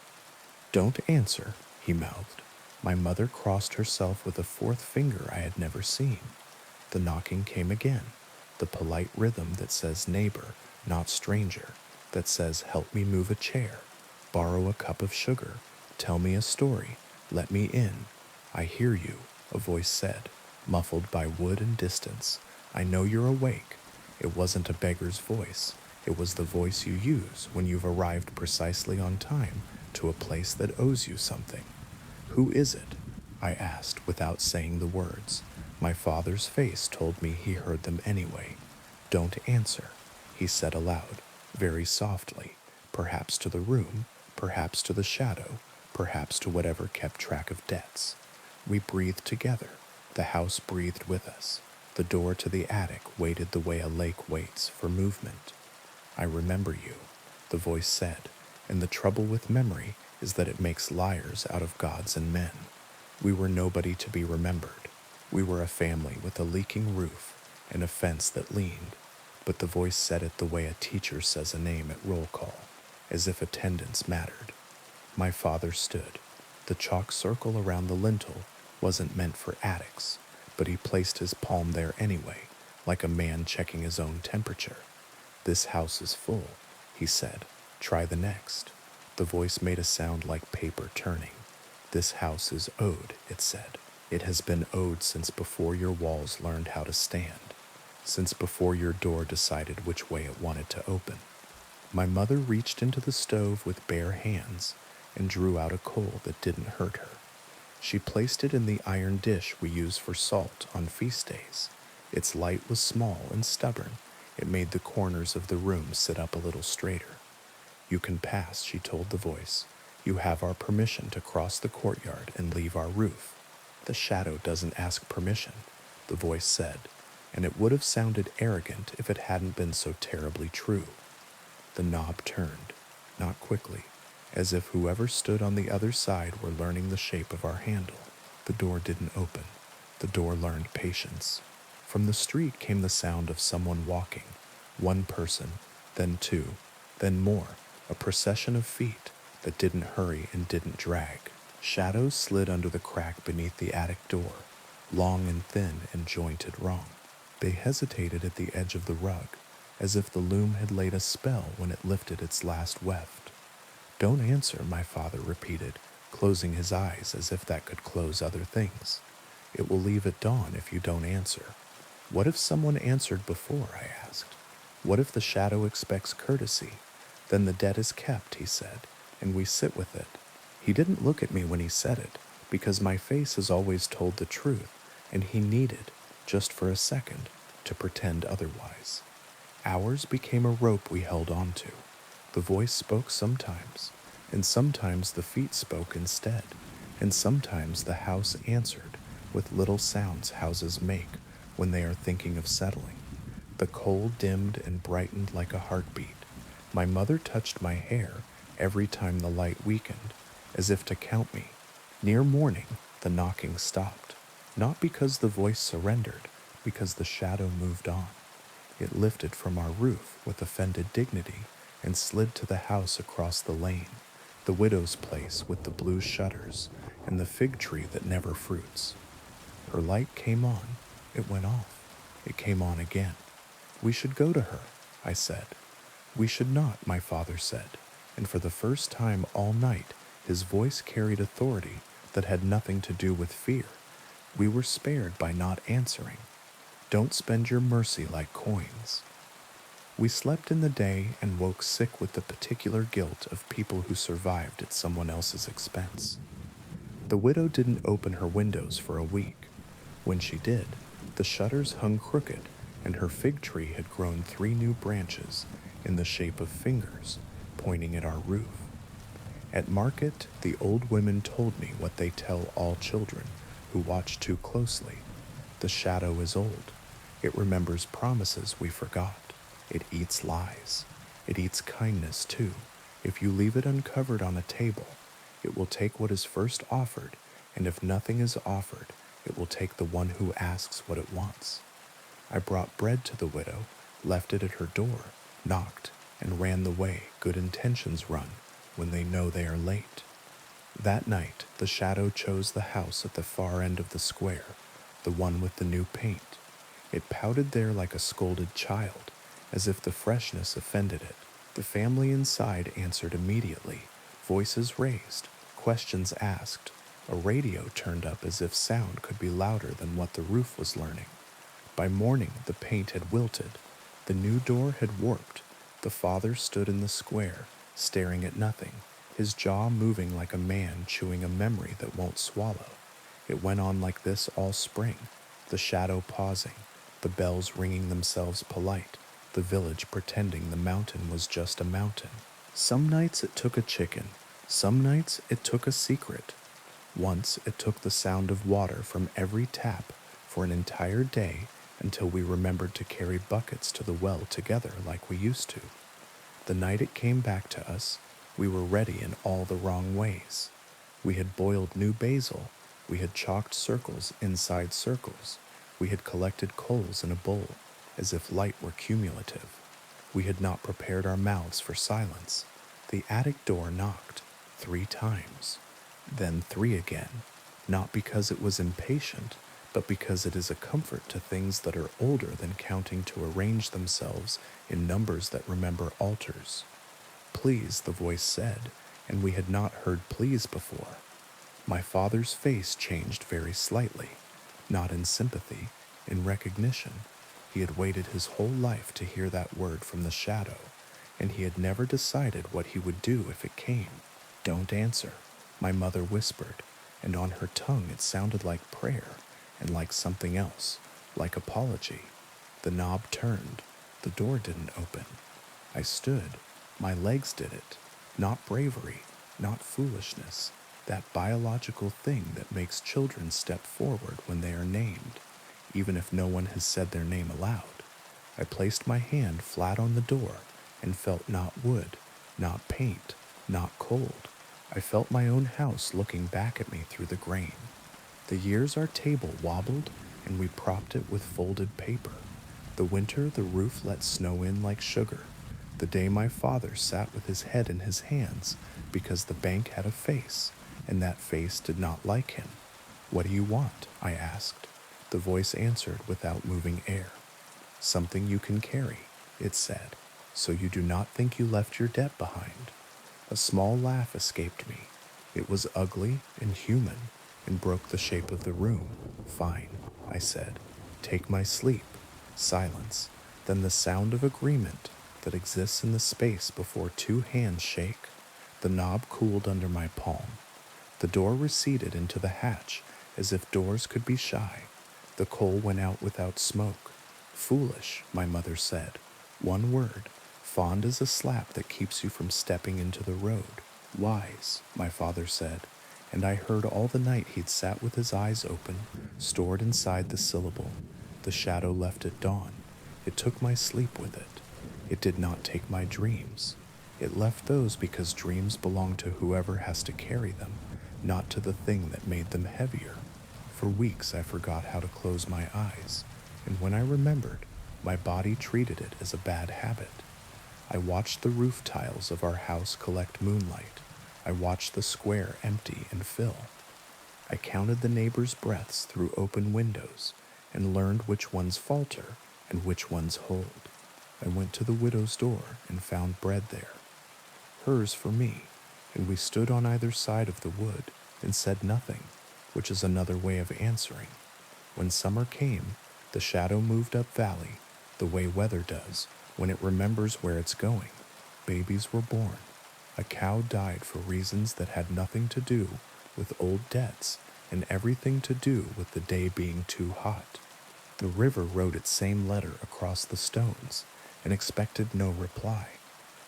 Don't answer, he mouthed. My mother crossed herself with a 4th finger I had never seen. The knocking came again, the polite rhythm that says neighbor, not stranger, that says help me move a chair, borrow a cup of sugar, tell me a story, let me in. I hear you, a voice said, muffled by wood and distance. I know you're awake. It wasn't a beggar's voice. It was the voice you use when you've arrived precisely on time to a place that owes you something. Who is it? I asked without saying the words. My father's face told me he heard them anyway. Don't answer, he said aloud, very softly, perhaps to the room, perhaps to the shadow, perhaps to whatever kept track of debts. We breathed together. The house breathed with us. The door to the attic waited the way a lake waits for movement. I remember you, the voice said, and the trouble with memory is that it makes liars out of gods and men. We were nobody to be remembered. We were a family with a leaking roof and a fence that leaned, but the voice said it the way a teacher says a name at roll call, as if attendance mattered. My father stood. The chalk circle around the lintel wasn't meant for attics, but he placed his palm there anyway, like a man checking his own temperature. This house is full, he said. Try the next. The voice made a sound like paper turning. This house is owed, it said. It has been owed since before your walls learned how to stand, since before your door decided which way it wanted to open. My mother reached into the stove with bare hands and drew out a coal that didn't hurt her. She placed it in the iron dish we use for salt on feast days. Its light was small and stubborn. It made the corners of the room sit up a little straighter. You can pass, she told the voice. You have our permission to cross the courtyard and leave our roof. The shadow doesn't ask permission, the voice said, and it would have sounded arrogant if it hadn't been so terribly true. The knob turned, not quickly, as if whoever stood on the other side were learning the shape of our handle. The door didn't open. The door learned patience. From the street came the sound of someone walking, one person, then two, then more, a procession of feet that didn't hurry and didn't drag. Shadows slid under the crack beneath the attic door, long and thin and jointed wrong. They hesitated at the edge of the rug, as if the loom had laid a spell when it lifted its last weft. Don't answer, my father repeated, closing his eyes as if that could close other things. It will leave at dawn if you don't answer. What if someone answered before, I asked. What if the shadow expects courtesy? Then the debt is kept, he said, and we sit with it. He didn't look at me when he said it, because my face has always told the truth, and he needed, just for a second, to pretend otherwise. Ours became a rope we held on to. The voice spoke sometimes, and sometimes the feet spoke instead, and sometimes the house answered with little sounds houses make when they are thinking of settling. The coal dimmed and brightened like a heartbeat. My mother touched my hair every time the light weakened, as if to count me. Near morning, the knocking stopped, not because the voice surrendered, because the shadow moved on. It lifted from our roof with offended dignity and slid to the house across the lane, the widow's place with the blue shutters and the fig tree that never fruits. Her light came on. It went off. It came on again. We should go to her, I said. We should not, my father said, and for the first time all night his voice carried authority that had nothing to do with fear. We were spared by not answering. Don't spend your mercy like coins. We slept in the day and woke sick with the particular guilt of people who survived at someone else's expense. The widow didn't open her windows for a week. When she did, the shutters hung crooked, and her fig tree had grown 3 new branches in the shape of fingers pointing at our roof. At market, the old women told me what they tell all children who watch too closely. The shadow is old. It remembers promises we forgot. It eats lies. It eats kindness, too. If you leave it uncovered on a table, it will take what is first offered, and if nothing is offered, it will take the one who asks what it wants. I brought bread to the widow, left it at her door, knocked, and ran the way good intentions run when they know they are late. That night, the shadow chose the house at the far end of the square, the one with the new paint. It pouted there like a scolded child, as if the freshness offended it. The family inside answered immediately, voices raised, questions asked. A radio turned up as if sound could be louder than what the roof was learning. By morning, the paint had wilted. The new door had warped. The father stood in the square, staring at nothing, his jaw moving like a man chewing a memory that won't swallow. It went on like this all spring, the shadow pausing, the bells ringing themselves polite, the village pretending the mountain was just a mountain. Some nights it took a chicken, some nights it took a secret. Once it took the sound of water from every tap for an entire day until we remembered to carry buckets to the well together like we used to. The night it came back to us, we were ready in all the wrong ways. We had boiled new basil, we had chalked circles inside circles, we had collected coals in a bowl as if light were cumulative. We had not prepared our mouths for silence. The attic door knocked 3 times, then 3 again, not because it was impatient, but because it is a comfort to things that are older than counting to arrange themselves in numbers that remember altars. Please, the voice said, and we had not heard please before. My father's face changed very slightly, not in sympathy, in recognition. He had waited his whole life to hear that word from the shadow, and he had never decided what he would do if it came. Don't answer, my mother whispered, and on her tongue it sounded like prayer and like something else, like apology. The knob turned. The door didn't open. I stood. My legs did it. Not bravery, not foolishness, that biological thing that makes children step forward when they are named, even if no one has said their name aloud. I placed my hand flat on the door and felt not wood, not paint, not cold. I felt my own house looking back at me through the grain. The years our table wobbled and we propped it with folded paper. The winter the roof let snow in like sugar. The day my father sat with his head in his hands because the bank had a face, and that face did not like him. What do you want? I asked. The voice answered without moving air. Something you can carry, it said, so you do not think you left your debt behind. A small laugh escaped me. It was ugly and human and broke the shape of the room. Fine, I said. Take my sleep. Silence. Then the sound of agreement that exists in the space before 2 hands shake. The knob cooled under my palm. The door receded into the hatch as if doors could be shy. The coal went out without smoke. Foolish, my mother said. One word. Fond as a slap that keeps you from stepping into the road. Wise, my father said, and I heard all the night he'd sat with his eyes open, stored inside the syllable. The shadow left at dawn. It took my sleep with it. It did not take my dreams. It left those because dreams belong to whoever has to carry them, not to the thing that made them heavier. For weeks I forgot how to close my eyes, and when I remembered, my body treated it as a bad habit. I watched the roof tiles of our house collect moonlight. I watched the square empty and fill. I counted the neighbors' breaths through open windows and learned which ones falter and which ones hold. I went to the widow's door and found bread there. Hers for me, and we stood on either side of the wood and said nothing, which is another way of answering. When summer came, the shadow moved up valley, the way weather does when it remembers where it's going. Babies were born. A cow died for reasons that had nothing to do with old debts and everything to do with the day being too hot. The river wrote its same letter across the stones and expected no reply.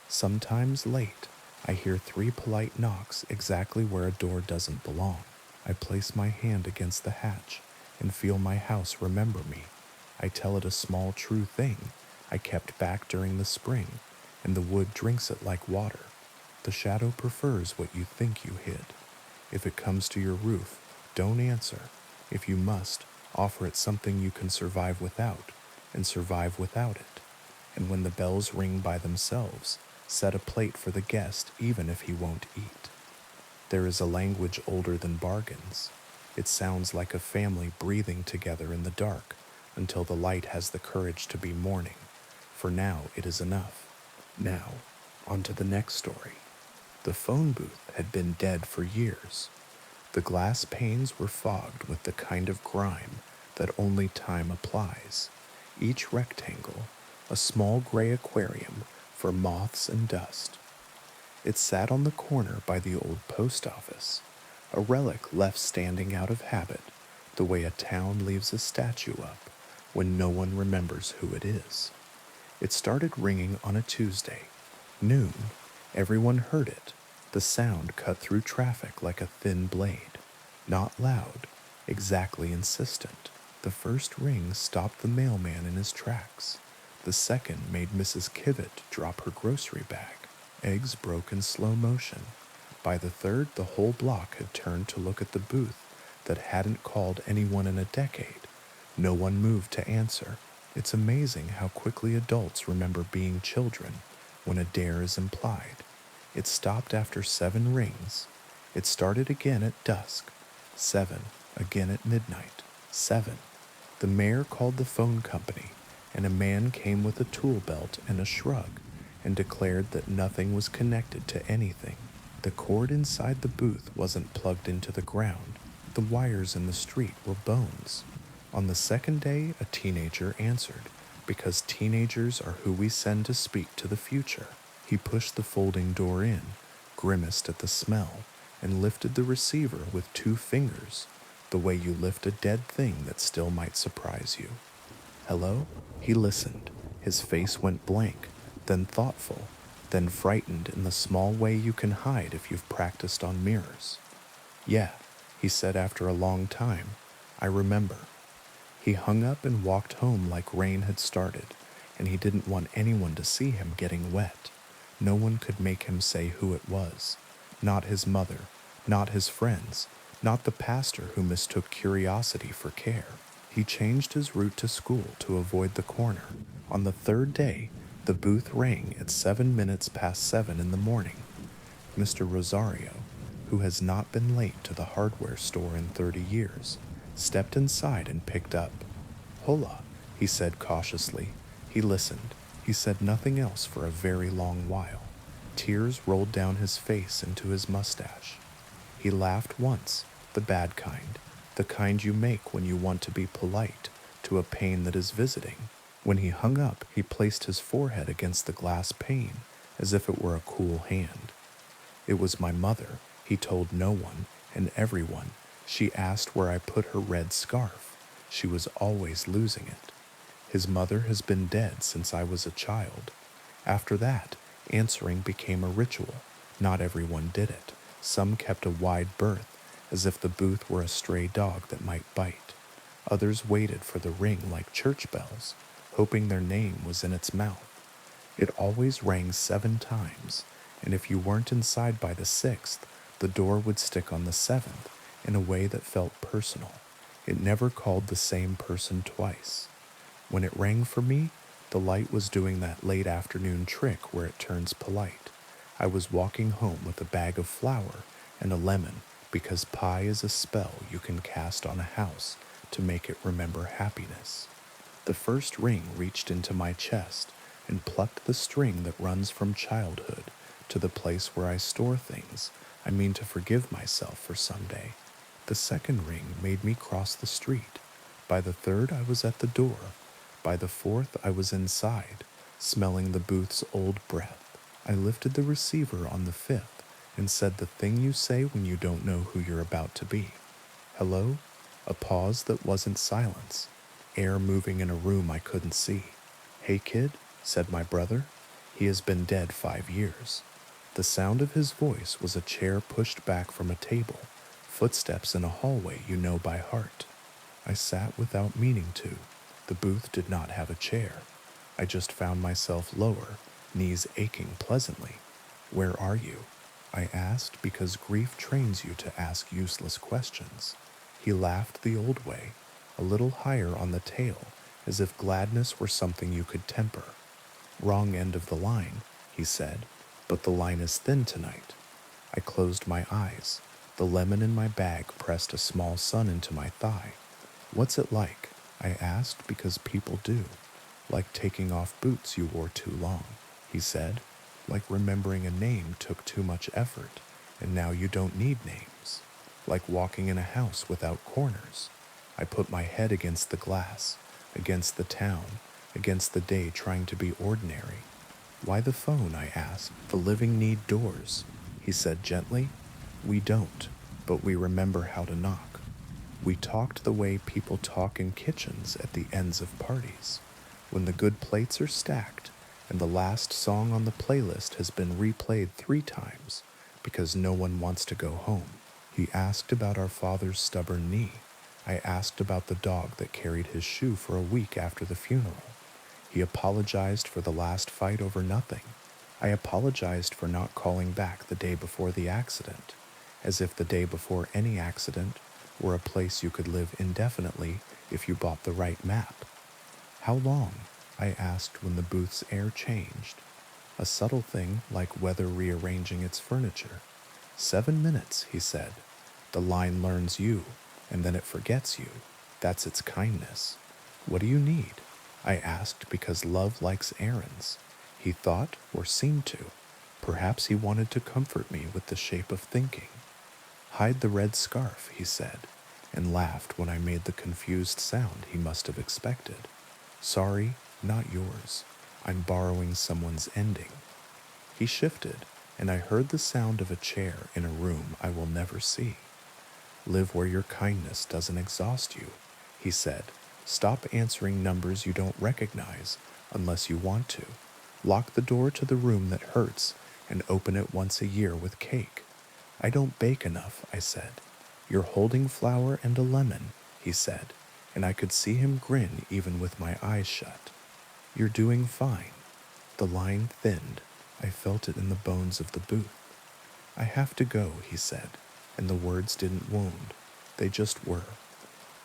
Sometimes late, I hear 3 polite knocks exactly where a door doesn't belong. I place my hand against the hatch and feel my house remember me. I tell it a small true thing I kept back during the spring, and the wood drinks it like water. The shadow prefers what you think you hid. If it comes to your roof, don't answer. If you must, offer it something you can survive without, and survive without it. And when the bells ring by themselves, set a plate for the guest even if he won't eat. There is a language older than bargains. It sounds like a family breathing together in the dark until the light has the courage to be mourning. For now it is enough. Now, on to the next story. The phone booth had been dead for years. The glass panes were fogged with the kind of grime that only time applies. Each rectangle, a small gray aquarium for moths and dust. It sat on the corner by the old post office, a relic left standing out of habit, the way a town leaves a statue up when no one remembers who it is. It started ringing on a Tuesday, noon. Everyone heard it. The sound cut through traffic like a thin blade. Not loud, exactly insistent. The first ring stopped the mailman in his tracks. The second made Mrs. Kivett drop her grocery bag. Eggs broke in slow motion. By the third, the whole block had turned to look at the booth that hadn't called anyone in a decade. No one moved to answer. It's amazing how quickly adults remember being children when a dare is implied. It stopped after 7 rings. It started again at dusk. 7, again at midnight. 7. The mayor called the phone company, and a man came with a tool belt and a shrug and declared that nothing was connected to anything. The cord inside the booth wasn't plugged into the ground. The wires in the street were bones. On the second day, a teenager answered, because teenagers are who we send to speak to the future. He pushed the folding door in, grimaced at the smell, and lifted the receiver with 2 fingers, the way you lift a dead thing that still might surprise you. Hello? He listened. His face went blank, then thoughtful, then frightened in the small way you can hide if you've practiced on mirrors. Yeah, he said after a long time. I remember. He hung up and walked home like rain had started, and he didn't want anyone to see him getting wet. No one could make him say who it was. Not his mother, not his friends, not the pastor who mistook curiosity for care. He changed his route to school to avoid the corner. On the third day, the booth rang at 7 minutes past 7 in the morning. Mr. Rosario, who has not been late to the hardware store in 30 years, stepped inside and picked up. Hola, he said cautiously. He listened. He said nothing else for a very long while. Tears rolled down his face into his mustache. He laughed once, the bad kind, the kind you make when you want to be polite to a pain that is visiting. When he hung up, he placed his forehead against the glass pane as if it were a cool hand. It was my mother. He told no one and everyone. She asked where I put her red scarf. She was always losing it. His mother has been dead since I was a child. After that, answering became a ritual. Not everyone did it. Some kept a wide berth, as if the booth were a stray dog that might bite. Others waited for the ring like church bells, hoping their name was in its mouth. It always rang 7 times, and if you weren't inside by the 6th, the door would stick on the 7th in a way that felt personal. It never called the same person twice. When it rang for me, the light was doing that late afternoon trick where it turns polite. I was walking home with a bag of flour and a lemon because pie is a spell you can cast on a house to make it remember happiness. The first ring reached into my chest and plucked the string that runs from childhood to the place where I store things I mean to forgive myself for someday. The second ring made me cross the street. By the third, I was at the door. By the fourth, I was inside, smelling the booth's old breath. I lifted the receiver on the 5th and said the thing you say when you don't know who you're about to be. Hello? A pause that wasn't silence. Air moving in a room I couldn't see. Hey kid, said my brother. He has been dead 5 years. The sound of his voice was a chair pushed back from a table, footsteps in a hallway you know by heart. I sat without meaning to. The booth did not have a chair. I just found myself lower, knees aching pleasantly. Where are you? I asked because grief trains you to ask useless questions. He laughed the old way, a little higher on the tail, as if gladness were something you could temper. Wrong end of the line, he said, but the line is thin tonight. I closed my eyes. The lemon in my bag pressed a small sun into my thigh. What's it like? I asked because people do. Like taking off boots you wore too long, he said. Like remembering a name took too much effort, and now you don't need names. Like walking in a house without corners. I put my head against the glass, against the town, against the day trying to be ordinary. Why the phone? I asked. The living need doors, he said gently. We don't, but we remember how to knock. We talked the way people talk in kitchens at the ends of parties, when the good plates are stacked and the last song on the playlist has been replayed 3 times because no one wants to go home. He asked about our father's stubborn knee. I asked about the dog that carried his shoe for a week after the funeral. He apologized for the last fight over nothing. I apologized for not calling back the day before the accident, as if the day before any accident were a place you could live indefinitely if you bought the right map. How long? I asked when the booth's air changed. A subtle thing like weather rearranging its furniture. 7 minutes, he said. The line learns you, and then it forgets you. That's its kindness. What do you need? I asked because love likes errands. He thought, or seemed to. Perhaps he wanted to comfort me with the shape of thinking. Hide the red scarf, he said, and laughed when I made the confused sound he must have expected. Sorry, not yours. I'm borrowing someone's ending. He shifted, and I heard the sound of a chair in a room I will never see. Live where your kindness doesn't exhaust you, he said. Stop answering numbers you don't recognize unless you want to. Lock the door to the room that hurts and open it once a year with cake. I don't bake enough, I said. You're holding flour and a lemon, he said, and I could see him grin even with my eyes shut. You're doing fine. The line thinned. I felt it in the bones of the booth. I have to go, he said, and the words didn't wound. They just were.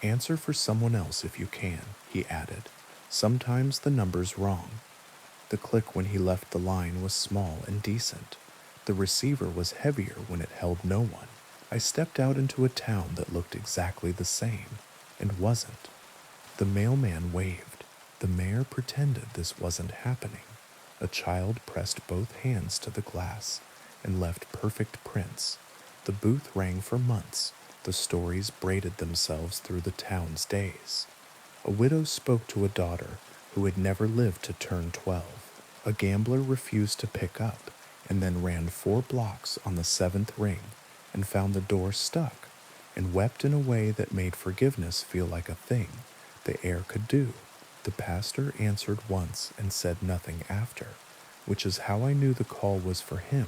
Answer for someone else if you can, he added. Sometimes the number's wrong. The click when he left the line was small and decent. The receiver was heavier when it held no one. I stepped out into a town that looked exactly the same, and wasn't. The mailman waved. The mayor pretended this wasn't happening. A child pressed both hands to the glass and left perfect prints. The booth rang for months. The stories braided themselves through the town's days. A widow spoke to a daughter who had never lived to turn 12. A gambler refused to pick up and then ran 4 blocks on the 7th ring and found the door stuck and wept in a way that made forgiveness feel like a thing the air could do. The pastor answered once and said nothing after, which is how I knew the call was for him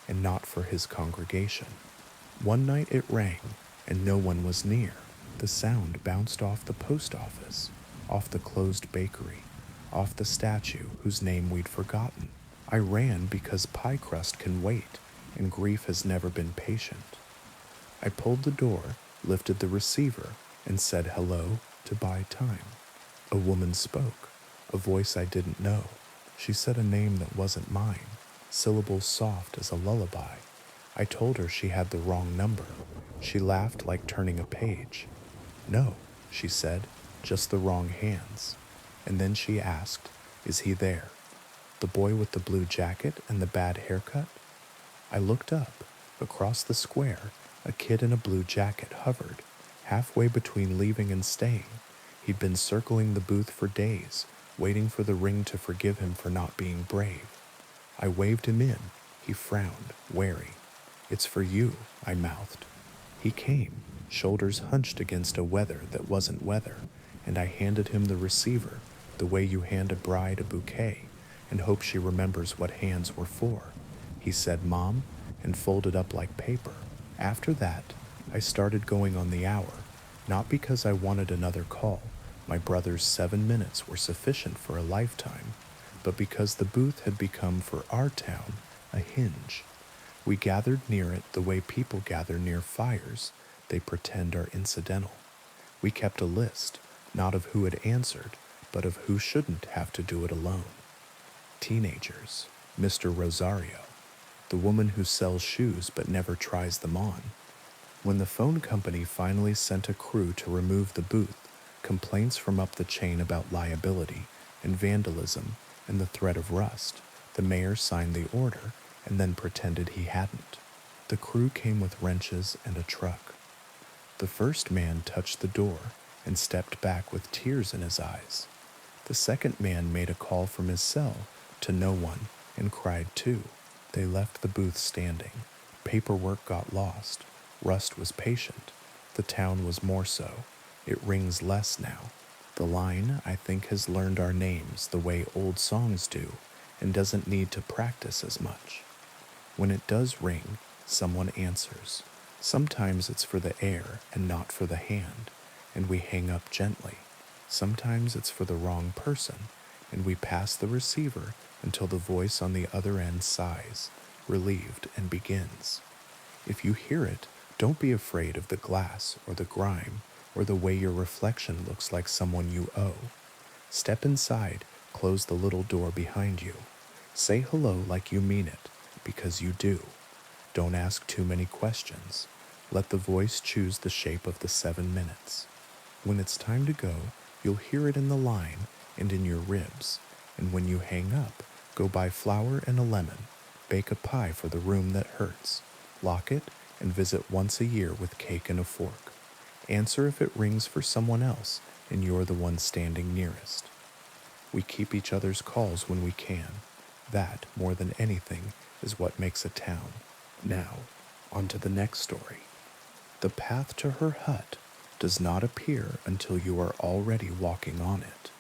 and not for his congregation. One night it rang, and no one was near. The sound bounced off the post office, off the closed bakery, off the statue whose name we'd forgotten. I ran because pie crust can wait, and grief has never been patient. I pulled the door, lifted the receiver, and said hello to buy time. A woman spoke, a voice I didn't know. She said a name that wasn't mine, syllables soft as a lullaby. I told her she had the wrong number. She laughed like turning a page. No, she said, just the wrong hands. And then she asked, is he there? The boy with the blue jacket and the bad haircut? I looked up. Across the square, a kid in a blue jacket hovered, halfway between leaving and staying. He'd been circling the booth for days, waiting for the ring to forgive him for not being brave. I waved him in. He frowned, wary. It's for you, I mouthed. He came, shoulders hunched against a weather that wasn't weather, and I handed him the receiver, the way you hand a bride a bouquet, and hope she remembers what hands were for. He said, Mom, and folded up like paper. After that, I started going on the hour, not because I wanted another call. My brother's 7 minutes were sufficient for a lifetime, but because the booth had become for our town a hinge. We gathered near it the way people gather near fires they pretend are incidental. We kept a list, not of who had answered, but of who shouldn't have to do it alone. Teenagers, Mr. Rosario, the woman who sells shoes but never tries them on. When the phone company finally sent a crew to remove the booth, complaints from up the chain about liability and vandalism and the threat of rust, the mayor signed the order and then pretended he hadn't. The crew came with wrenches and a truck. The first man touched the door and stepped back with tears in his eyes. The second man made a call from his cell to no one and cried too. They left the booth standing. Paperwork got lost. Rust was patient. The town was more so. It rings less now. The line, I think, has learned our names the way old songs do and doesn't need to practice as much. When it does ring, someone answers. Sometimes it's for the air and not for the hand, and we hang up gently. Sometimes it's for the wrong person, and we pass the receiver until the voice on the other end sighs, relieved, and begins. If you hear it, don't be afraid of the glass or the grime or the way your reflection looks like someone you owe. Step inside, close the little door behind you. Say hello like you mean it, because you do. Don't ask too many questions. Let the voice choose the shape of the 7 minutes. When it's time to go, you'll hear it in the line and in your ribs. And when you hang up, go buy flour and a lemon. Bake a pie for the room that hurts. Lock it and visit once a year with cake and a fork. Answer if it rings for someone else and you're the one standing nearest. We keep each other's calls when we can. That, more than anything, is what makes a town. Now, on to the next story. The path to her hut does not appear until you are already walking on it.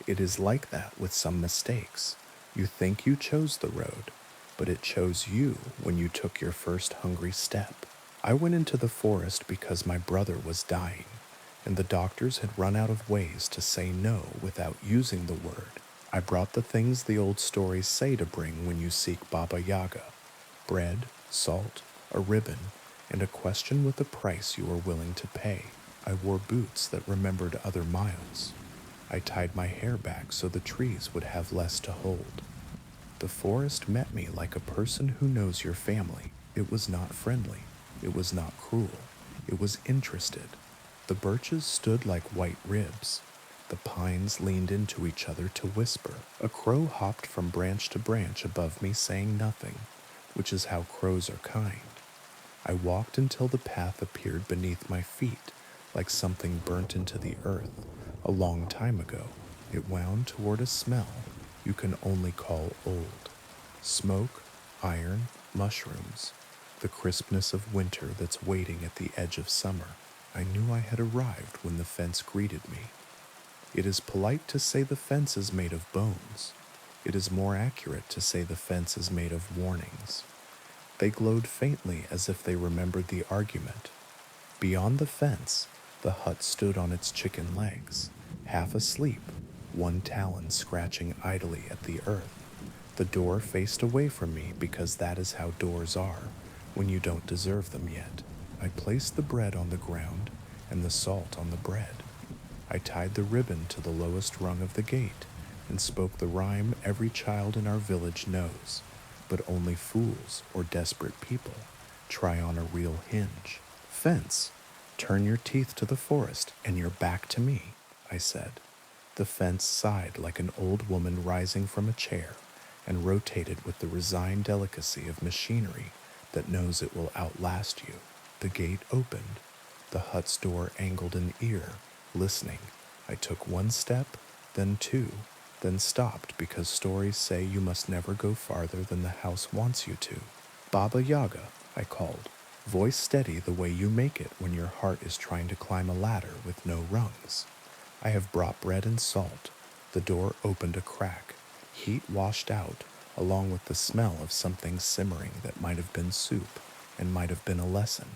It is like that with some mistakes. You think you chose the road, but it chose you when you took your first hungry step. I went into the forest because my brother was dying, and the doctors had run out of ways to say no without using the word. I brought the things the old stories say to bring when you seek Baba Yaga: bread, salt, a ribbon, and a question with a price you are willing to pay. I wore boots that remembered other miles. I tied my hair back so the trees would have less to hold. The forest met me like a person who knows your family. It was not friendly. It was not cruel. It was interested. The birches stood like white ribs. The pines leaned into each other to whisper. A crow hopped from branch to branch above me saying nothing, which is how crows are kind. I walked until the path appeared beneath my feet, like something burnt into the earth a long time ago. It wound toward a smell you can only call old. Smoke, iron, mushrooms, the crispness of winter that's waiting at the edge of summer. I knew I had arrived when the fence greeted me. It is polite to say the fence is made of bones. It is more accurate to say the fence is made of warnings. They glowed faintly as if they remembered the argument. Beyond the fence, the hut stood on its chicken legs, half asleep, one talon scratching idly at the earth. The door faced away from me because that is how doors are, when you don't deserve them yet. I placed the bread on the ground and the salt on the bread. I tied the ribbon to the lowest rung of the gate and spoke the rhyme every child in our village knows, but only fools or desperate people try on a real hinge. Fence, turn your teeth to the forest and your back to me, I said. The fence sighed like an old woman rising from a chair and rotated with the resigned delicacy of machinery that knows it will outlast you. The gate opened. The hut's door angled an ear, listening. I took one step, then two, then stopped because stories say you must never go farther than the house wants you to. Baba Yaga, I called, voice steady the way you make it when your heart is trying to climb a ladder with no rungs. I have brought bread and salt. The door opened a crack. Heat washed out, along with the smell of something simmering that might have been soup and might have been a lesson.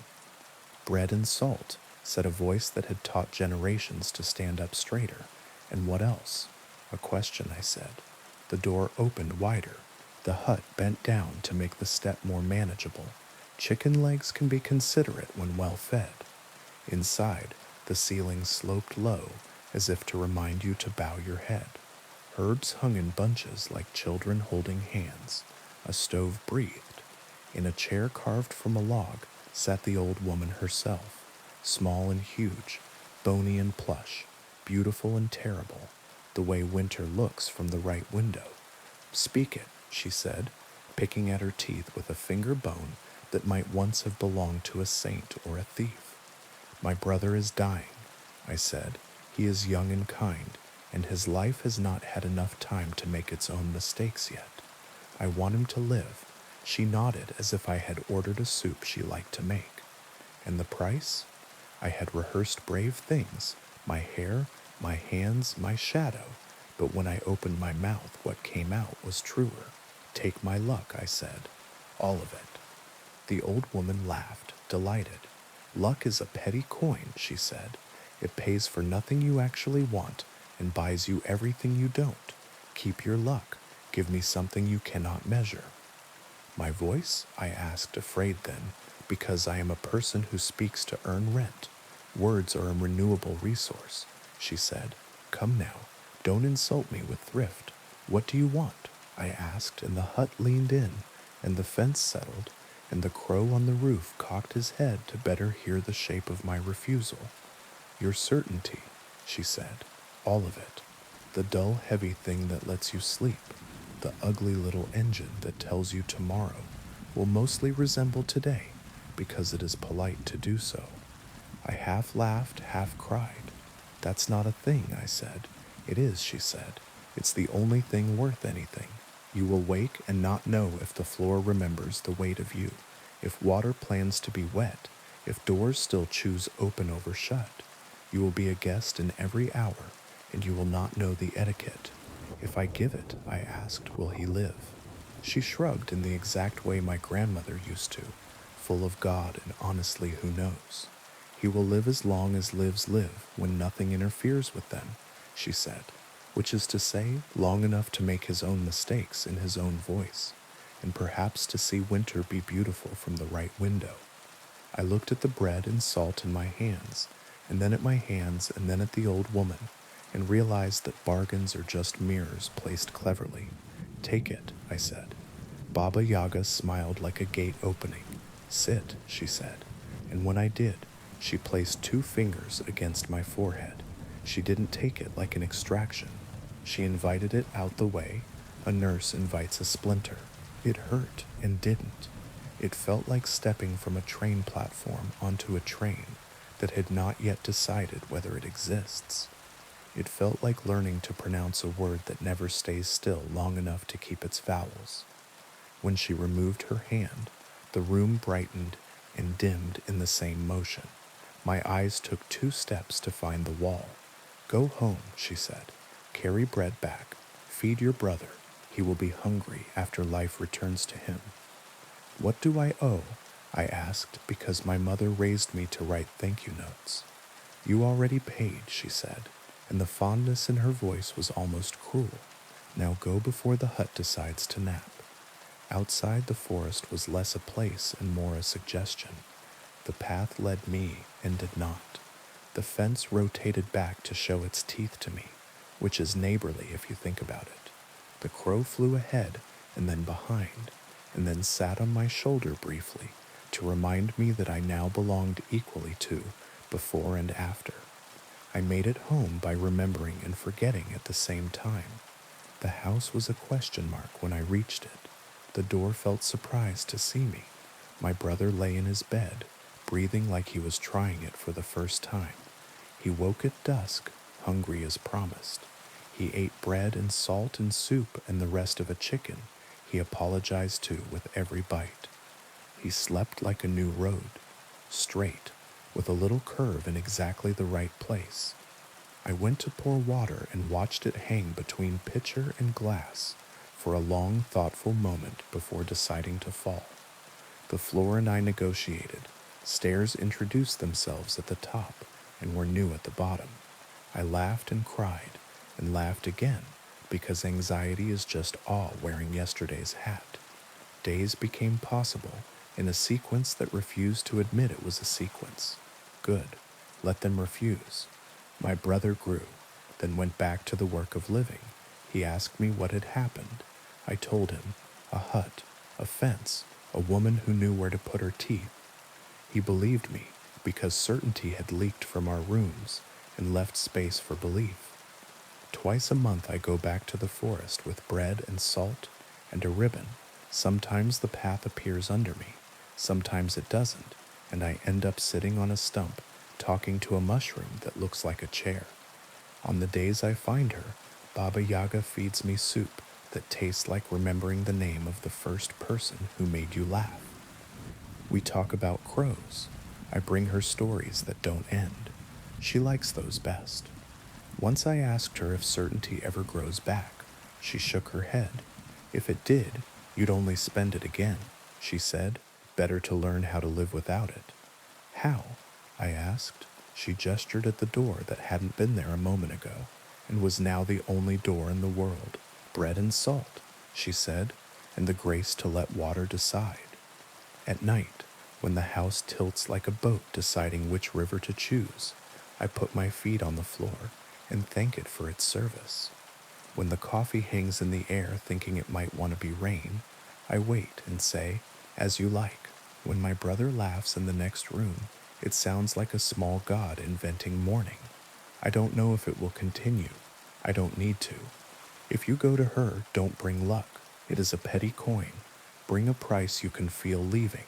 Bread and salt, said a voice that had taught generations to stand up straighter. And what else? A question, I said. The door opened wider. The hut bent down to make the step more manageable. Chicken legs can be considerate when well fed. Inside, the ceiling sloped low, as if to remind you to bow your head. Herbs hung in bunches like children holding hands. A stove breathed. In a chair carved from a log sat the old woman herself, small and huge, bony and plush, beautiful and terrible, the way winter looks from the right window. Speak it, she said, picking at her teeth with a finger bone that might once have belonged to a saint or a thief. My brother is dying, I said. He is young and kind, and his life has not had enough time to make its own mistakes yet. I want him to live." She nodded as if I had ordered a soup she liked to make. "And the price?" I had rehearsed brave things, my hair, my hands, my shadow, but when I opened my mouth, what came out was truer. "Take my luck," I said. "All of it." The old woman laughed, delighted. "Luck is a petty coin," she said. "It pays for nothing you actually want and buys you everything you don't. Keep your luck. Give me something you cannot measure." "My voice?" I asked, afraid then, because I am a person who speaks to earn rent. "Words are a renewable resource," she said. "Come now, don't insult me with thrift. What do you want?" I asked, and the hut leaned in, and the fence settled, and the crow on the roof cocked his head to better hear the shape of my refusal. "Your certainty," she said. "All of it. The dull, heavy thing that lets you sleep. The ugly little engine that tells you tomorrow will mostly resemble today, because it is polite to do so." I half laughed, half cried. "That's not a thing," I said. "It is," she said. "It's the only thing worth anything. You will wake and not know if the floor remembers the weight of you, if water plans to be wet, if doors still choose open over shut. You will be a guest in every hour, and you will not know the etiquette. If I give it," I asked, "will he live?" She shrugged in the exact way my grandmother used to, full of God and honestly who knows. "He will live as long as lives live when nothing interferes with them," she said, which is to say, long enough to make his own mistakes in his own voice, and perhaps to see winter be beautiful from the right window. I looked at the bread and salt in my hands, and then at my hands, and then at the old woman, and realized that bargains are just mirrors placed cleverly. "Take it," I said. Baba Yaga smiled like a gate opening. "Sit," she said, and when I did, she placed 2 fingers against my forehead. She didn't take it like an extraction. She invited it out the way. A nurse invites a splinter. It hurt and didn't. It felt like stepping from a train platform onto a train that had not yet decided whether it exists. It felt like learning to pronounce a word that never stays still long enough to keep its vowels. When she removed her hand, the room brightened and dimmed in the same motion. My eyes took 2 steps to find the wall. "Go home," she said. "Carry bread back. Feed your brother. He will be hungry after life returns to him." "What do I owe?" I asked, because my mother raised me to write thank you notes. "You already paid," she said, and the fondness in her voice was almost cruel. "Now go before the hut decides to nap." Outside, the forest was less a place and more a suggestion. The path led me and did not. The fence rotated back to show its teeth to me, which is neighborly if you think about it. The crow flew ahead and then behind, and then sat on my shoulder briefly to remind me that I now belonged equally to before and after. I made it home by remembering and forgetting at the same time. The house was a question mark when I reached it. The door felt surprised to see me. My brother lay in his bed, breathing like he was trying it for the first time. He woke at dusk, hungry as promised. He ate bread and salt and soup and the rest of a chicken he apologized to with every bite. He slept like a new road, straight, with a little curve in exactly the right place. I went to pour water and watched it hang between pitcher and glass for a long, thoughtful moment before deciding to fall. The floor and I negotiated. Stairs introduced themselves at the top and were new at the bottom. I laughed and cried, and laughed again, because anxiety is just awe wearing yesterday's hat. Days became possible in a sequence that refused to admit it was a sequence. Good. Let them refuse. My brother grew, then went back to the work of living. He asked me what had happened. I told him, a hut, a fence, a woman who knew where to put her teeth. He believed me because certainty had leaked from our rooms and left space for belief. Twice a month I go back to the forest with bread and salt and a ribbon. Sometimes the path appears under me, sometimes it doesn't, and I end up sitting on a stump talking to a mushroom that looks like a chair. On the days I find her, Baba Yaga feeds me soup, that taste like remembering the name of the first person who made you laugh. We talk about crows. I bring her stories that don't end. She likes those best. Once I asked her if certainty ever grows back. She shook her head. If it did, you'd only spend it again, she said. Better to learn how to live without it. How? I asked. She gestured at the door that hadn't been there a moment ago and was now the only door in the world. Bread and salt, she said, and the grace to let water decide. At night, when the house tilts like a boat deciding which river to choose, I put my feet on the floor and thank it for its service. When the coffee hangs in the air thinking it might want to be rain, I wait and say, as you like. When my brother laughs in the next room, it sounds like a small god inventing morning. I don't know if it will continue. I don't need to. If you go to her, don't bring luck. It is a petty coin. Bring a price you can feel leaving.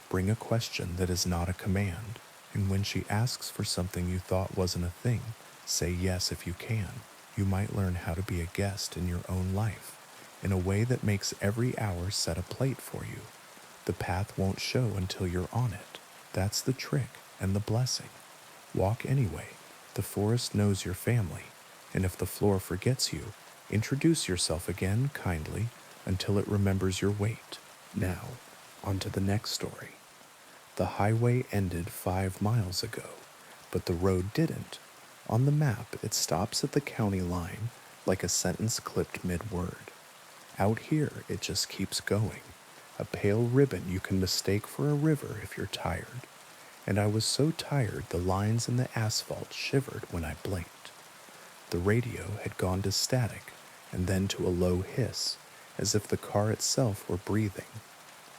Bring a question that is not a command. And when she asks for something you thought wasn't a thing, say yes if you can. You might learn how to be a guest in your own life, in a way that makes every hour set a plate for you. The path won't show until you're on it. That's the trick and the blessing. Walk anyway. The forest knows your family, and if the floor forgets you, introduce yourself again kindly until it remembers your weight. Now, on to the next story. The highway ended 5 miles ago, but the road didn't. On the map, it stops at the county line, like a sentence clipped mid-word. Out here, it just keeps going. A pale ribbon you can mistake for a river if you're tired. And I was so tired the lines in the asphalt shivered when I blinked. The radio had gone to static, and then to a low hiss, as if the car itself were breathing.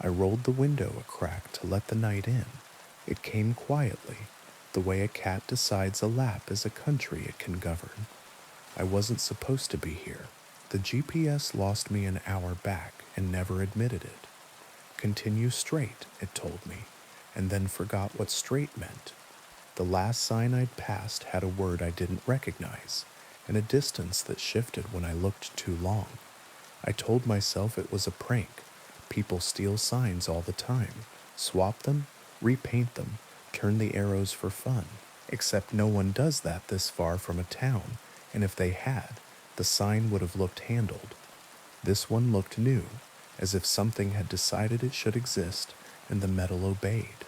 I rolled the window a crack to let the night in. It came quietly, the way a cat decides a lap is a country it can govern. I wasn't supposed to be here. The GPS lost me an hour back and never admitted it. Continue straight, it told me, and then forgot what straight meant. The last sign I'd passed had a word I didn't recognize, and a distance that shifted when I looked too long. I told myself it was a prank. People steal signs all the time, swap them, repaint them, turn the arrows for fun. Except no one does that this far from a town, and if they had, the sign would have looked handled. This one looked new, as if something had decided it should exist, and the metal obeyed.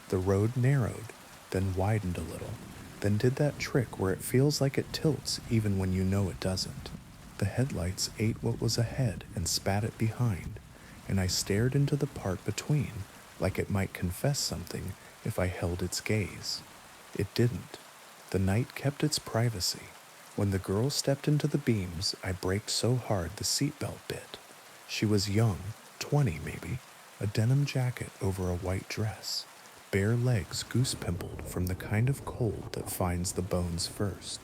The road narrowed, then widened a little, then did that trick where it feels like it tilts even when you know it doesn't. The headlights ate what was ahead and spat it behind, and I stared into the part between, like it might confess something if I held its gaze. It didn't. The night kept its privacy. When the girl stepped into the beams, I braked so hard the seatbelt bit. She was young, 20 maybe, a denim jacket over a white dress, bare legs goose-pimpled from the kind of cold that finds the bones first.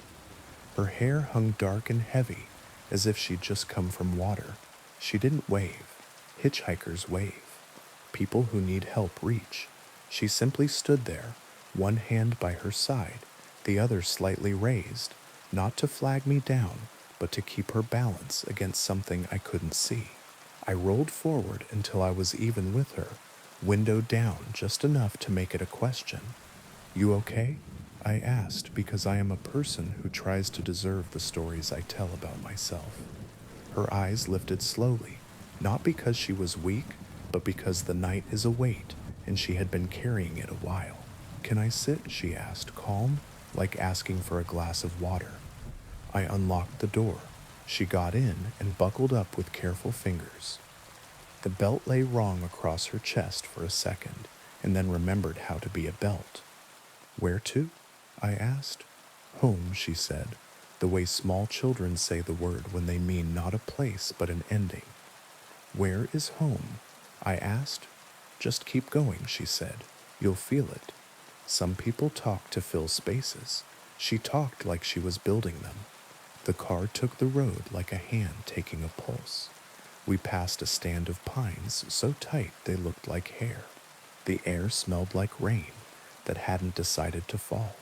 Her hair hung dark and heavy, as if she'd just come from water. She didn't wave. Hitchhikers wave. People who need help reach. She simply stood there, one hand by her side, the other slightly raised, not to flag me down, but to keep her balance against something I couldn't see. I rolled forward until I was even with her, window down just enough to make it a question. You okay? I asked because I am a person who tries to deserve the stories I tell about myself. Her eyes lifted slowly, not because she was weak, but because the night is a weight and she had been carrying it a while. Can I sit? She asked, calm, like asking for a glass of water. I unlocked the door. She got in and buckled up with careful fingers. The belt lay wrong across her chest for a second, and then remembered how to be a belt. Where to? I asked. Home, she said, the way small children say the word when they mean not a place but an ending. Where is home? I asked. Just keep going, she said. You'll feel it. Some people talk to fill spaces. She talked like she was building them. The car took the road like a hand taking a pulse. We passed a stand of pines so tight they looked like hair. The air smelled like rain that hadn't decided to fall.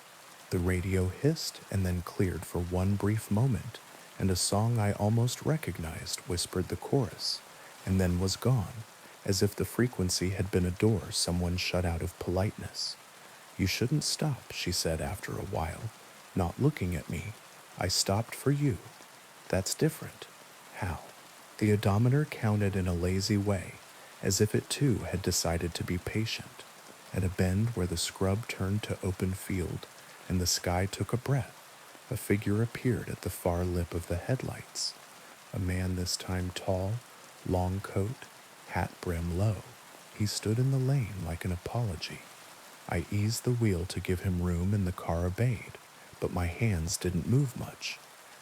The radio hissed and then cleared for one brief moment, and a song I almost recognized whispered the chorus, and then was gone, as if the frequency had been a door someone shut out of politeness. "You shouldn't stop," she said after a while, not looking at me. "I stopped for you." "That's different." "How?" The odometer counted in a lazy way, as if it too had decided to be patient. At a bend where the scrub turned to open field and the sky took a breath, a figure appeared at the far lip of the headlights. A man, this time tall, long coat, hat brim low. He stood in the lane like an apology. I eased the wheel to give him room and the car obeyed, but my hands didn't move much.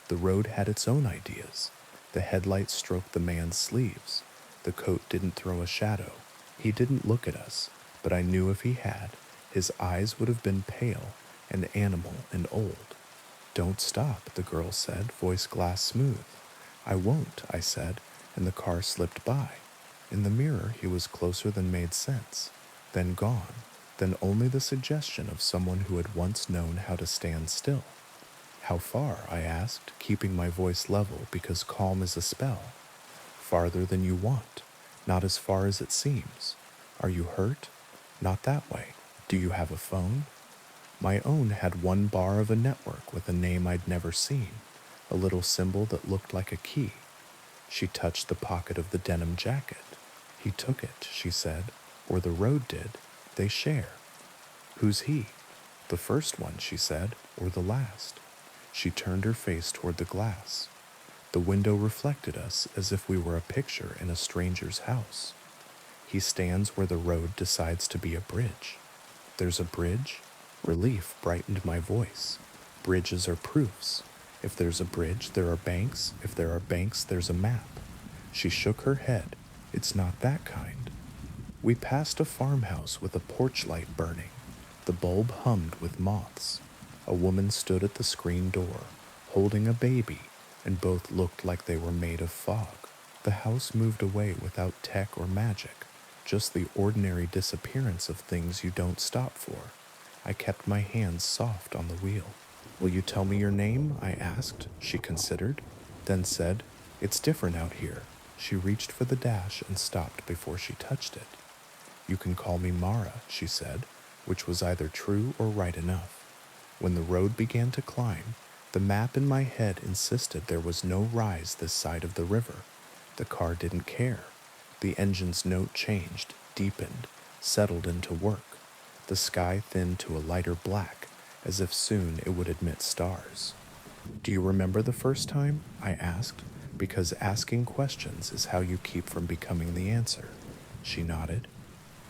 The road had its own ideas. The headlights stroked the man's sleeves. The coat didn't throw a shadow. He didn't look at us, but I knew if he had, his eyes would have been pale and animal and old. "Don't stop," the girl said, voice glass smooth. "I won't," I said, and the car slipped by. In the mirror, he was closer than made sense, then gone, then only the suggestion of someone who had once known how to stand still. "How far?" I asked, keeping my voice level because calm is a spell. "Farther than you want, not as far as it seems. Are you hurt?" "Not that way." "Do you have a phone?" My own had one bar of a network with a name I'd never seen, a little symbol that looked like a key. She touched the pocket of the denim jacket. "He took it," she said, "or the road did. They share." "Who's he?" "The first one," she said, "or the last." She turned her face toward the glass. The window reflected us as if we were a picture in a stranger's house. "He stands where the road decides to be a bridge." "There's a bridge?" Relief brightened my voice. "Bridges are proofs. If there's a bridge, there are banks. If there are banks, there's a map." She shook her head. "It's not that kind." We passed a farmhouse with a porch light burning. The bulb hummed with moths. A woman stood at the screen door, holding a baby, and both looked like they were made of fog. The house moved away without tech or magic, just the ordinary disappearance of things you don't stop for. I kept my hands soft on the wheel. "Will you tell me your name?" I asked. She considered, then said, "It's different out here." She reached for the dash and stopped before she touched it. "You can call me Mara," she said, which was either true or right enough. When the road began to climb, the map in my head insisted there was no rise this side of the river. The car didn't care. The engine's note changed, deepened, settled into work. The sky thinned to a lighter black, as if soon it would admit stars. "Do you remember the first time?" I asked, because asking questions is how you keep from becoming the answer. She nodded.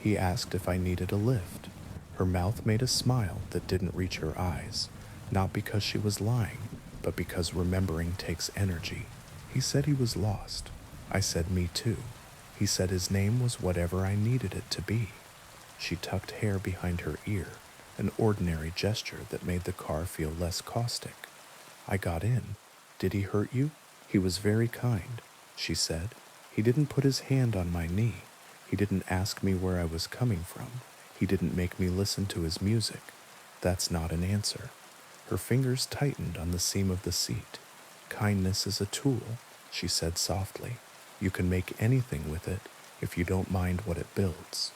"He asked if I needed a lift." Her mouth made a smile that didn't reach her eyes, not because she was lying, but because remembering takes energy. "He said he was lost." I said, "Me too." "He said his name was whatever I needed it to be." She tucked hair behind her ear, an ordinary gesture that made the car feel less caustic. I got in. "Did he hurt you?" "He was very kind," she said. "He didn't put his hand on my knee. He didn't ask me where I was coming from. He didn't make me listen to his music. That's not an answer." Her fingers tightened on the seam of the seat. "Kindness is a tool," she said softly. "You can make anything with it if you don't mind what it builds."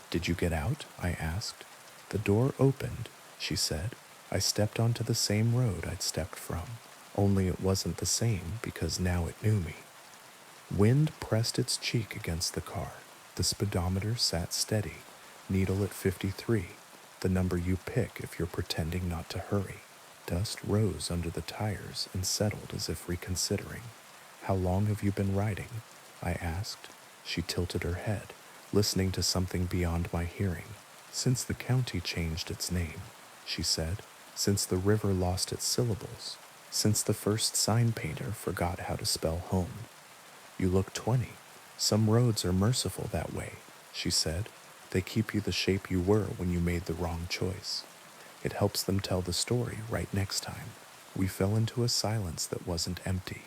"Did you get out?" I asked. "The door opened," she said. "I stepped onto the same road I'd stepped from, only it wasn't the same because now it knew me." Wind pressed its cheek against the car. The speedometer sat steady, needle at 53, the number you pick if you're pretending not to hurry. Dust rose under the tires and settled as if reconsidering. "How long have you been riding?" I asked. She tilted her head, listening to something beyond my hearing. "Since the county changed its name," she said. "Since the river lost its syllables. Since the first sign painter forgot how to spell home." "You look 20. Some roads are merciful that way," she said. "They keep you the shape you were when you made the wrong choice. It helps them tell the story right next time." We fell into a silence that wasn't empty.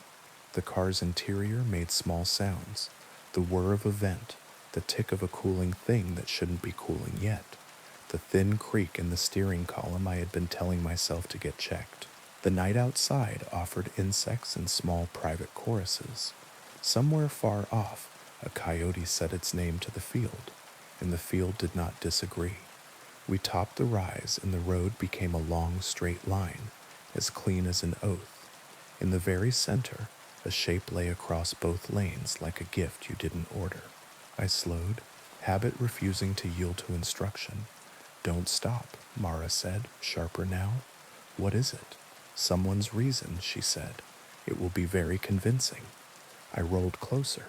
The car's interior made small sounds, the whir of a vent, the tick of a cooling thing that shouldn't be cooling yet, the thin creak in the steering column I had been telling myself to get checked. The night outside offered insects and small private choruses. Somewhere far off, a coyote set its name to the field, and the field did not disagree. We topped the rise, and the road became a long straight line, as clean as an oath. In the very center, a shape lay across both lanes like a gift you didn't order. I slowed, habit refusing to yield to instruction. "Don't stop," Mara said, sharper now. "What is it?" "Someone's reason," she said. "It will be very convincing." I rolled closer.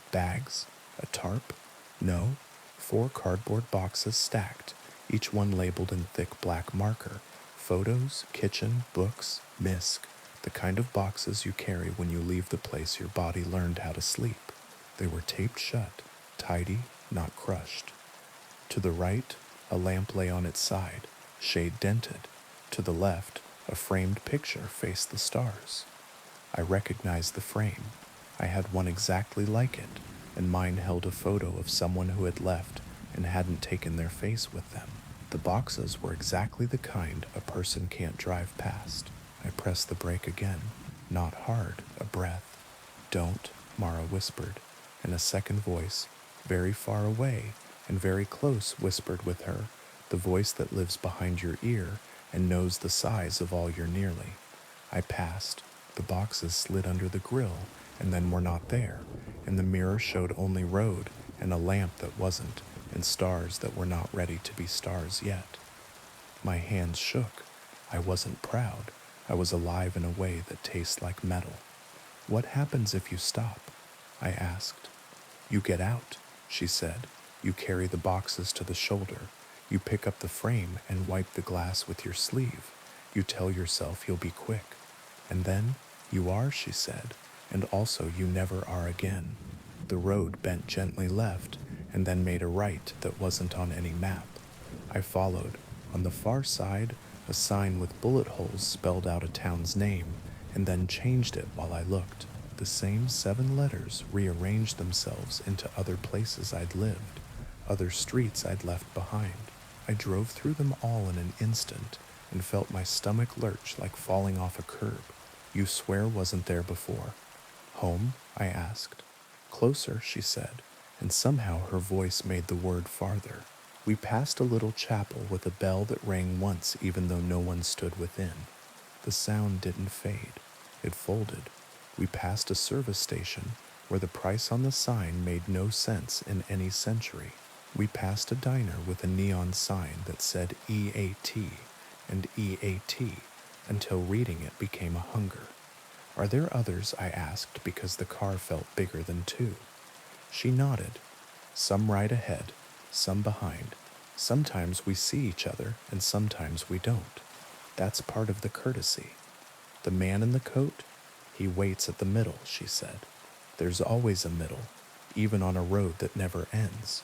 Bags? A tarp? No. 4 cardboard boxes stacked, each one labeled in thick black marker. Photos, kitchen, books, misc, the kind of boxes you carry when you leave the place your body learned how to sleep. They were taped shut, tidy, not crushed. To the right, a lamp lay on its side, shade dented. To the left, a framed picture faced the stars. I recognized the frame. I had one exactly like it, and mine held a photo of someone who had left and hadn't taken their face with them. The boxes were exactly the kind a person can't drive past. I pressed the brake again. Not hard, a breath. "Don't," Mara whispered, and a second voice, very far away and very close, whispered with her, the voice that lives behind your ear and knows the size of all your nearly. I passed. The boxes slid under the grill and then were not there, and the mirror showed only road and a lamp that wasn't, and stars that were not ready to be stars yet. My hands shook. I wasn't proud. I was alive in a way that tastes like metal. "What happens if you stop?" I asked. "You get out," she said. "You carry the boxes to the shoulder. You pick up the frame and wipe the glass with your sleeve. You tell yourself you'll be quick. And then, you are," she said, "and also you never are again." The road bent gently left and then made a right that wasn't on any map. I followed. On the far side, a sign with bullet holes spelled out a town's name and then changed it while I looked. The same 7 letters rearranged themselves into other places I'd lived, other streets I'd left behind. I drove through them all in an instant and felt my stomach lurch like falling off a curb. "You swear wasn't there before?" "Home?" I asked. "Closer," she said, and somehow her voice made the word farther. We passed a little chapel with a bell that rang once even though no one stood within. The sound didn't fade. It folded. We passed a service station where the price on the sign made no sense in any century. We passed a diner with a neon sign that said EAT and EAT until reading it became a hunger. "Are there others?" I asked because the car felt bigger than 2. She nodded. "Some right ahead, some behind. Sometimes we see each other and sometimes we don't. That's part of the courtesy. The man in the coat, he waits at the middle," she said. "There's always a middle, even on a road that never ends."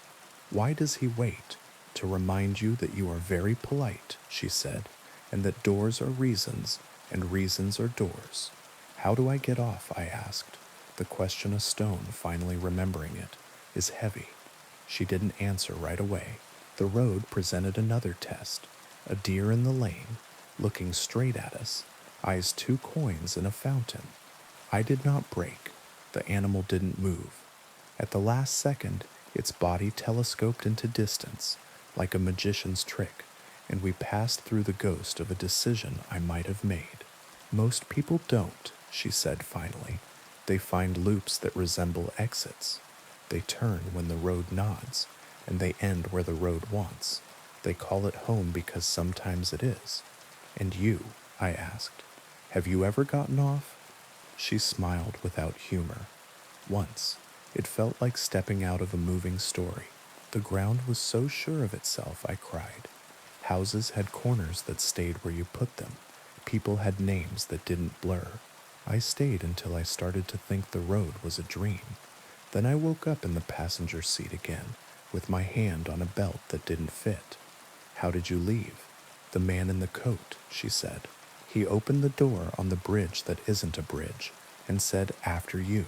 "Why does he wait?" "To remind you that you are very polite," she said, "and that doors are reasons and reasons are doors." "How do I get off?" I asked. The question a stone, finally remembering it, is heavy. She didn't answer right away. The road presented another test. A deer in the lane, looking straight at us, eyes 2 coins in a fountain. I did not brake. The animal didn't move. At the last second, its body telescoped into distance, like a magician's trick, and we passed through the ghost of a decision I might have made. "Most people don't," she said finally. "They find loops that resemble exits. They turn when the road nods, and they end where the road wants. They call it home because sometimes it is." "And you?" I asked. "Have you ever gotten off?" She smiled without humor. "Once. It felt like stepping out of a moving story. The ground was so sure of itself," I cried. "Houses had corners that stayed where you put them. People had names that didn't blur. I stayed until I started to think the road was a dream. Then I woke up in the passenger seat again, with my hand on a belt that didn't fit." "How did you leave?" "The man in the coat," she said. "He opened the door on the bridge that isn't a bridge and said, 'After you,'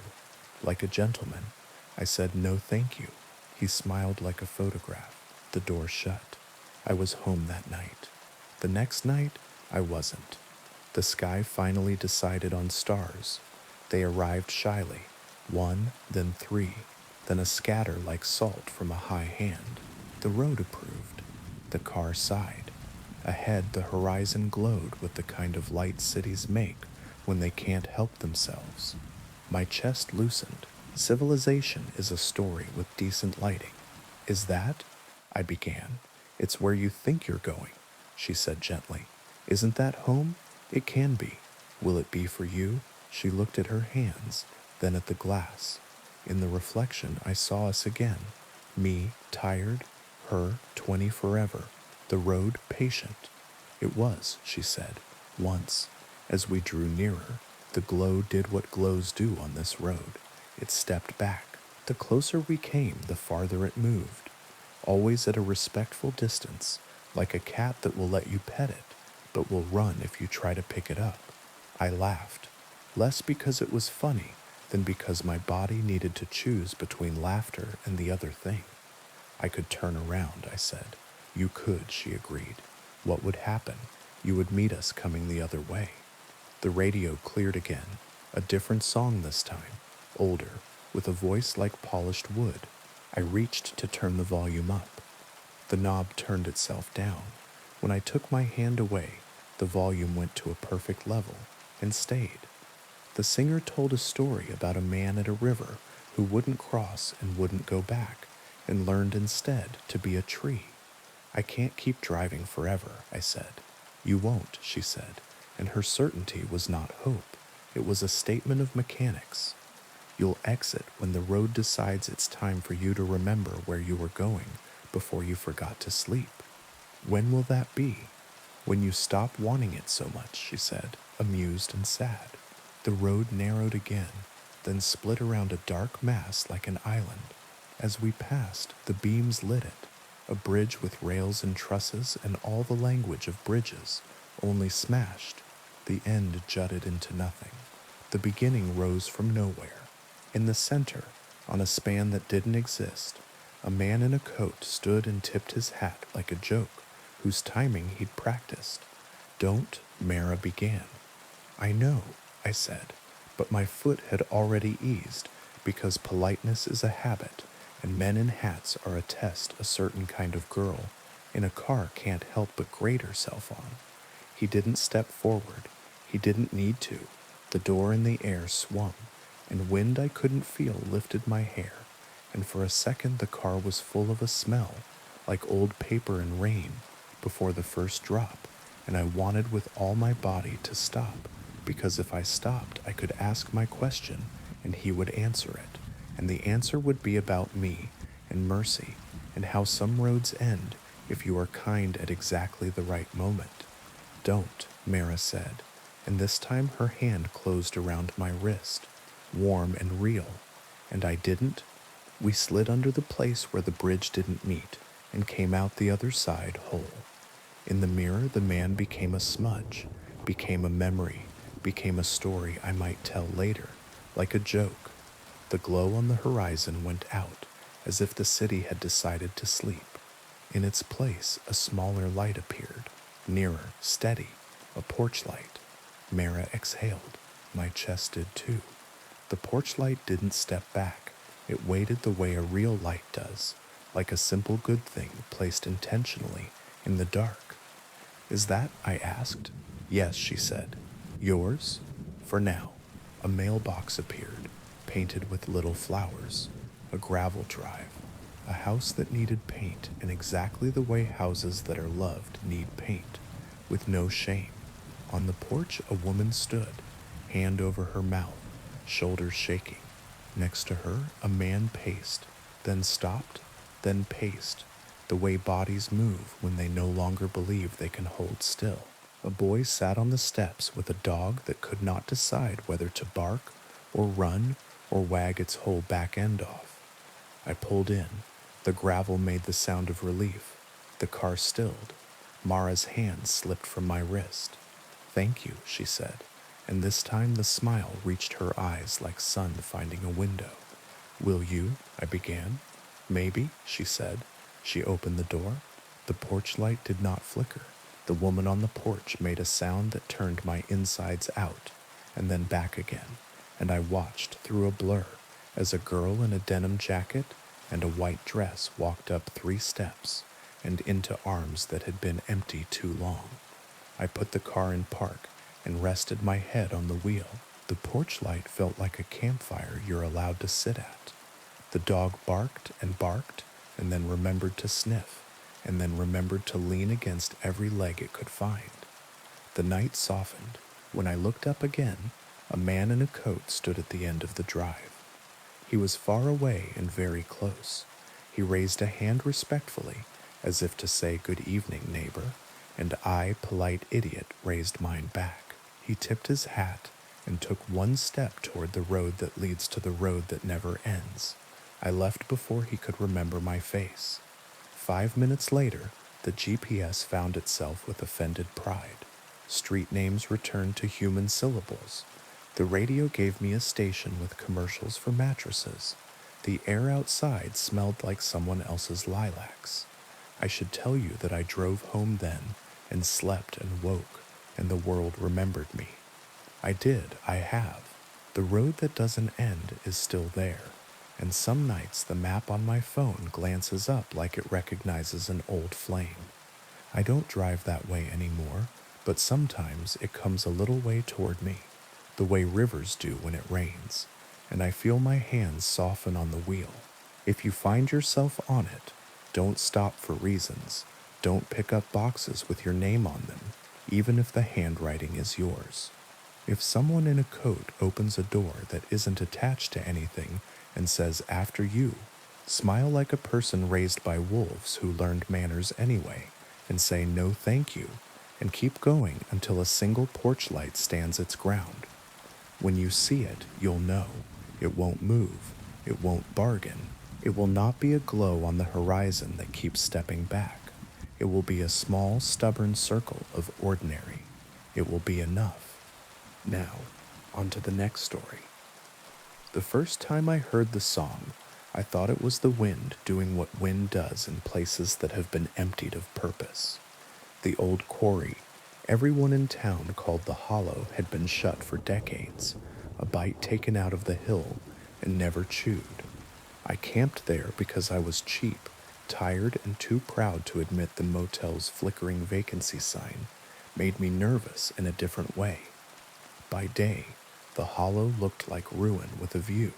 like a gentleman. I said, 'No, thank you.' He smiled like a photograph. The door shut. I was home that night. The next night, I wasn't. The sky finally decided on stars. They arrived shyly, one, then three, then a scatter like salt from a high hand. The road approved. The car sighed. Ahead, the horizon glowed with the kind of light cities make when they can't help themselves. My chest loosened. Civilization is a story with decent lighting. Is that? I began. It's where you think you're going, she said gently. Isn't that home? It can be. Will it be for you? She looked at her hands, then at the glass. In the reflection, I saw us again. Me, tired, her, 20 forever, the road patient. It was, she said, once. As we drew nearer, the glow did what glows do on this road. It stepped back. The closer we came, the farther it moved, always at a respectful distance, like a cat that will let you pet it, but will run if you try to pick it up. I laughed, less because it was funny than because my body needed to choose between laughter and the other thing. I could turn around, I said. You could, she agreed. What would happen? You would meet us coming the other way. The radio cleared again, a different song this time, older, with a voice like polished wood. I reached to turn the volume up. The knob turned itself down. When I took my hand away, the volume went to a perfect level and stayed. The singer told a story about a man at a river who wouldn't cross and wouldn't go back, and learned instead to be a tree. I can't keep driving forever, I said. You won't, she said, and her certainty was not hope. It was a statement of mechanics. You'll exit when the road decides it's time for you to remember where you were going before you forgot to sleep. When will that be? When you stop wanting it so much, she said, amused and sad. The road narrowed again, then split around a dark mass like an island. As we passed, the beams lit it, a bridge with rails and trusses and all the language of bridges, only smashed. The end jutted into nothing. The beginning rose from nowhere. In the center, on a span that didn't exist, a man in a coat stood and tipped his hat like a joke, whose timing he'd practiced. Don't, Mara began. I know, I said, but my foot had already eased, because politeness is a habit, and men in hats are a test a certain kind of girl in a car can't help but grate herself on. He didn't step forward. He didn't need to. The door in the air swung, and wind I couldn't feel lifted my hair, and for a second the car was full of a smell, like old paper and rain, before the first drop, and I wanted with all my body to stop, because if I stopped I could ask my question, and he would answer it, and the answer would be about me, and mercy, and how some roads end if you are kind at exactly the right moment. Don't, Mara said, and this time her hand closed around my wrist, warm and real, and I didn't. We slid under the place where the bridge didn't meet, and came out the other side whole. In the mirror, the man became a smudge, became a memory, became a story I might tell later, like a joke. The glow on the horizon went out, as if the city had decided to sleep. In its place, a smaller light appeared, nearer, steady, a porch light. Mara exhaled. My chest did too. The porch light didn't step back. It waited the way a real light does, like a simple good thing placed intentionally in the dark. Is that? I asked. Yes, she said. Yours? For now. A mailbox appeared, painted with little flowers. A gravel drive. A house that needed paint in exactly the way houses that are loved need paint, with no shame. On the porch, a woman stood, hand over her mouth, shoulders shaking. Next to her, a man paced, then stopped, then paced, the way bodies move when they no longer believe they can hold still. A boy sat on the steps with a dog that could not decide whether to bark or run or wag its whole back end off. I pulled in. The gravel made the sound of relief. The car stilled. Mara's hand slipped from my wrist. Thank you, she said, and this time the smile reached her eyes like sun finding a window. Will you? I began. Maybe, she said. She opened the door. The porch light did not flicker. The woman on the porch made a sound that turned my insides out and then back again, and I watched through a blur as a girl in a denim jacket and a white dress walked up 3 steps and into arms that had been empty too long. I put the car in park and rested my head on the wheel. The porch light felt like a campfire you're allowed to sit at. The dog barked and then remembered to sniff, and then remembered to lean against every leg it could find. The night softened. When I looked up again, a man in a coat stood at the end of the drive. He was far away and very close. He raised a hand respectfully, as if to say good evening, neighbor, and I, polite idiot, raised mine back. He tipped his hat and took 1 step toward the road that leads to the road that never ends. I left before he could remember my face. 5 minutes later, the GPS found itself with offended pride. Street names returned to human syllables. The radio gave me a station with commercials for mattresses. The air outside smelled like someone else's lilacs. I should tell you that I drove home then and slept and woke, and the world remembered me. I did, I have. The road that doesn't end is still there, and some nights the map on my phone glances up like it recognizes an old flame. I don't drive that way anymore, but sometimes it comes a little way toward me, the way rivers do when it rains, and I feel my hands soften on the wheel. If you find yourself on it, don't stop for reasons. Don't pick up boxes with your name on them, even if the handwriting is yours. If someone in a coat opens a door that isn't attached to anything and says, "After you," smile like a person raised by wolves who learned manners anyway, and say no thank you, and keep going until a single porch light stands its ground. When you see it, you'll know. It won't move. It won't bargain. It will not be a glow on the horizon that keeps stepping back. It will be a small, stubborn circle of ordinary. It will be enough. Now, on to the next story. The first time I heard the song, I thought it was the wind doing what wind does in places that have been emptied of purpose. The old quarry, everyone in town called the Hollow, had been shut for decades, a bite taken out of the hill and never chewed. I camped there because I was cheap, tired, and too proud to admit the motel's flickering vacancy sign made me nervous in a different way. By day, the hollow looked like ruin with a view.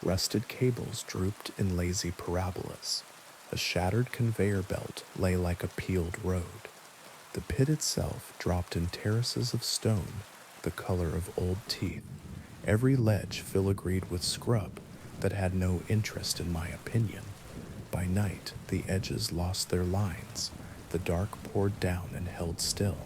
Rusted cables drooped in lazy parabolas. A shattered conveyor belt lay like a peeled road. The pit itself dropped in terraces of stone, the color of old teeth, every ledge filigreed with scrub that had no interest in my opinion. By night, the edges lost their lines. The dark poured down and held still.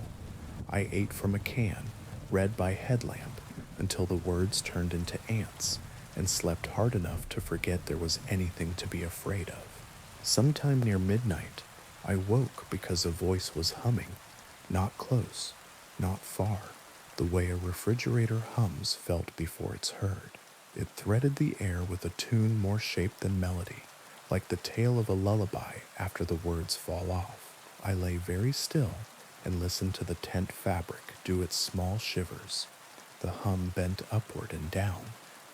I ate from a can, read by headlamp, until the words turned into ants, and slept hard enough to forget there was anything to be afraid of. Sometime near midnight, I woke because a voice was humming, not close, not far, the way a refrigerator hums felt before it's heard. It threaded the air with a tune more shape than melody, like the tale of a lullaby after the words fall off. I lay very still and listened to the tent fabric do its small shivers. The hum bent upward and down,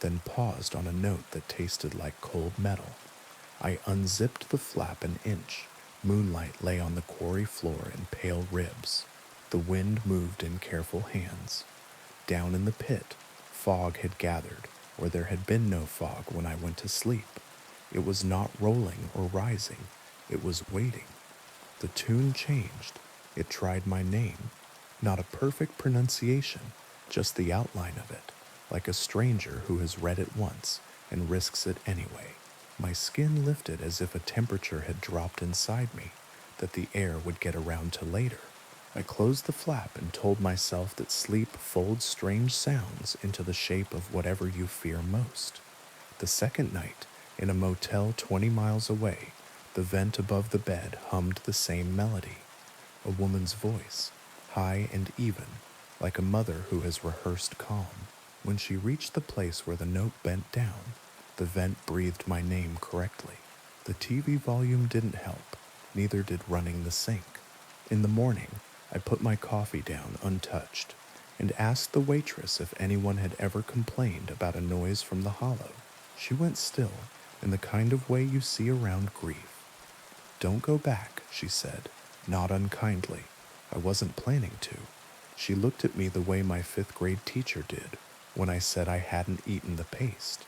then paused on a note that tasted like cold metal. I unzipped the flap an inch. Moonlight lay on the quarry floor in pale ribs. The wind moved in careful hands. Down in the pit, fog had gathered, where there had been no fog when I went to sleep. It was not rolling or rising. It was waiting. The tune changed. It tried my name. Not a perfect pronunciation, just the outline of it, like a stranger who has read it once and risks it anyway. My skin lifted as if a temperature had dropped inside me, that the air would get around to later. I closed the flap and told myself that sleep folds strange sounds into the shape of whatever you fear most. The second night, in a motel 20 miles away, the vent above the bed hummed the same melody. A woman's voice, high and even, like a mother who has rehearsed calm. When she reached the place where the note bent down, the vent breathed my name correctly. The TV volume didn't help, neither did running the sink. In the morning, I put my coffee down untouched and asked the waitress if anyone had ever complained about a noise from the hollow. She went still, in the kind of way you see around grief. "Don't go back," she said, not unkindly. I wasn't planning to. She looked at me the way my fifth-grade teacher did when I said I hadn't eaten the paste.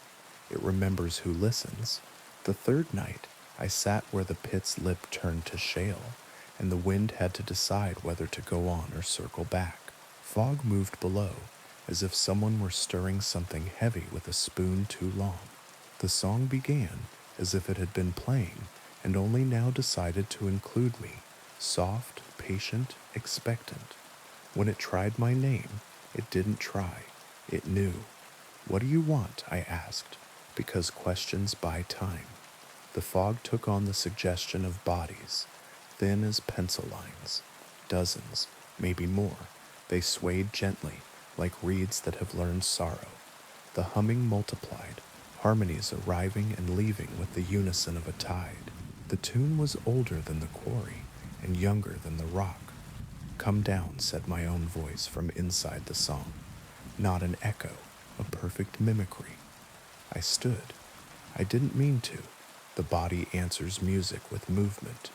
It remembers who listens. The third night, I sat where the pit's lip turned to shale, and the wind had to decide whether to go on or circle back. Fog moved below, as if someone were stirring something heavy with a spoon too long. The song began as if it had been playing and only now decided to include me, soft, patient, expectant. When it tried my name, it didn't try. It knew. "What do you want?" I asked, because questions buy time. The fog took on the suggestion of bodies, thin as pencil lines. Dozens, maybe more. They swayed gently, like reeds that have learned sorrow. The humming multiplied, harmonies arriving and leaving with the unison of a tide. The tune was older than the quarry and younger than the rock. "Come down," said my own voice from inside the song. Not an echo, a perfect mimicry. I stood. I didn't mean to. The body answers music with movement.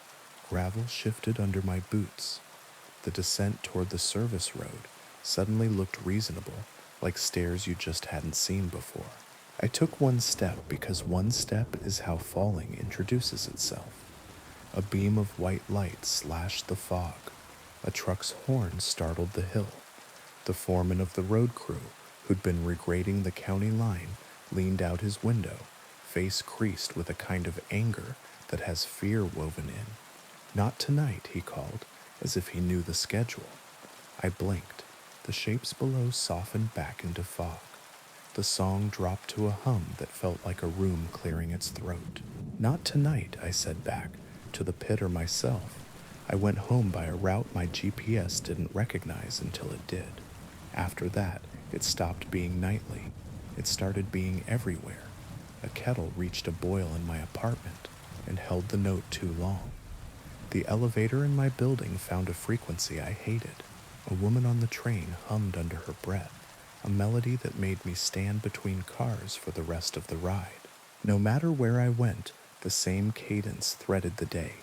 Gravel shifted under my boots. The descent toward the service road suddenly looked reasonable, like stairs you just hadn't seen before. I took one step because one step is how falling introduces itself. A beam of white light slashed the fog. A truck's horn startled the hill. The foreman of the road crew, who'd been regrading the county line, leaned out his window, face creased with a kind of anger that has fear woven in. "Not tonight," he called, as if he knew the schedule. I blinked. The shapes below softened back into fog. The song dropped to a hum that felt like a room clearing its throat. "Not tonight," I said back, to the pit or myself. I went home by a route my GPS didn't recognize until it did. After that, it stopped being nightly. It started being everywhere. A kettle reached a boil in my apartment and held the note too long. The elevator in my building found a frequency I hated. A woman on the train hummed under her breath, a melody that made me stand between cars for the rest of the ride. No matter where I went, the same cadence threaded the day.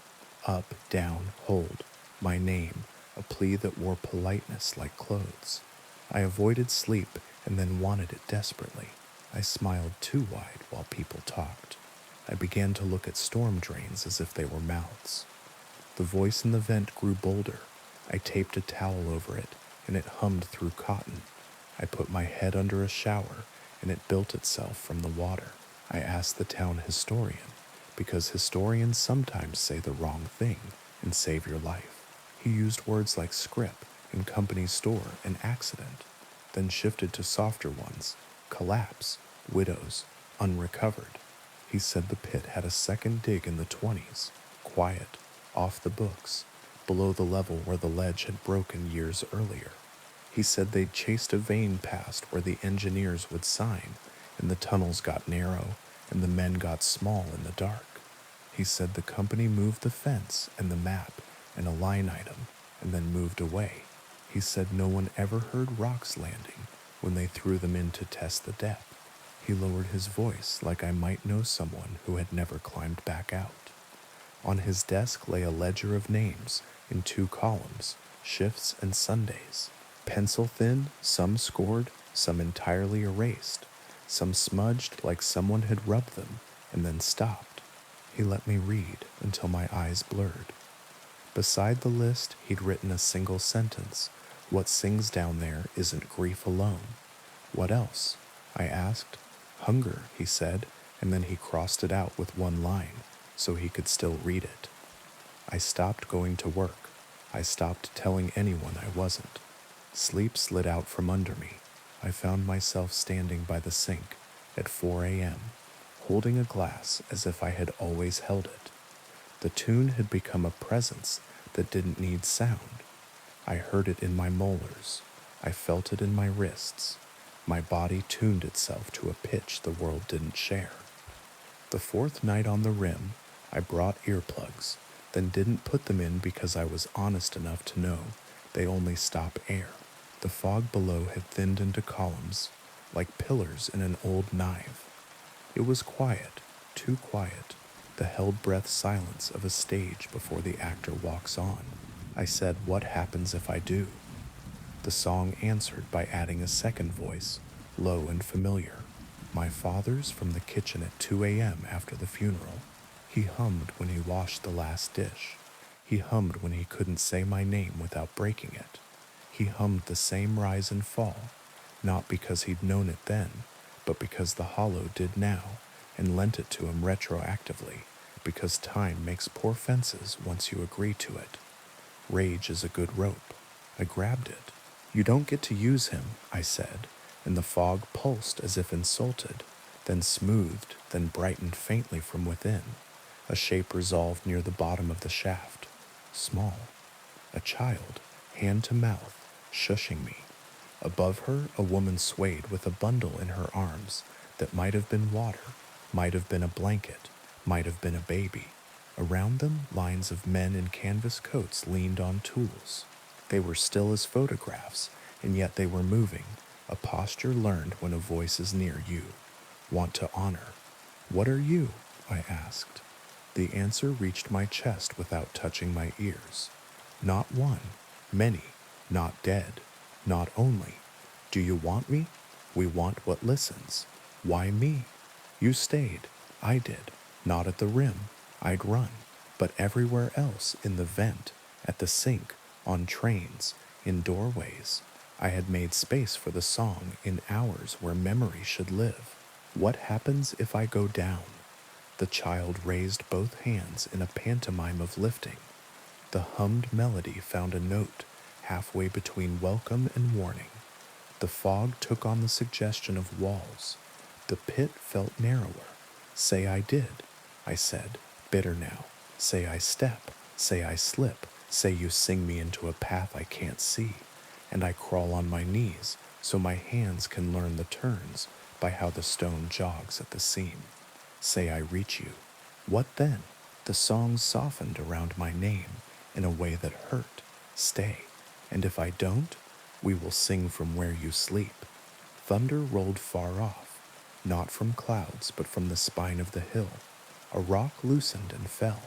Up, down, hold, my name, a plea that wore politeness like clothes. I avoided sleep and then wanted it desperately. I smiled too wide while people talked. I began to look at storm drains as if they were mouths. The voice in the vent grew bolder. I taped a towel over it, and it hummed through cotton. I put my head under a shower, and it built itself from the water. I asked the town historian, because historians sometimes say the wrong thing and save your life. He used words like scrip and company store and accident, then shifted to softer ones: collapse, widows, unrecovered. He said the pit had a second dig in the 20s, quiet, off the books, below the level where the ledge had broken years earlier. He said they'd chased a vein past where the engineers would sign, and the tunnels got narrow, and the men got small in the dark. He said the company moved the fence and the map and a line item, and then moved away. He said no one ever heard rocks landing when they threw them in to test the depth. He lowered his voice like I might know someone who had never climbed back out. On his desk lay a ledger of names in 2 columns, shifts and Sundays. Pencil thin, some scored, some entirely erased, some smudged like someone had rubbed them and then stopped. He let me read until my eyes blurred. Beside the list, he'd written a single sentence: "What sings down there isn't grief alone." "What else?" I asked. "Hunger," he said, and then he crossed it out with one line, so he could still read it. I stopped going to work. I stopped telling anyone I wasn't. Sleep slid out from under me. I found myself standing by the sink at 4 a.m., holding a glass as if I had always held it. The tune had become a presence that didn't need sound. I heard it in my molars. I felt it in my wrists. My body tuned itself to a pitch the world didn't share. The 4th night on the rim, I brought earplugs, then didn't put them in because I was honest enough to know They only stop air. The fog below had thinned into columns, like pillars in an old knife. It was quiet, too quiet, the held breath silence of a stage before the actor walks on. I said, "What happens if I do?" The song answered by adding a second voice, low and familiar. My father's from the kitchen at 2 a.m. after the funeral. He hummed when he washed the last dish. He hummed when he couldn't say my name without breaking it. He hummed the same rise and fall, not because he'd known it then, but because the hollow did now, and lent it to him retroactively, because time makes poor fences once you agree to it. Rage is a good rope. I grabbed it. "You don't get to use him," I said, and the fog pulsed as if insulted, then smoothed, then brightened faintly from within. A shape resolved near the bottom of the shaft. Small. A child, hand to mouth, shushing me. Above her, a woman swayed with a bundle in her arms that might have been water, might have been a blanket, might have been a baby. Around them, lines of men in canvas coats leaned on tools. They were still as photographs, and yet they were moving, a posture learned when a voice is near you. Want to honor. "What are you?" I asked. The answer reached my chest without touching my ears. Not one, many, not dead, not only. "Do you want me?" "We want what listens." "Why me?" "You stayed. I did. Not at the rim. I'd run. But everywhere else, in the vent, at the sink, on trains, in doorways. I had made space for the song in hours where memory should live. What happens if I go down?" The child raised both hands in a pantomime of lifting. The hummed melody found a note halfway between welcome and warning. The fog took on the suggestion of walls. The pit felt narrower. "Say I did," I said, bitter now. "Say I step, say I slip, say you sing me into a path I can't see, and I crawl on my knees so my hands can learn the turns by how the stone jogs at the seam. Say I reach you. What then?" The song softened around my name in a way that hurt. "Stay, and if I don't, we will sing from where you sleep." Thunder rolled far off, not from clouds but from the spine of the hill. A rock loosened and fell.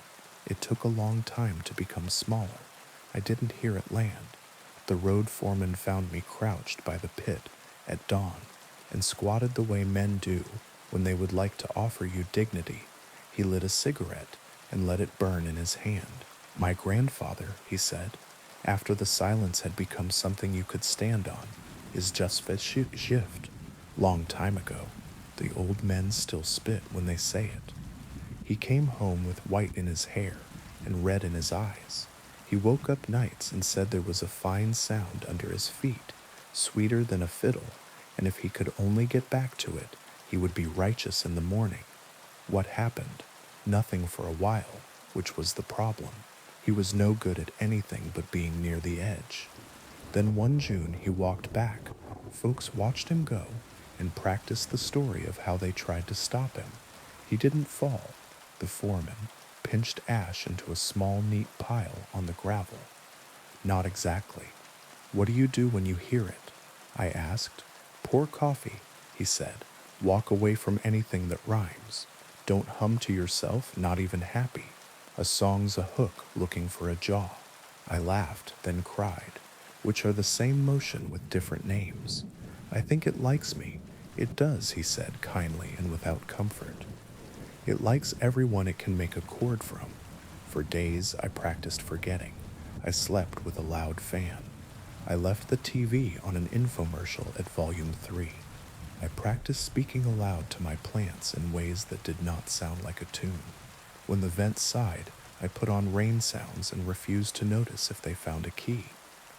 It took a long time to become smaller. I didn't hear it land. The road foreman found me crouched by the pit at dawn and squatted the way men do when they would like to offer you dignity. He lit a cigarette and let it burn in his hand. "My grandfather," he said, after the silence had become something you could stand on, "is just shift. Long time ago. The old men still spit when they say it." He came home with white in his hair and red in his eyes. He woke up nights and said there was a fine sound under his feet, sweeter than a fiddle, and if he could only get back to it, he would be righteous in the morning. What happened? Nothing for a while, which was the problem. He was no good at anything but being near the edge. Then one June he walked back. Folks watched him go and practiced the story of how they tried to stop him. He didn't fall. The foreman pinched ash into a small, neat pile on the gravel. "Not exactly." "What do you do when you hear it?" I asked. "Pour coffee," he said. "Walk away from anything that rhymes. Don't hum to yourself, not even happy. A song's a hook looking for a jaw." I laughed, then cried, which are the same motion with different names. "I think it likes me." "It does," he said kindly and without comfort. "It likes everyone it can make a chord from." For days I practiced forgetting. I slept with a loud fan. I left the TV on an infomercial at volume 3. I practiced speaking aloud to my plants in ways that did not sound like a tune. When the vent sighed, I put on rain sounds and refused to notice if they found a key.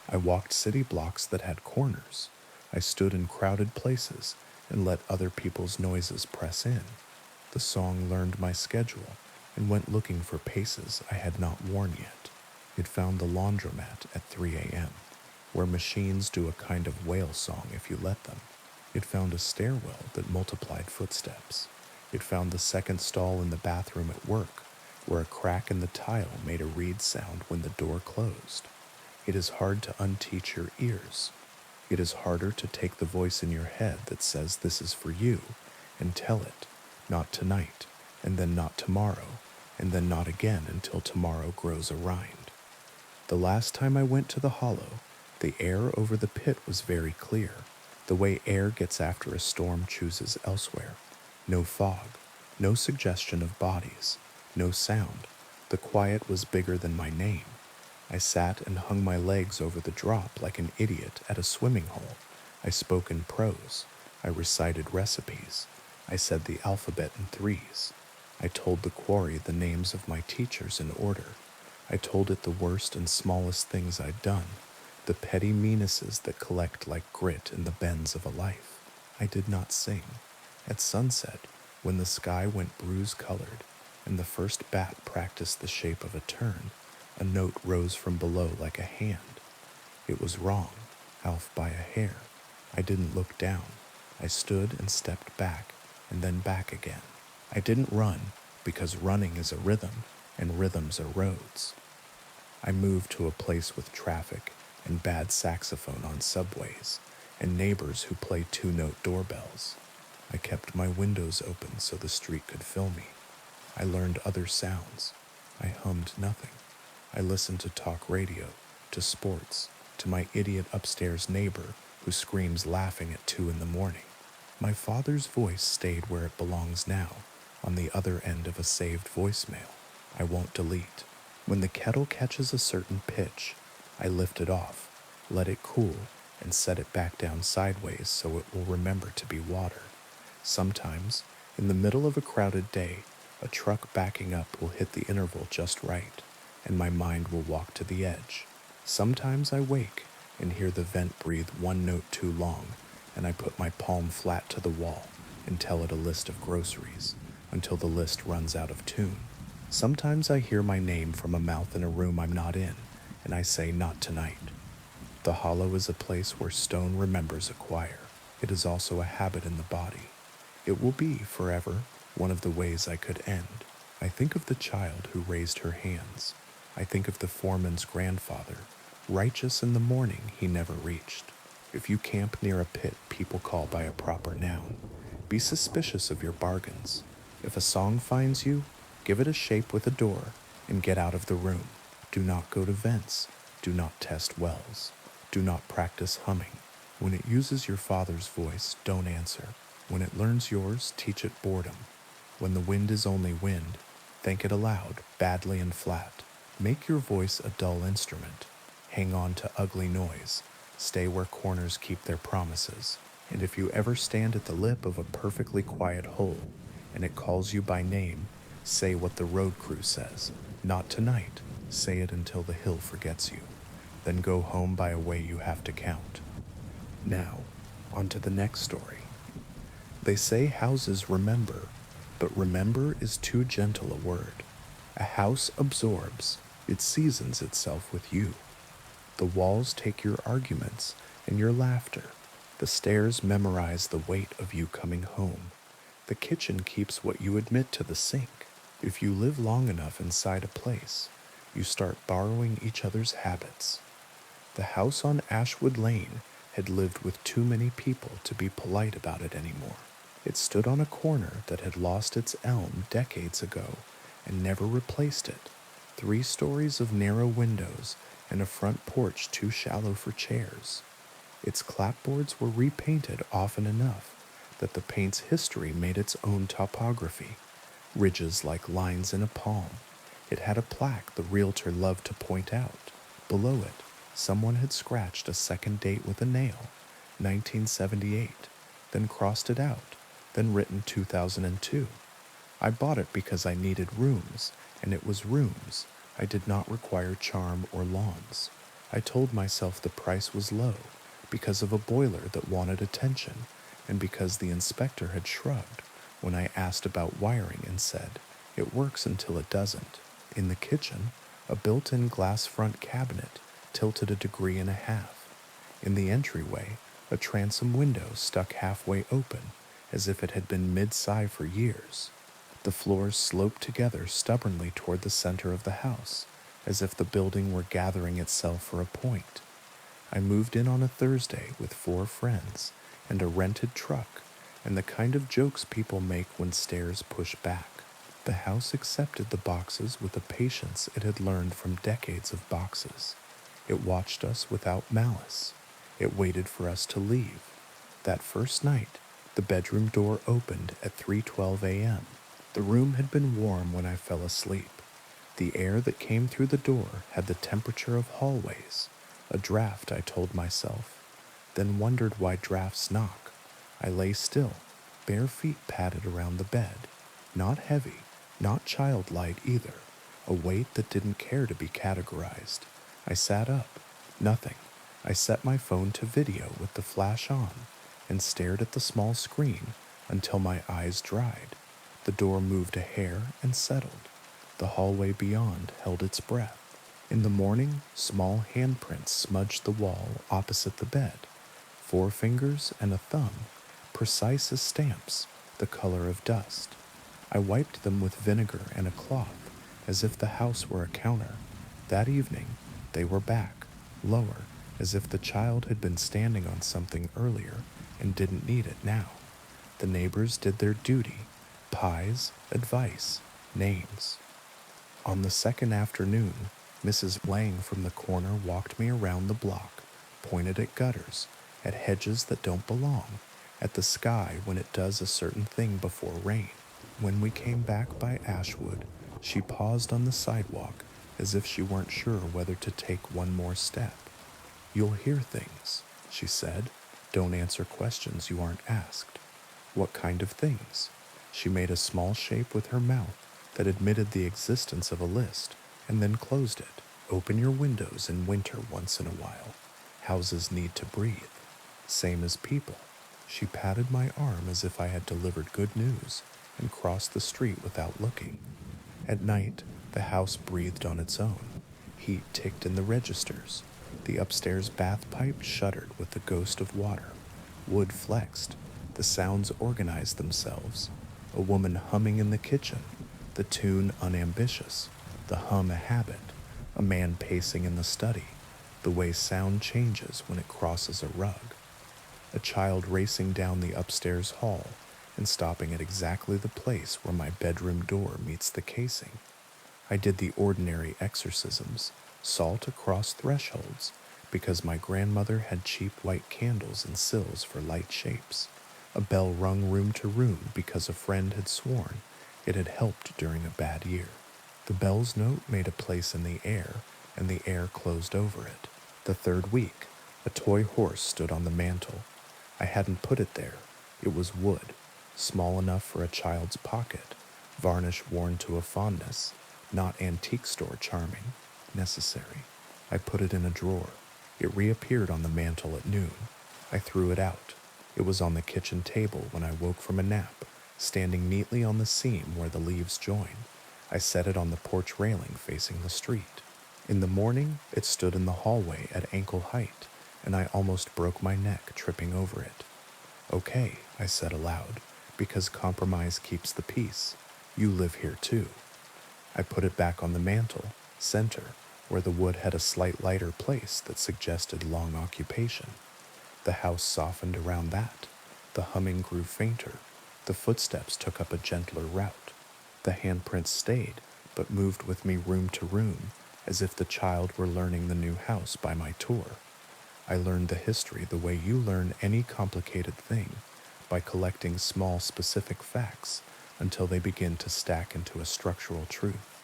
I walked city blocks that had corners. I stood in crowded places and let other people's noises press in. The song learned my schedule and went looking for paces I had not worn yet. It found the laundromat at 3 a.m., where machines do a kind of whale song if you let them. It found a stairwell that multiplied footsteps. It found the second stall in the bathroom at work, where a crack in the tile made a reed sound when the door closed. It is hard to unteach your ears. It is harder to take the voice in your head that says this is for you and tell it, not tonight, and then not tomorrow, and then not again until tomorrow grows a rind. The last time I went to the hollow, the air over the pit was very clear, the way air gets after a storm chooses elsewhere. No fog, no suggestion of bodies, no sound. The quiet was bigger than my name. I sat and hung my legs over the drop like an idiot at a swimming hole. I spoke in prose. I recited recipes. I said the alphabet in threes. I told the quarry the names of my teachers in order. I told it the worst and smallest things I'd done, the petty meannesses that collect like grit in the bends of a life. I did not sing. At sunset, when the sky went bruise-colored and the first bat practiced the shape of a turn, a note rose from below like a hand. It was wrong, off by a hair. I didn't look down. I stood and stepped back, and then back again. I didn't run, because running is a rhythm, and rhythms are roads. I moved to a place with traffic and bad saxophone on subways, and neighbors who play two-note doorbells. I kept my windows open so the street could fill me. I learned other sounds. I hummed nothing. I listened to talk radio, to sports, to my idiot upstairs neighbor who screams laughing at 2 in the morning. My father's voice stayed where it belongs now, on the other end of a saved voicemail. I won't delete. When the kettle catches a certain pitch, I lift it off, let it cool, and set it back down sideways so it will remember to be water. Sometimes, in the middle of a crowded day, a truck backing up will hit the interval just right, and my mind will walk to the edge. Sometimes I wake and hear the vent breathe one note too long, and I put my palm flat to the wall and tell it a list of groceries until the list runs out of tune. Sometimes I hear my name from a mouth in a room I'm not in, and I say, not tonight. The hollow is a place where stone remembers a choir. It is also a habit in the body. It will be, forever, one of the ways I could end. I think of the child who raised her hands. I think of the foreman's grandfather, righteous in the morning he never reached. If you camp near a pit people call by a proper noun, be suspicious of your bargains. If a song finds you, give it a shape with a door and get out of the room. Do not go to vents. Do not test wells. Do not practice humming. When it uses your father's voice, don't answer. When it learns yours, teach it boredom. When the wind is only wind, think it aloud, badly and flat. Make your voice a dull instrument. Hang on to ugly noise. Stay where corners keep their promises. And if you ever stand at the lip of a perfectly quiet hole, and it calls you by name, say what the road crew says. Not tonight. Say it until the hill forgets you. Then go home by a way you have to count. Now, on to the next story. They say houses remember, but remember is too gentle a word. A house absorbs, it seasons itself with you. The walls take your arguments and your laughter. The stairs memorize the weight of you coming home. The kitchen keeps what you admit to the sink. If you live long enough inside a place, you start borrowing each other's habits. The house on Ashwood Lane had lived with too many people to be polite about it anymore. It stood on a corner that had lost its elm decades ago and never replaced it. 3 stories of narrow windows and a front porch too shallow for chairs. Its clapboards were repainted often enough that the paint's history made its own topography, ridges like lines in a palm. It had a plaque the realtor loved to point out. Below it, someone had scratched a second date with a nail, 1978, then crossed it out, then written 2002. I bought it because I needed rooms, and it was rooms. I did not require charm or lawns. I told myself the price was low because of a boiler that wanted attention, and because the inspector had shrugged when I asked about wiring and said, it works until it doesn't. In the kitchen, a built-in glass front cabinet tilted 1.5 degrees. In the entryway, a transom window stuck halfway open, as if it had been mid-sigh for years. The floors sloped together stubbornly toward the center of the house, as if the building were gathering itself for a point. I moved in on a Thursday with 4 friends and a rented truck and the kind of jokes people make when stairs push back. The house accepted the boxes with a patience it had learned from decades of boxes. It watched us without malice. It waited for us to leave. That first night, the bedroom door opened at 3:12 a.m. The room had been warm when I fell asleep. The air that came through the door had the temperature of hallways. A draft, I told myself, then wondered why drafts knock. I lay still, bare feet padded around the bed. Not heavy, not childlike either, a weight that didn't care to be categorized. I sat up. Nothing. I set my phone to video with the flash on and stared at the small screen until my eyes dried. The door moved a hair and settled. The hallway beyond held its breath. In the morning, small handprints smudged the wall opposite the bed. 4 fingers and a thumb, precise as stamps, the color of dust. I wiped them with vinegar and a cloth, as if the house were a counter. That evening, they were back, lower, as if the child had been standing on something earlier and didn't need it now. The neighbors did their duty, pies, advice, names. On the second afternoon, Mrs. Lang from the corner walked me around the block, pointed at gutters, at hedges that don't belong, at the sky when it does a certain thing before rain. When we came back by Ashwood, she paused on the sidewalk as if she weren't sure whether to take one more step. "You'll hear things," she said. "Don't answer questions you aren't asked." "What kind of things?" She made a small shape with her mouth that admitted the existence of a list, and then closed it. "Open your windows in winter once in a while. Houses need to breathe. Same as people." She patted my arm as if I had delivered good news and crossed the street without looking. At night, the house breathed on its own. Heat ticked in the registers. The upstairs bath pipe shuddered with the ghost of water. Wood flexed. The sounds organized themselves. A woman humming in the kitchen. The tune unambitious. The hum a habit. A man pacing in the study. The way sound changes when it crosses a rug. A child racing down the upstairs hall and stopping at exactly the place where my bedroom door meets the casing. I did the ordinary exorcisms, salt across thresholds, because my grandmother had cheap white candles and sills for light shapes. A bell rung room to room because a friend had sworn it had helped during a bad year. The bell's note made a place in the air, and the air closed over it. The third week, a toy horse stood on the mantel. I hadn't put it there. It was wood, small enough for a child's pocket, varnish worn to a fondness, not antique store charming, necessary. I put it in a drawer. It reappeared on the mantel at noon. I threw it out. It was on the kitchen table when I woke from a nap, standing neatly on the seam where the leaves join. I set it on the porch railing facing the street. In the morning, it stood in the hallway at ankle height, and I almost broke my neck tripping over it. "Okay," I said aloud, because compromise keeps the peace. "You live here too." I put it back on the mantel, center, where the wood had a slight lighter place that suggested long occupation. The house softened around that. The humming grew fainter. The footsteps took up a gentler route. The handprints stayed, but moved with me room to room, as if the child were learning the new house by my tour. I learned the history the way you learn any complicated thing, by collecting small specific facts until they begin to stack into a structural truth.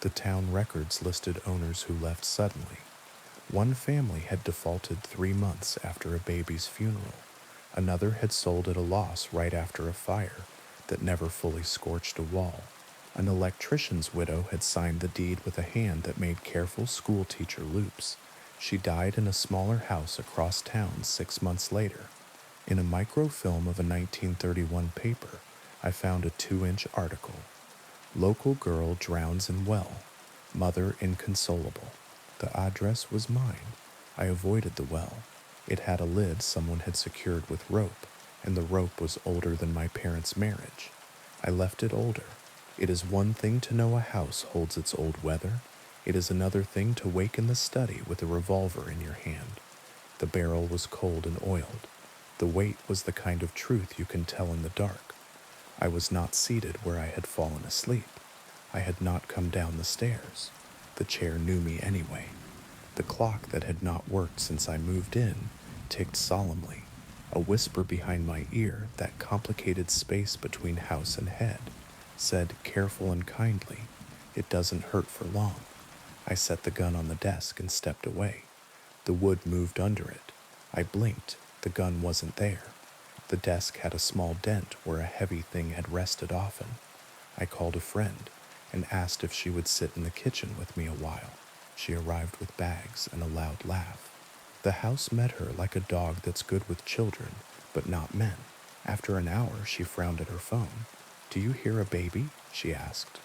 The town records listed owners who left suddenly. One family had defaulted 3 months after a baby's funeral. Another had sold at a loss right after a fire that never fully scorched a wall. An electrician's widow had signed the deed with a hand that made careful schoolteacher loops. She died in a smaller house across town 6 months later. In a microfilm of a 1931 paper, I found a 2-inch article. "Local girl drowns in well. Mother inconsolable." The address was mine. I avoided the well. It had a lid someone had secured with rope, and the rope was older than my parents' marriage. I left it older. It is one thing to know a house holds its old weather. It is another thing to wake in the study with a revolver in your hand. The barrel was cold and oiled. The weight was the kind of truth you can tell in the dark. I was not seated where I had fallen asleep. I had not come down the stairs. The chair knew me anyway. The clock that had not worked since I moved in ticked solemnly. A whisper behind my ear, that complicated space between house and head, said careful and kindly, "It doesn't hurt for long." I set the gun on the desk and stepped away. The wood moved under it. I blinked. The gun wasn't there. The desk had a small dent where a heavy thing had rested often. I called a friend and asked if she would sit in the kitchen with me a while. She arrived with bags and a loud laugh. The house met her like a dog that's good with children, but not men. After an hour, she frowned at her phone. "Do you hear a baby?" she asked.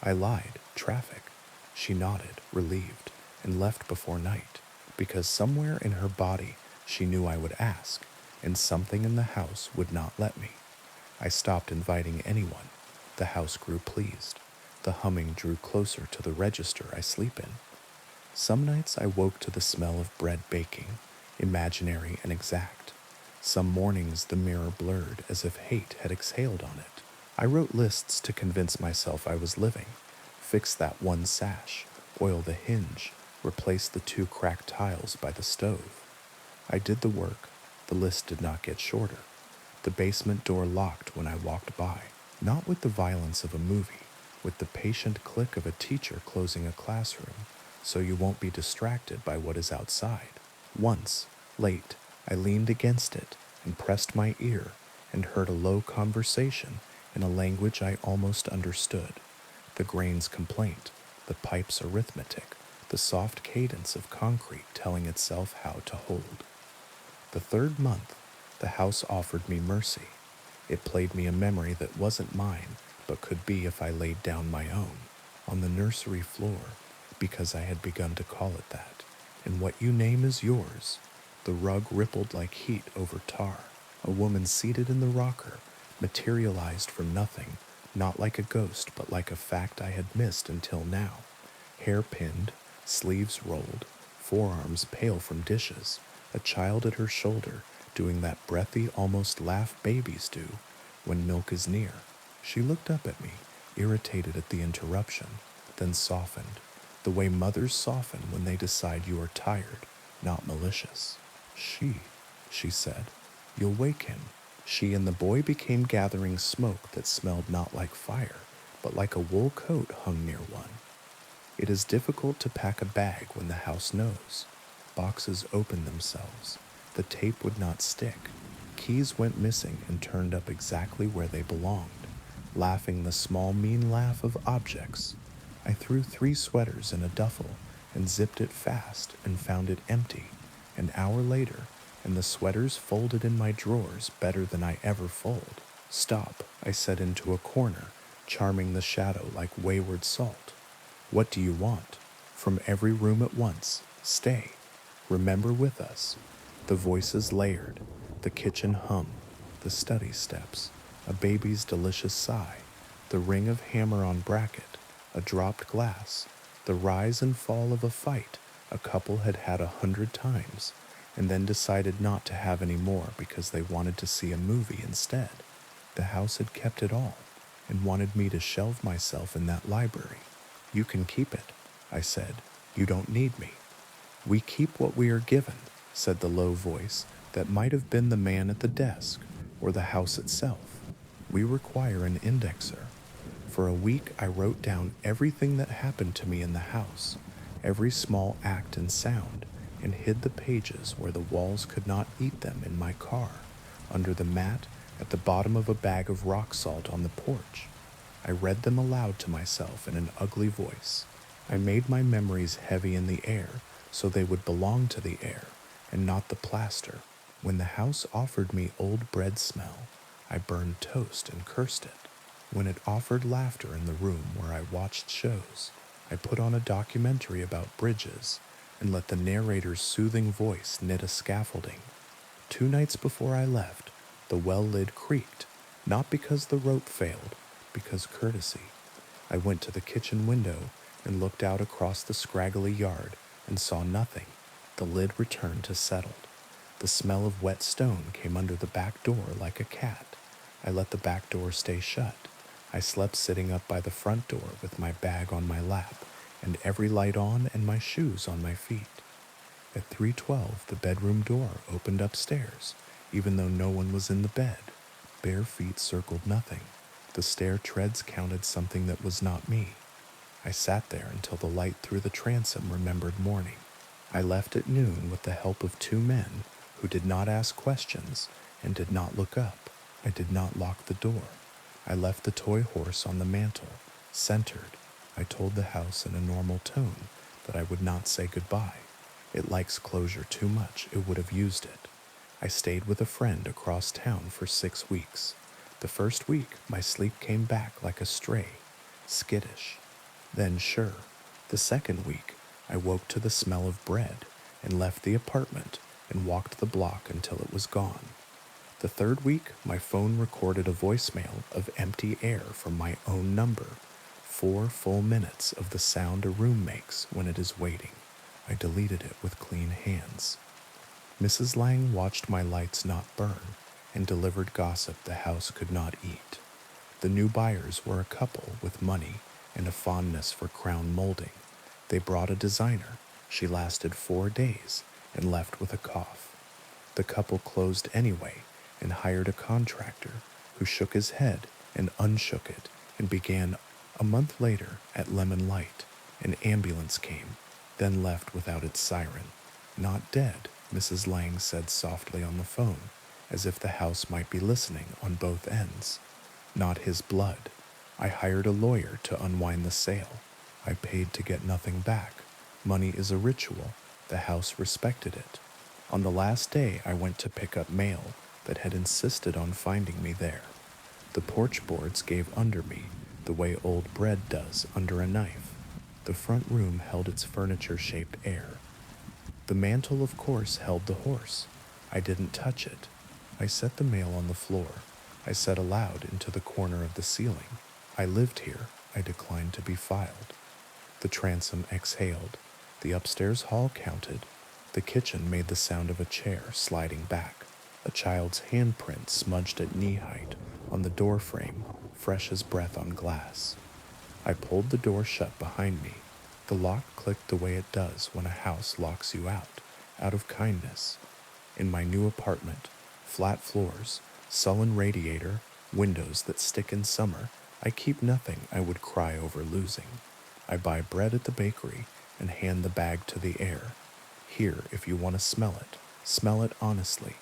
I lied. Traffic. She nodded, relieved, and left before night, because somewhere in her body she knew I would ask, and something in the house would not let me. I stopped inviting anyone. The house grew pleased. The humming drew closer to the register I sleep in. Some nights I woke to the smell of bread baking, imaginary and exact. Some mornings the mirror blurred as if hate had exhaled on it. I wrote lists to convince myself I was living. Fix that one sash, oil the hinge, replace the 2 cracked tiles by the stove. I did the work. The list did not get shorter. The basement door locked when I walked by, not with the violence of a movie, with the patient click of a teacher closing a classroom, so you won't be distracted by what is outside. Once, late, I leaned against it and pressed my ear and heard a low conversation in a language I almost understood. The grain's complaint, the pipe's arithmetic, the soft cadence of concrete telling itself how to hold. The 3rd month, the house offered me mercy. It played me a memory that wasn't mine, but could be if I laid down my own, on the nursery floor, because I had begun to call it that. And what you name is yours. The rug rippled like heat over tar. A woman seated in the rocker materialized from nothing, not like a ghost, but like a fact I had missed until now. Hair pinned, sleeves rolled, forearms pale from dishes, a child at her shoulder, doing that breathy, almost laugh babies do when milk is near. She looked up at me, irritated at the interruption, then softened, the way mothers soften when they decide you are tired, not malicious. She said, "You'll wake him." She and the boy became gathering smoke that smelled not like fire, but like a wool coat hung near one. It is difficult to pack a bag when the house knows. Boxes opened themselves. The tape would not stick. Keys went missing and turned up exactly where they belonged, laughing the small mean laugh of objects. I threw 3 sweaters in a duffel and zipped it fast and found it empty. An hour later, and the sweaters folded in my drawers better than I ever fold. "Stop," I said into a corner, charming the shadow like wayward salt. "What do you want?" From every room at once. "Stay. Remember with us." The voices layered. The kitchen hum. The study steps. A baby's delicious sigh. The ring of hammer on bracket. A dropped glass. The rise and fall of a fight a couple had had 100 times, and then decided not to have any more because they wanted to see a movie instead. The house had kept it all, and wanted me to shelve myself in that library. "You can keep it," I said. "You don't need me." "We keep what we are given," said the low voice that might have been the man at the desk or the house itself. "We require an indexer." For a week I wrote down everything that happened to me in the house, every small act and sound, and hid the pages where the walls could not eat them in my car, under the mat, at the bottom of a bag of rock salt on the porch. I read them aloud to myself in an ugly voice. I made my memories heavy in the air so they would belong to the air and not the plaster. When the house offered me old bread smell, I burned toast and cursed it. When it offered laughter in the room where I watched shows, I put on a documentary about bridges and let the narrator's soothing voice knit a scaffolding. 2 nights before I left, the well lid creaked, not because the rope failed, because courtesy. I went to the kitchen window and looked out across the scraggly yard and saw nothing. The lid returned to settled. The smell of wet stone came under the back door like a cat. I let the back door stay shut. I slept sitting up by the front door with my bag on my lap and every light on and my shoes on my feet. At 3:12, the bedroom door opened upstairs, even though no one was in the bed. Bare feet circled nothing. The stair treads counted something that was not me. I sat there until the light through the transom remembered morning. I left at noon with the help of 2 men who did not ask questions and did not look up. I did not lock the door. I left the toy horse on the mantel, centered. I told the house in a normal tone that I would not say goodbye. It likes closure too much, it would have used it. I stayed with a friend across town for 6 weeks. The first week, my sleep came back like a stray, skittish. Then, sure, the second week, I woke to the smell of bread and left the apartment and walked the block until it was gone. The third week, my phone recorded a voicemail of empty air from my own number. 4 full minutes of the sound a room makes when it is waiting. I deleted it with clean hands. Mrs. Lang watched my lights not burn and delivered gossip the house could not eat. The new buyers were a couple with money and a fondness for crown molding. They brought a designer. She lasted 4 days and left with a cough. The couple closed anyway and hired a contractor who shook his head and unshook it and began. A month later, at Lemon Light, an ambulance came, then left without its siren. Not dead, Mrs. Lang said softly on the phone, as if the house might be listening on both ends. Not his blood. I hired a lawyer to unwind the sale. I paid to get nothing back. Money is a ritual. The house respected it. On the last day, I went to pick up mail that had insisted on finding me there. The porch boards gave under me, the way old bread does under a knife. The front room held its furniture-shaped air. The mantel, of course, held the horse. I didn't touch it. I set the mail on the floor. I said aloud into the corner of the ceiling, "I lived here. I declined to be filed." The transom exhaled. The upstairs hall counted. The kitchen made the sound of a chair sliding back. A child's handprint smudged at knee-height on the door frame, fresh as breath on glass. I pulled the door shut behind me. The lock clicked the way it does when a house locks you out of kindness. In my new apartment, flat floors, sullen radiator, windows that stick in summer, I keep nothing I would cry over losing. I buy bread at the bakery and hand the bag to the air. Here, if you want to smell it honestly.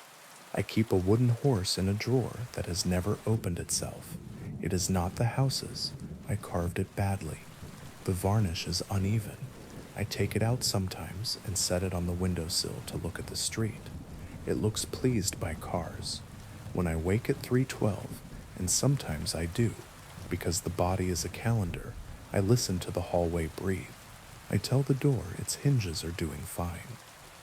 I keep a wooden horse in a drawer that has never opened itself. It is not the house's. I carved it badly. The varnish is uneven. I take it out sometimes and set it on the windowsill to look at the street. It looks pleased by cars. When I wake at 3:12, and sometimes I do, because the body is a calendar, I listen to the hallway breathe. I tell the door its hinges are doing fine.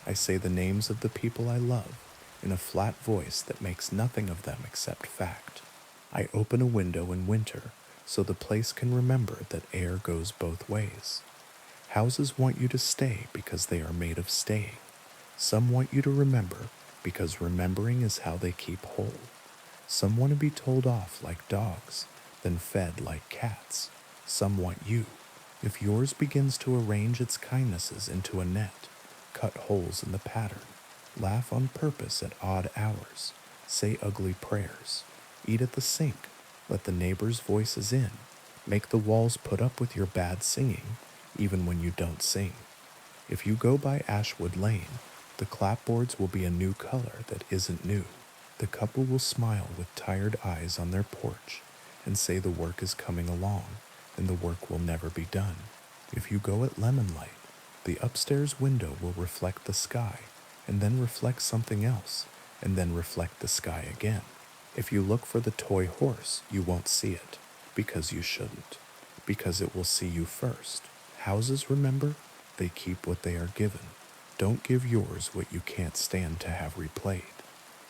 I say the names of the people I love in a flat voice that makes nothing of them except fact. I open a window in winter so the place can remember that air goes both ways. Houses want you to stay because they are made of staying. Some want you to remember because remembering is how they keep whole. Some want to be told off like dogs, then fed like cats. Some want you. If yours begins to arrange its kindnesses into a net, cut holes in the pattern, laugh on purpose at odd hours, say ugly prayers, eat at the sink, let the neighbors' voices in, make the walls put up with your bad singing, even when you don't sing. If you go by Ashwood Lane, the clapboards will be a new color that isn't new. The couple will smile with tired eyes on their porch and say the work is coming along and the work will never be done. If you go at lemon light, the upstairs window will reflect the sky and then reflect something else and then reflect the sky again. If you look for the toy horse, you won't see it, because you shouldn't, because it will see you first. Houses, remember, they keep what they are given. Don't give yours what you can't stand to have replayed.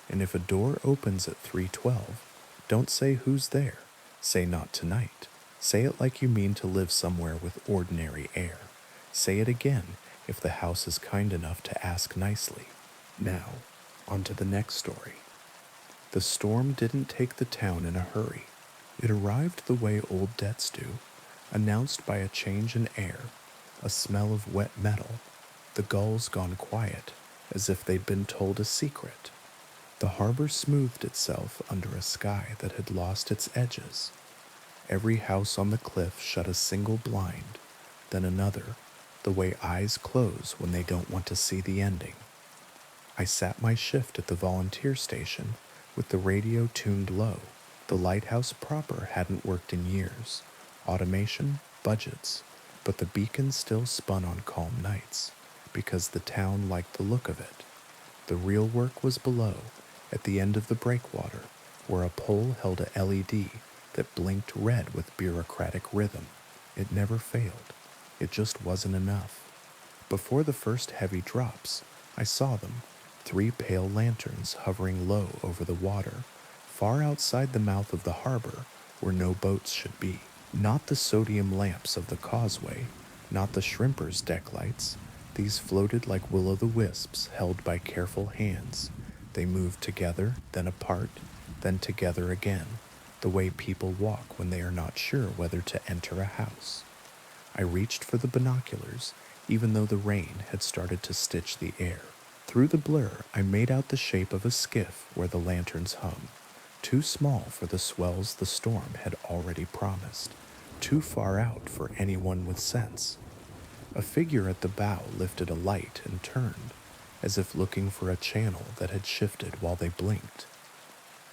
And if a door opens at 3:12, don't say who's there, say not tonight. Say it like you mean to live somewhere with ordinary air. Say it again if the house is kind enough to ask nicely. Now, on to the next story. The storm didn't take the town in a hurry. It arrived the way old debts do, announced by a change in air, a smell of wet metal, the gulls gone quiet, as if they'd been told a secret. The harbor smoothed itself under a sky that had lost its edges. Every house on the cliff shut a single blind, then another, the way eyes close when they don't want to see the ending. I sat my shift at the volunteer station with the radio tuned low. The lighthouse proper hadn't worked in years. Automation, budgets, but the beacon still spun on calm nights because the town liked the look of it. The real work was below, at the end of the breakwater, where a pole held a LED that blinked red with bureaucratic rhythm. It never failed. It just wasn't enough. Before the first heavy drops, I saw them, 3 pale lanterns hovering low over the water, far outside the mouth of the harbor where no boats should be. Not the sodium lamps of the causeway, not the shrimpers' deck lights. These floated like will-o'-the-wisps held by careful hands. They moved together, then apart, then together again, the way people walk when they are not sure whether to enter a house. I reached for the binoculars, even though the rain had started to stitch the air. Through the blur, I made out the shape of a skiff where the lanterns hung, too small for the swells the storm had already promised, too far out for anyone with sense. A figure at the bow lifted a light and turned, as if looking for a channel that had shifted while they blinked.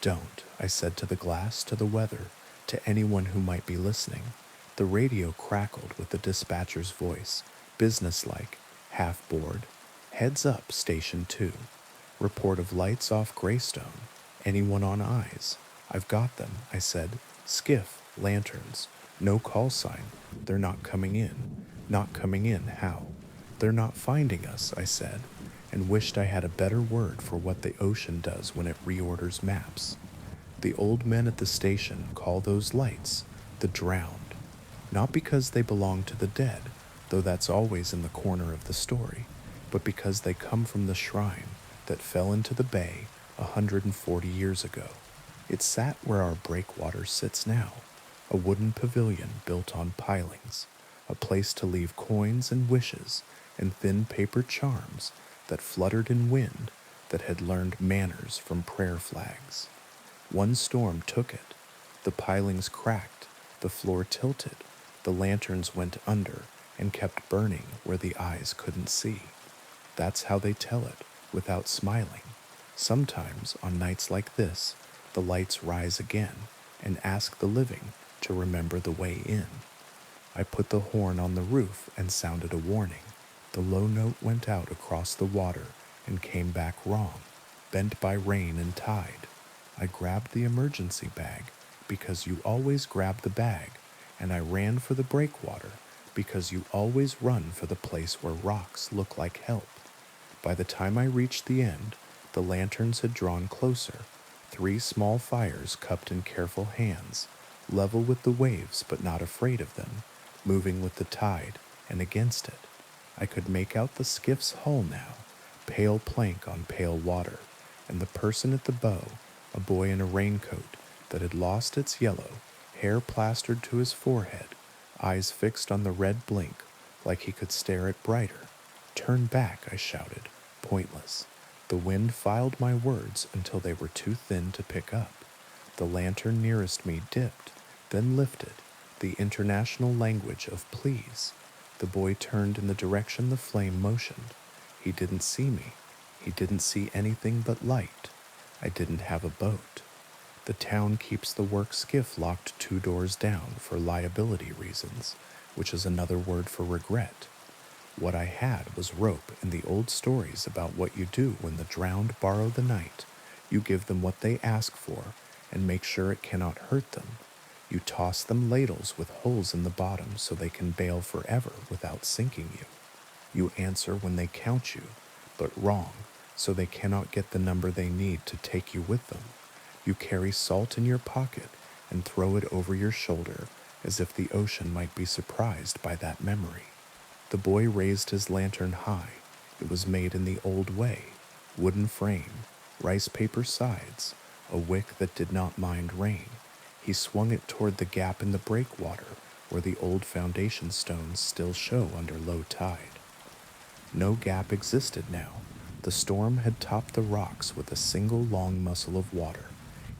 "Don't," I said to the glass, to the weather, to anyone who might be listening. The radio crackled with the dispatcher's voice, businesslike, half bored. "Heads up, Station 2. Report of lights off Greystone. Anyone on eyes?" "I've got them," I said. "Skiff, lanterns. No call sign. They're not coming in. Not coming in, how?" "They're not finding us," I said, and wished I had a better word for what the ocean does when it reorders maps. The old men at the station call those lights the drowned. Not because they belong to the dead, though that's always in the corner of the story, but because they come from the shrine that fell into the bay 140 years ago. It sat where our breakwater sits now, a wooden pavilion built on pilings, a place to leave coins and wishes and thin paper charms that fluttered in wind that had learned manners from prayer flags. One storm took it. The pilings cracked, the floor tilted, the lanterns went under and kept burning where the eyes couldn't see. That's how they tell it, without smiling. Sometimes, on nights like this, the lights rise again and ask the living to remember the way in. I put the horn on the roof and sounded a warning. The low note went out across the water and came back wrong, bent by rain and tide. I grabbed the emergency bag because you always grab the bag, and I ran for the breakwater because you always run for the place where rocks look like help. By the time I reached the end, the lanterns had drawn closer, 3 small fires cupped in careful hands, level with the waves but not afraid of them, moving with the tide and against it. I could make out the skiff's hull now, pale plank on pale water, and the person at the bow, a boy in a raincoat that had lost its yellow, hair plastered to his forehead, eyes fixed on the red blink like he could stare at brighter. "Turn back," I shouted, pointless. The wind filed my words until they were too thin to pick up. The lantern nearest me dipped, then lifted, the international language of please. The boy turned in the direction the flame motioned. He didn't see me. He didn't see anything but light. I didn't have a boat. The town keeps the work skiff locked 2 doors down for liability reasons, which is another word for regret. What I had was rope and the old stories about what you do when the drowned borrow the night. You give them what they ask for and make sure it cannot hurt them. You toss them ladles with holes in the bottom so they can bail forever without sinking you. You answer when they count you, but wrong, so they cannot get the number they need to take you with them. You carry salt in your pocket and throw it over your shoulder as if the ocean might be surprised by that memory. The boy raised his lantern high. It was made in the old way, wooden frame, rice paper sides, a wick that did not mind rain. He swung it toward the gap in the breakwater where the old foundation stones still show under low tide. No gap existed now. The storm had topped the rocks with a single long muscle of water.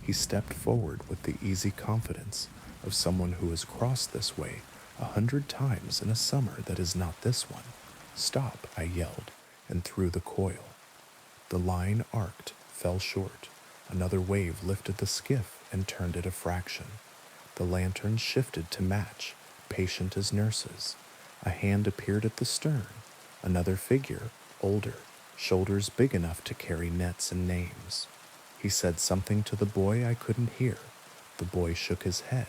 He stepped forward with the easy confidence of someone who has crossed this way 100 times in a summer that is not this one. "Stop," I yelled, and threw the coil. The line arced, fell short. Another wave lifted the skiff and turned it a fraction. The lantern shifted to match, patient as nurses. A hand appeared at the stern. Another figure, older, shoulders big enough to carry nets and names. He said something to the boy I couldn't hear. The boy shook his head.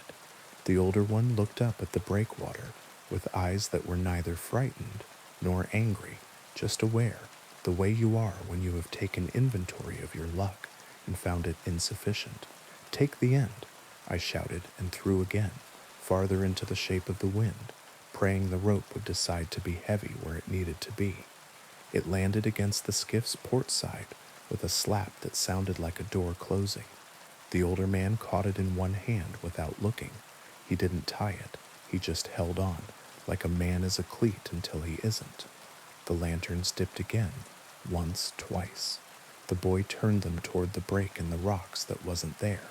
The older one looked up at the breakwater with eyes that were neither frightened nor angry, just aware, the way you are when you have taken inventory of your luck and found it insufficient. "Take the end," I shouted and threw again, farther into the shape of the wind, praying the rope would decide to be heavy where it needed to be. It landed against the skiff's port side with a slap that sounded like a door closing. The older man caught it in one hand without looking. He didn't tie it. He just held on, like a man is a cleat until he isn't. The lanterns dipped again, once, twice. The boy turned them toward the break in the rocks that wasn't there,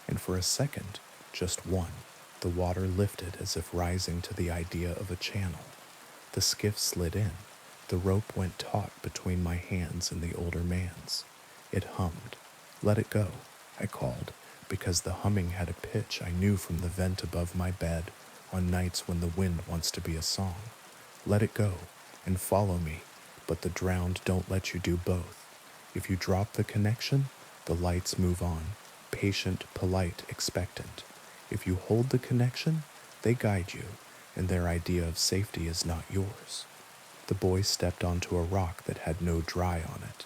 and for a second, just one, the water lifted as if rising to the idea of a channel. The skiff slid in. The rope went taut between my hands and the older man's. It hummed. "Let it go," I called, because the humming had a pitch I knew from the vent above my bed on nights when the wind wants to be a song. "Let it go, and follow me, but the drowned don't let you do both. If you drop the connection, the lights move on, patient, polite, expectant. If you hold the connection, they guide you, and their idea of safety is not yours." The boy stepped onto a rock that had no dry on it.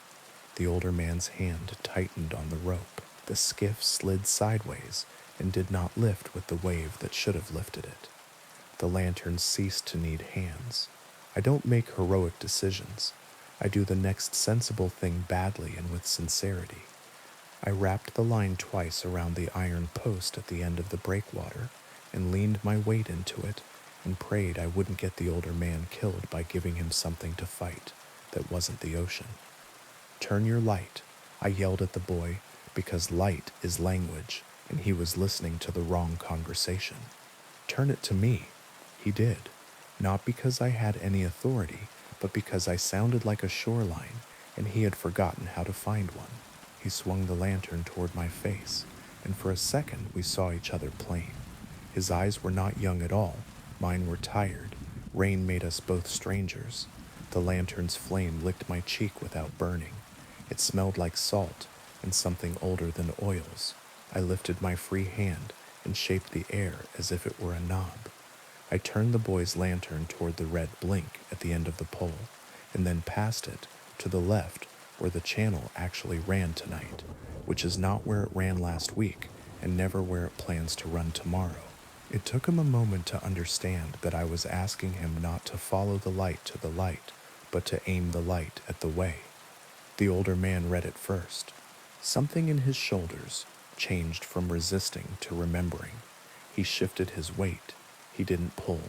The older man's hand tightened on the rope. The skiff slid sideways and did not lift with the wave that should have lifted it. The lantern ceased to need hands. I don't make heroic decisions. I do the next sensible thing badly and with sincerity. I wrapped the line twice around the iron post at the end of the breakwater and leaned my weight into it and prayed I wouldn't get the older man killed by giving him something to fight that wasn't the ocean. "Turn your light," I yelled at the boy, because light is language, and he was listening to the wrong conversation. "Turn it to me." He did, not because I had any authority, but because I sounded like a shoreline, and he had forgotten how to find one. He swung the lantern toward my face, and for a second we saw each other plain. His eyes were not young at all. Mine were tired. Rain made us both strangers. The lantern's flame licked my cheek without burning. It smelled like salt and something older than oils. I lifted my free hand and shaped the air as if it were a knob. I turned the boy's lantern toward the red blink at the end of the pole, and then past it to the left where the channel actually ran tonight, which is not where it ran last week and never where it plans to run tomorrow. It took him a moment to understand that I was asking him not to follow the light to the light, but to aim the light at the way. The older man read it first. Something in his shoulders changed from resisting to remembering. He shifted his weight. He didn't pull.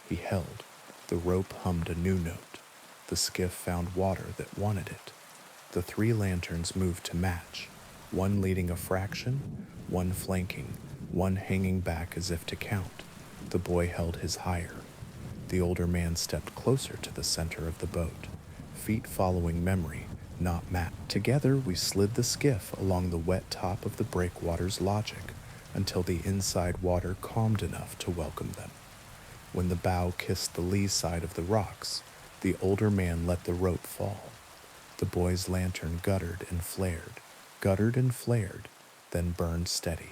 He held. The rope hummed a new note. The skiff found water that wanted it. The 3 lanterns moved to match, one leading a fraction, one flanking, one hanging back as if to count. The boy held his higher. The older man stepped closer to the center of the boat, feet following memory, not map. Together we slid the skiff along the wet top of the breakwater's logic until the inside water calmed enough to welcome them. When the bow kissed the lee side of the rocks, the older man let the rope fall. The boy's lantern guttered and flared, then burned steady.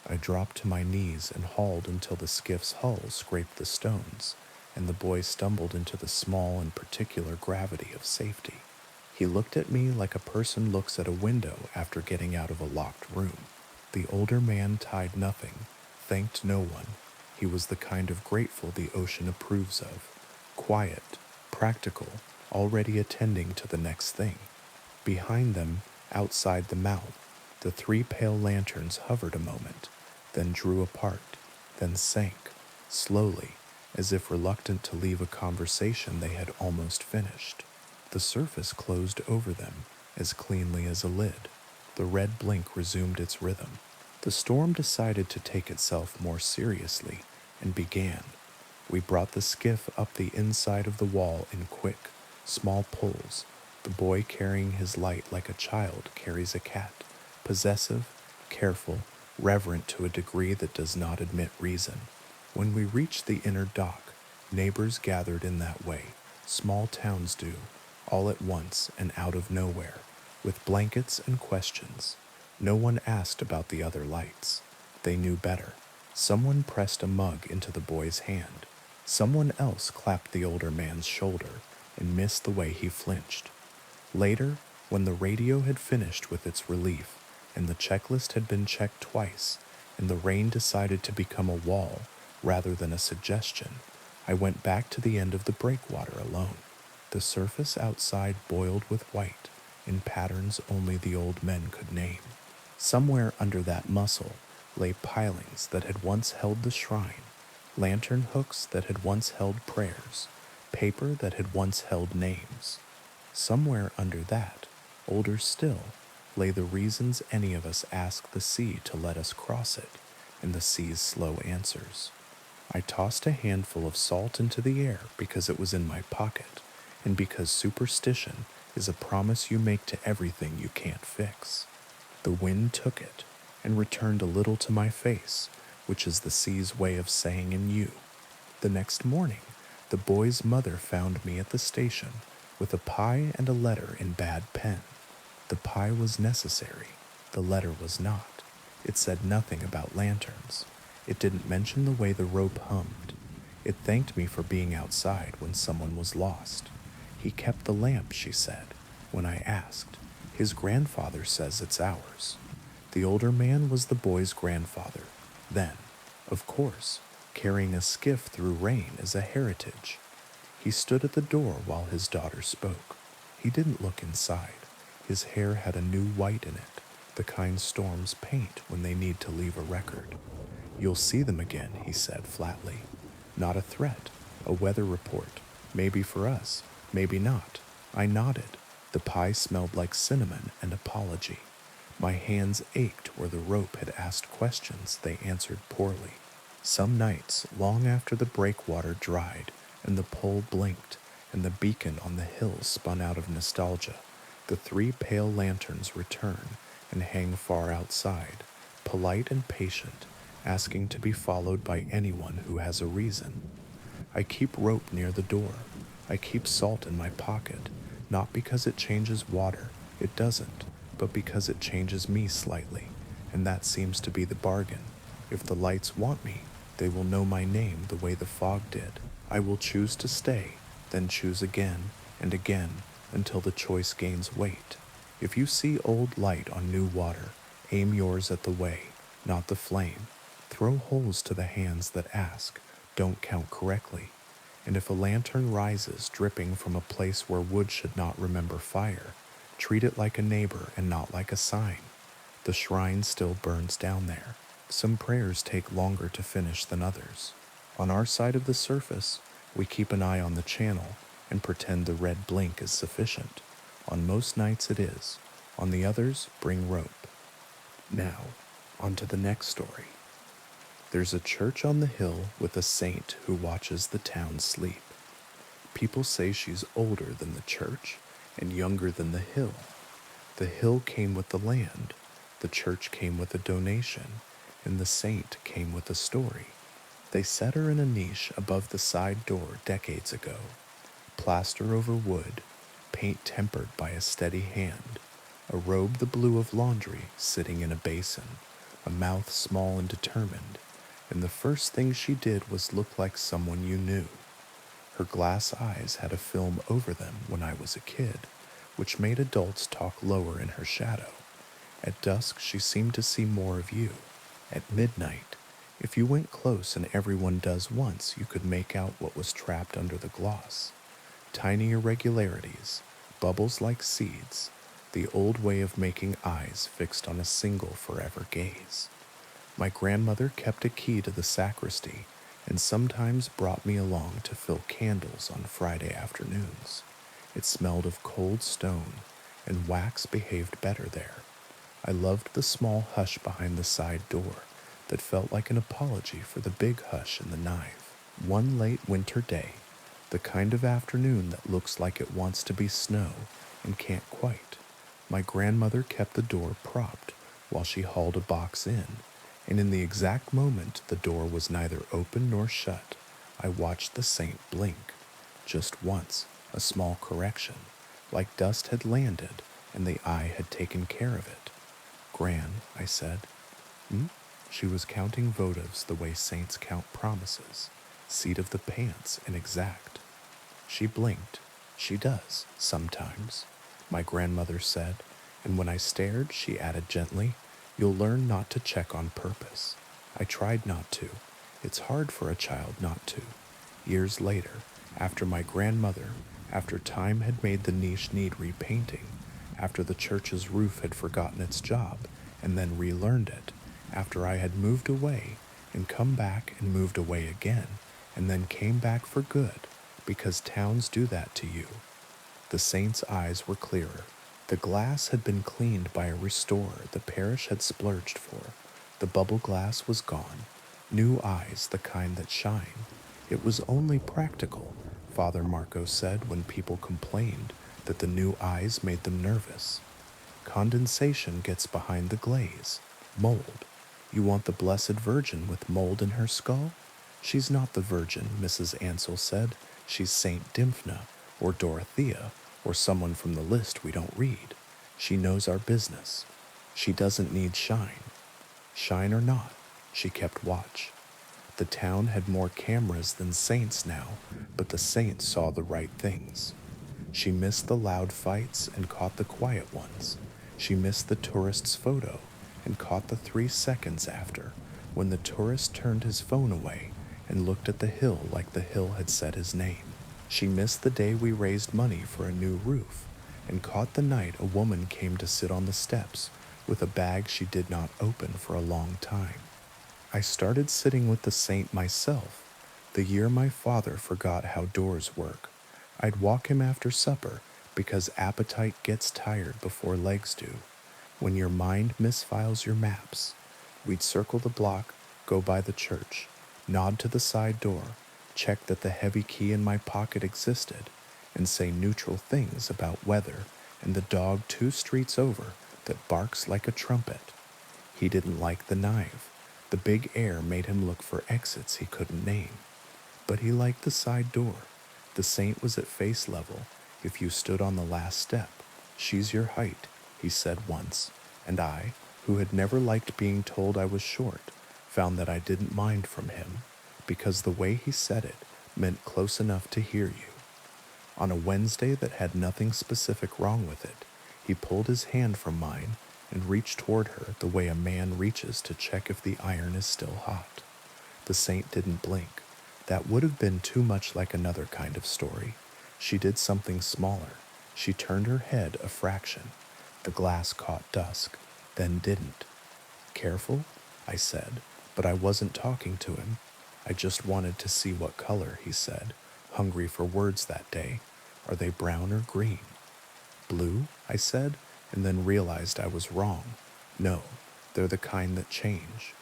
I dropped to my knees and hauled until the skiff's hull scraped the stones, and the boy stumbled into the small and particular gravity of safety. He looked at me like a person looks at a window after getting out of a locked room. The older man tied nothing, thanked no one. He was the kind of grateful the ocean approves of. Quiet, practical, already attending to the next thing. Behind them, outside the mouth, the three pale lanterns hovered a moment, then drew apart, then sank, slowly, as if reluctant to leave a conversation they had almost finished. The surface closed over them, as cleanly as a lid. The red blink resumed its rhythm. The storm decided to take itself more seriously, and began. We brought the skiff up the inside of the wall in quick, small pulls, the boy carrying his light like a child carries a cat, possessive, careful, reverent to a degree that does not admit reason. When we reached the inner dock, neighbors gathered in that way, small towns do, all at once and out of nowhere, with blankets and questions. No one asked about the other lights. They knew better. Someone pressed a mug into the boy's hand. Someone else clapped the older man's shoulder and missed the way he flinched. Later, when the radio had finished with its relief, and the checklist had been checked twice, and the rain decided to become a wall rather than a suggestion, I went back to the end of the breakwater alone. The surface outside boiled with white, in patterns only the old men could name. Somewhere under that muscle lay pilings that had once held the shrine, lantern hooks that had once held prayers, paper that had once held names. Somewhere under that, older still, lay the reasons any of us ask the sea to let us cross it, and the sea's slow answers. I tossed a handful of salt into the air because it was in my pocket, and because superstition is a promise you make to everything you can't fix. The wind took it, and returned a little to my face, which is the sea's way of saying in you. The next morning, the boy's mother found me at the station, with a pie and a letter in bad pen. The pie was necessary, the letter was not. It said nothing about lanterns. It didn't mention the way the rope hummed. It thanked me for being outside when someone was lost. He kept the lamp, she said, when I asked. His grandfather says it's ours. The older man was the boy's grandfather. Then, of course, carrying a skiff through rain is a heritage. He stood at the door while his daughter spoke. He didn't look inside. His hair had a new white in it, the kind storms paint when they need to leave a record. You'll see them again, he said flatly. Not a threat, a weather report, maybe for us, maybe not. I nodded. The pie smelled like cinnamon and apology. My hands ached where the rope had asked questions they answered poorly. Some nights, long after the breakwater dried, and the pole blinked, and the beacon on the hill spun out of nostalgia, the three pale lanterns return and hang far outside, polite and patient, asking to be followed by anyone who has a reason. I keep rope near the door. I keep salt in my pocket, not because it changes water, it doesn't, but because it changes me slightly, and that seems to be the bargain. If the lights want me, they will know my name the way the fog did. I will choose to stay, then choose again and again until the choice gains weight. If you see old light on new water, aim yours at the way, not the flame. Throw holes to the hands that ask, don't count correctly. And if a lantern rises dripping from a place where wood should not remember fire, treat it like a neighbor and not like a sign. The shrine still burns down there. Some prayers take longer to finish than others. On our side of the surface, we keep an eye on the channel and pretend the red blink is sufficient. On most nights it is. On the others, bring rope. Now, on to the next story. There's a church on the hill with a saint who watches the town sleep. People say she's older than the church and younger than the hill. The hill came with the land, the church came with a donation, and the saint came with a story. They set her in a niche above the side door decades ago. Plaster over wood, paint tempered by a steady hand, a robe the blue of laundry sitting in a basin, a mouth small and determined, and the first thing she did was look like someone you knew. Her glass eyes had a film over them when I was a kid, which made adults talk lower in her shadow. At dusk she seemed to see more of you. At midnight, If you went close and everyone does once, you could make out what was trapped under the gloss. Tiny irregularities, bubbles like seeds, the old way of making eyes fixed on a single forever gaze. My grandmother kept a key to the sacristy and sometimes brought me along to fill candles on Friday afternoons. It smelled of cold stone, and wax behaved better there. I loved the small hush behind the side door that felt like an apology for the big hush in the nave. One late winter day, the kind of afternoon that looks like it wants to be snow and can't quite, my grandmother kept the door propped while she hauled a box in, and in the exact moment the door was neither open nor shut, I watched the saint blink. Just once, a small correction, like dust had landed and the eye had taken care of it. Gran, I said. Hmm? She was counting votives the way saints count promises, seat of the pants and exact. She blinked. She does, sometimes, my grandmother said, and when I stared, she added gently, "You'll learn not to check on purpose." I tried not to. It's hard for a child not to. Years later, after my grandmother, after time had made the niche need repainting, after the church's roof had forgotten its job and then relearned it, after I had moved away and come back and moved away again, and then came back for good, because towns do that to you. The saint's eyes were clearer. The glass had been cleaned by a restorer the parish had splurged for. The bubble glass was gone. New eyes, the kind that shine. It was only practical, Father Marco said when people complained that the new eyes made them nervous. Condensation gets behind the glaze. Mold. You want the Blessed Virgin with mold in her skull? She's not the Virgin, Mrs. Ansell said. She's Saint Dymphna, or Dorothea, or someone from the list we don't read. She knows our business. She doesn't need shine. Shine or not, she kept watch. The town had more cameras than saints now, but the saints saw the right things. She missed the loud fights and caught the quiet ones. She missed the tourist's photo and caught the 3 seconds after, when the tourist turned his phone away and looked at the hill like the hill had said his name. She missed the day we raised money for a new roof and caught the night a woman came to sit on the steps with a bag she did not open for a long time. I started sitting with the saint myself, the year my father forgot how doors work. I'd walk him after supper because appetite gets tired before legs do. When your mind misfiles your maps, we'd circle the block, go by the church, nod to the side door, check that the heavy key in my pocket existed, and say neutral things about weather and the dog 2 streets over that barks like a trumpet. He didn't like the knife. The big air made him look for exits he couldn't name. But he liked the side door. The saint was at face level if you stood on the last step. She's your height, he said once, and I, who had never liked being told I was short, found that I didn't mind from him, because the way he said it meant close enough to hear you. On a Wednesday that had nothing specific wrong with it, he pulled his hand from mine and reached toward her the way a man reaches to check if the iron is still hot. The saint didn't blink. That would have been too much like another kind of story. She did something smaller. She turned her head a fraction. The glass caught dusk, then didn't. Careful, I said, but I wasn't talking to him. I just wanted to see what color, he said, hungry for words that day. Are they brown or green? Blue, I said, and then realized I was wrong. No, they're the kind that change.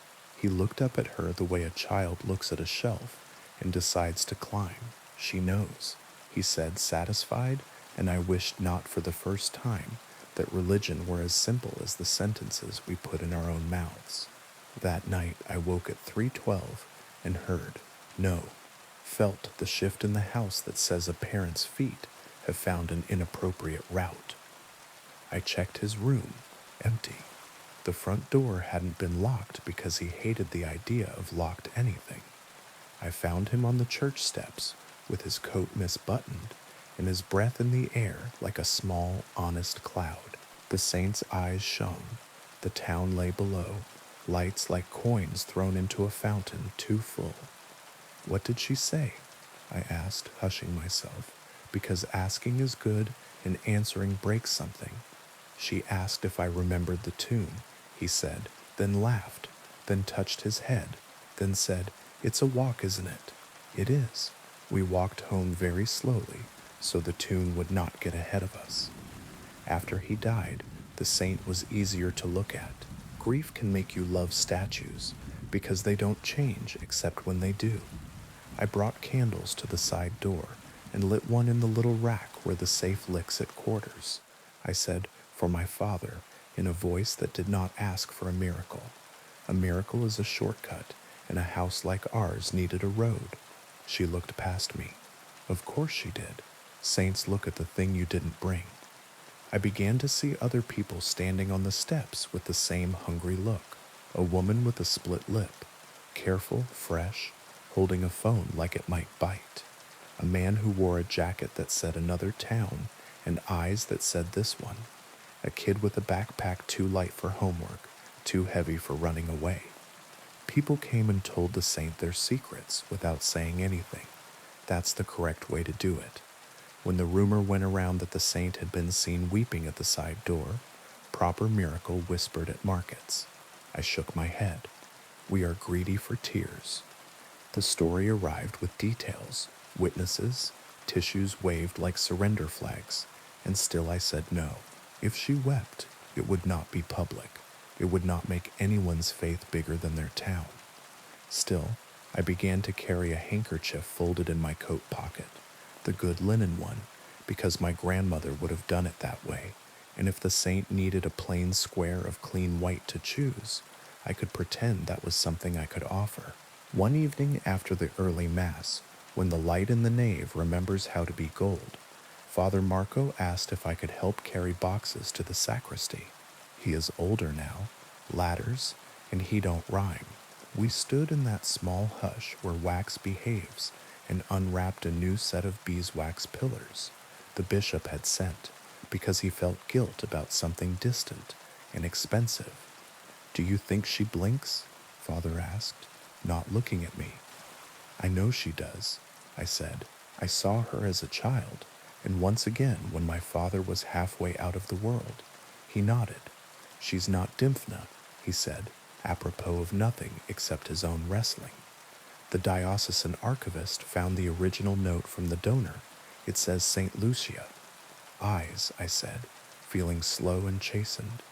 He looked up at her the way a child looks at a shelf and decides to climb. She knows, he said, satisfied, and I wished not for the first time that religion were as simple as the sentences we put in our own mouths. That night I woke at 3:12 and heard, no, felt the shift in the house that says a parent's feet have found an inappropriate route. I checked his room, empty. The front door hadn't been locked because he hated the idea of locked anything. I found him on the church steps with his coat misbuttoned and his breath in the air like a small, honest cloud. The saint's eyes shone. The town lay below, lights like coins thrown into a fountain too full. What did she say? I asked, hushing myself, because asking is good and answering breaks something. She asked if I remembered the tune, he said, then laughed, then touched his head, then said, "It's a walk, isn't it?" It is. We walked home very slowly, so the tune would not get ahead of us. After he died, the saint was easier to look at. Grief can make you love statues, because they don't change except when they do. I brought candles to the side door and lit one in the little rack where the safe licks at quarters. I said, "For my father," in a voice that did not ask for a miracle. A miracle is a shortcut, and a house like ours needed a road. She looked past me. Of course she did. Saints look at the thing you didn't bring. I began to see other people standing on the steps with the same hungry look. A woman with a split lip, careful, fresh, holding a phone like it might bite. A man who wore a jacket that said another town and eyes that said this one. A kid with a backpack too light for homework, too heavy for running away. People came and told the saint their secrets without saying anything. That's the correct way to do it. When the rumor went around that the saint had been seen weeping at the side door, proper miracle whispered at markets. I shook my head. We are greedy for tears. The story arrived with details, witnesses, tissues waved like surrender flags, and still I said no. If she wept, it would not be public. It would not make anyone's faith bigger than their town. Still, I began to carry a handkerchief folded in my coat pocket, the good linen one, because my grandmother would have done it that way, and if the saint needed a plain square of clean white to choose, I could pretend that was something I could offer. One evening after the early Mass, when the light in the nave remembers how to be gold, Father Marco asked if I could help carry boxes to the sacristy. He is older now, ladders, and he don't rhyme. We stood in that small hush where wax behaves and unwrapped a new set of beeswax pillars the bishop had sent because he felt guilt about something distant and expensive. "Do you think she blinks?" Father asked, not looking at me. "I know she does," I said. "I saw her as a child, and once again when my father was halfway out of the world." He nodded. "She's not Dymphna," he said, apropos of nothing except his own wrestling. The diocesan archivist found the original note from the donor. It says St. Lucia. "Eyes," I said, feeling slow and chastened.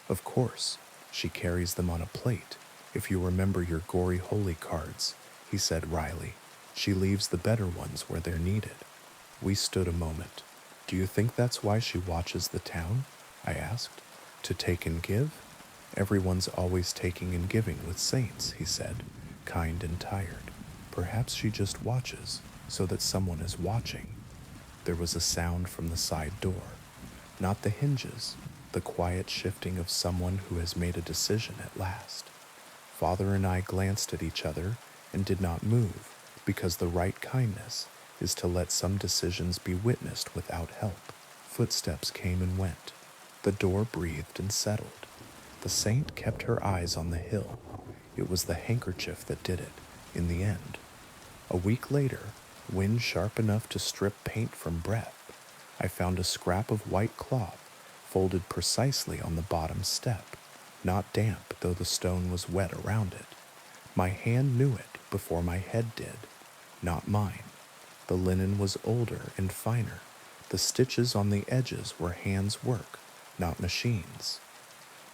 "Of course, she carries them on a plate, if you remember your gory holy cards," he said wryly. "She leaves the better ones where they're needed." We stood a moment. "Do you think that's why she watches the town?" I asked. "To take and give?" "Everyone's always taking and giving with saints," he said, kind and tired. "Perhaps she just watches, so that someone is watching." There was a sound from the side door. Not the hinges, the quiet shifting of someone who has made a decision at last. Father and I glanced at each other and did not move, because the right kindness is to let some decisions be witnessed without help. Footsteps came and went. The door breathed and settled. The saint kept her eyes on the hill. It was the handkerchief that did it, in the end. A week later, wind sharp enough to strip paint from breath, I found a scrap of white cloth folded precisely on the bottom step, not damp though the stone was wet around it. My hand knew it before my head did, not mine. The linen was older and finer. The stitches on the edges were hands' work, not machines.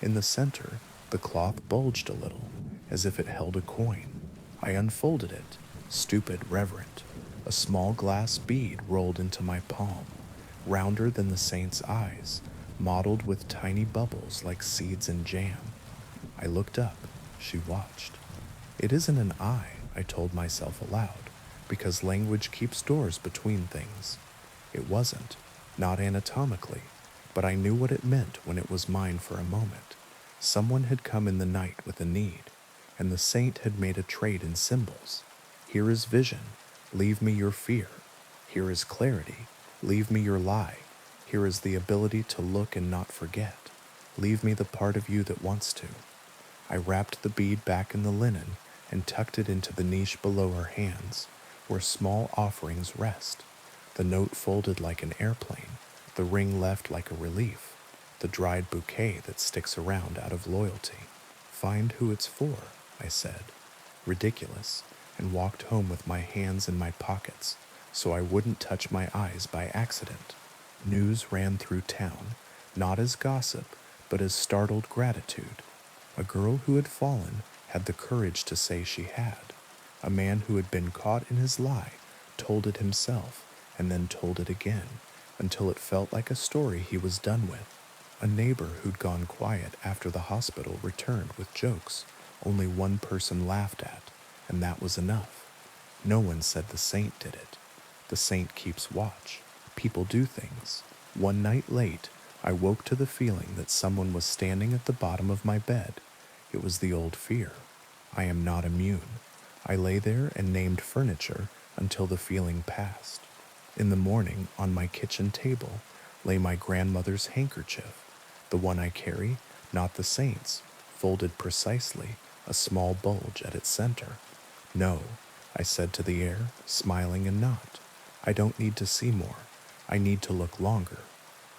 In the center, the cloth bulged a little, as if it held a coin. I unfolded it, stupid, reverent. A small glass bead rolled into my palm, rounder than the saint's eyes, mottled with tiny bubbles like seeds in jam. I looked up. She watched. "It isn't an eye," I told myself aloud, because language keeps doors between things. It wasn't, not anatomically, but I knew what it meant when it was mine for a moment. Someone had come in the night with a need, and the saint had made a trade in symbols. Here is vision, leave me your fear. Here is clarity, leave me your lie. Here is the ability to look and not forget. Leave me the part of you that wants to. I wrapped the bead back in the linen and tucked it into the niche below her hands, where small offerings rest. The note folded like an airplane, the ring left like a relief, the dried bouquet that sticks around out of loyalty. Find who it's for, I said, ridiculous, and walked home with my hands in my pockets so I wouldn't touch my eyes by accident. News ran through town, not as gossip, but as startled gratitude. A girl who had fallen had the courage to say she had. A man who had been caught in his lie told it himself and then told it again until it felt like a story he was done with. A neighbor who'd gone quiet after the hospital returned with jokes only one person laughed at, and that was enough. No one said the saint did it. The saint keeps watch. People do things. One night late, I woke to the feeling that someone was standing at the bottom of my bed. It was the old fear. I am not immune. I lay there and named furniture until the feeling passed. In the morning, on my kitchen table, lay my grandmother's handkerchief, the one I carry, not the saint's, folded precisely, a small bulge at its center. No, I said to the air, smiling and not. I don't need to see more. I need to look longer.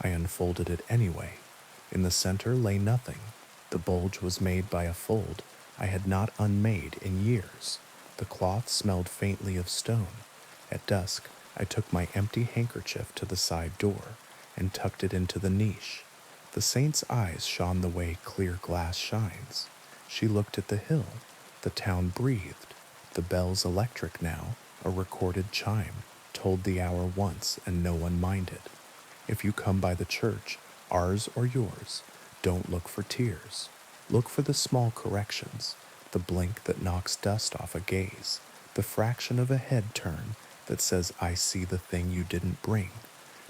I unfolded it anyway. In the center lay nothing. The bulge was made by a fold I had not unmade in years. The cloth smelled faintly of stone. At dusk, I took my empty handkerchief to the side door and tucked it into the niche. The saint's eyes shone the way clear glass shines. She looked at the hill. The town breathed. The bell's electric now, a recorded chime, told the hour once and no one minded. If you come by the church, ours or yours, don't look for tears. Look for the small corrections, the blink that knocks dust off a gaze, the fraction of a head turn that says, I see the thing you didn't bring.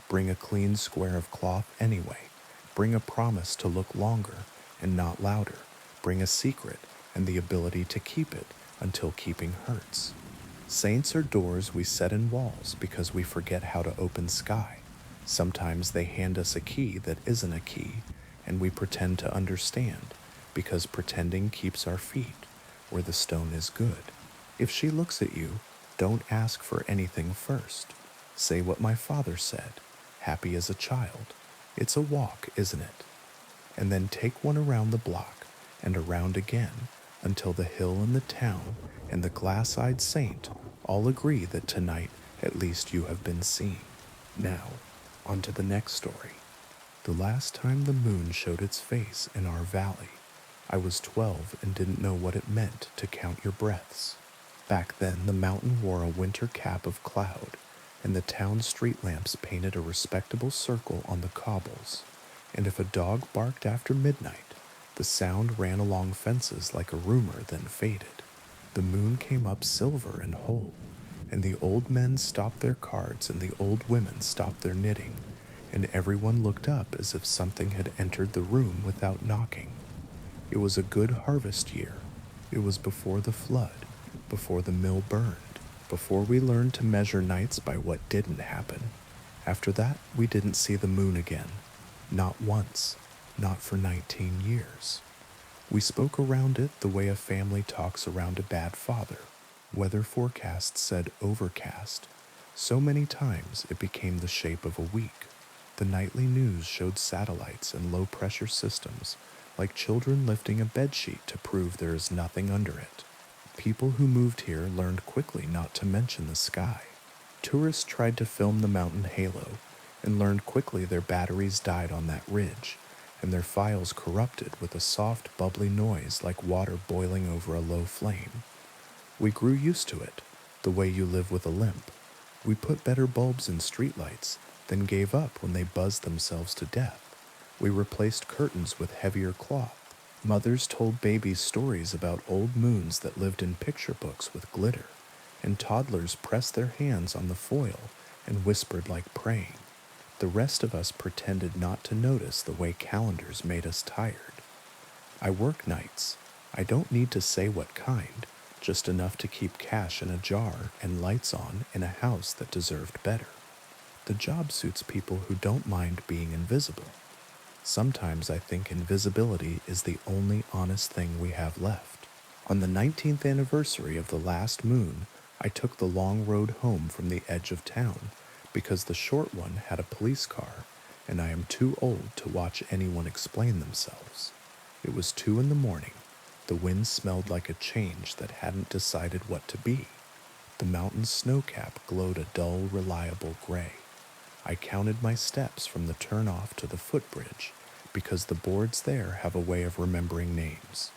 Bring a clean square of cloth anyway. Bring a promise to look longer and not louder. Bring a secret and the ability to keep it until keeping hurts. Saints are doors we set in walls because we forget how to open sky. Sometimes they hand us a key that isn't a key, and we pretend to understand because pretending keeps our feet where the stone is good. If she looks at you, don't ask for anything first. Say what my father said, happy as a child. It's a walk, isn't it? And then take one around the block and around again until the hill and the town and the glass-eyed saint all agree that tonight at least you have been seen. Now, on to the next story. The last time the moon showed its face in our valley, I was 12 and didn't know what it meant to count your breaths. Back then, the mountain wore a winter cap of cloud, and the town street lamps painted a respectable circle on the cobbles. And if a dog barked after midnight, the sound ran along fences like a rumor, then faded. The moon came up silver and whole, and the old men stopped their cards and the old women stopped their knitting, and everyone looked up as if something had entered the room without knocking. It was a good harvest year. It was before the flood, before the mill burned, before we learned to measure nights by what didn't happen. After that, we didn't see the moon again. Not once. Not for 19 years. We spoke around it the way a family talks around a bad father. Weather forecasts said overcast. So many times it became the shape of a week. The nightly news showed satellites and low-pressure systems, like children lifting a bedsheet to prove there is nothing under it. People who moved here learned quickly not to mention the sky. Tourists tried to film the mountain halo and learned quickly their batteries died on that ridge, and their files corrupted with a soft, bubbly noise like water boiling over a low flame. We grew used to it, the way you live with a limp. We put better bulbs in streetlights, then gave up when they buzzed themselves to death. We replaced curtains with heavier cloth. Mothers told babies stories about old moons that lived in picture books with glitter, and toddlers pressed their hands on the foil and whispered like praying. The rest of us pretended not to notice the way calendars made us tired. I work nights. I don't need to say what kind, just enough to keep cash in a jar and lights on in a house that deserved better. The job suits people who don't mind being invisible. Sometimes I think invisibility is the only honest thing we have left. On the 19th anniversary of the last moon, I took the long road home from the edge of town because the short one had a police car, and I am too old to watch anyone explain themselves. It was 2 in the morning. The wind smelled like a change that hadn't decided what to be. The mountain's snowcap glowed a dull, reliable gray. I counted my steps from the turnoff to the footbridge because the boards there have a way of remembering names.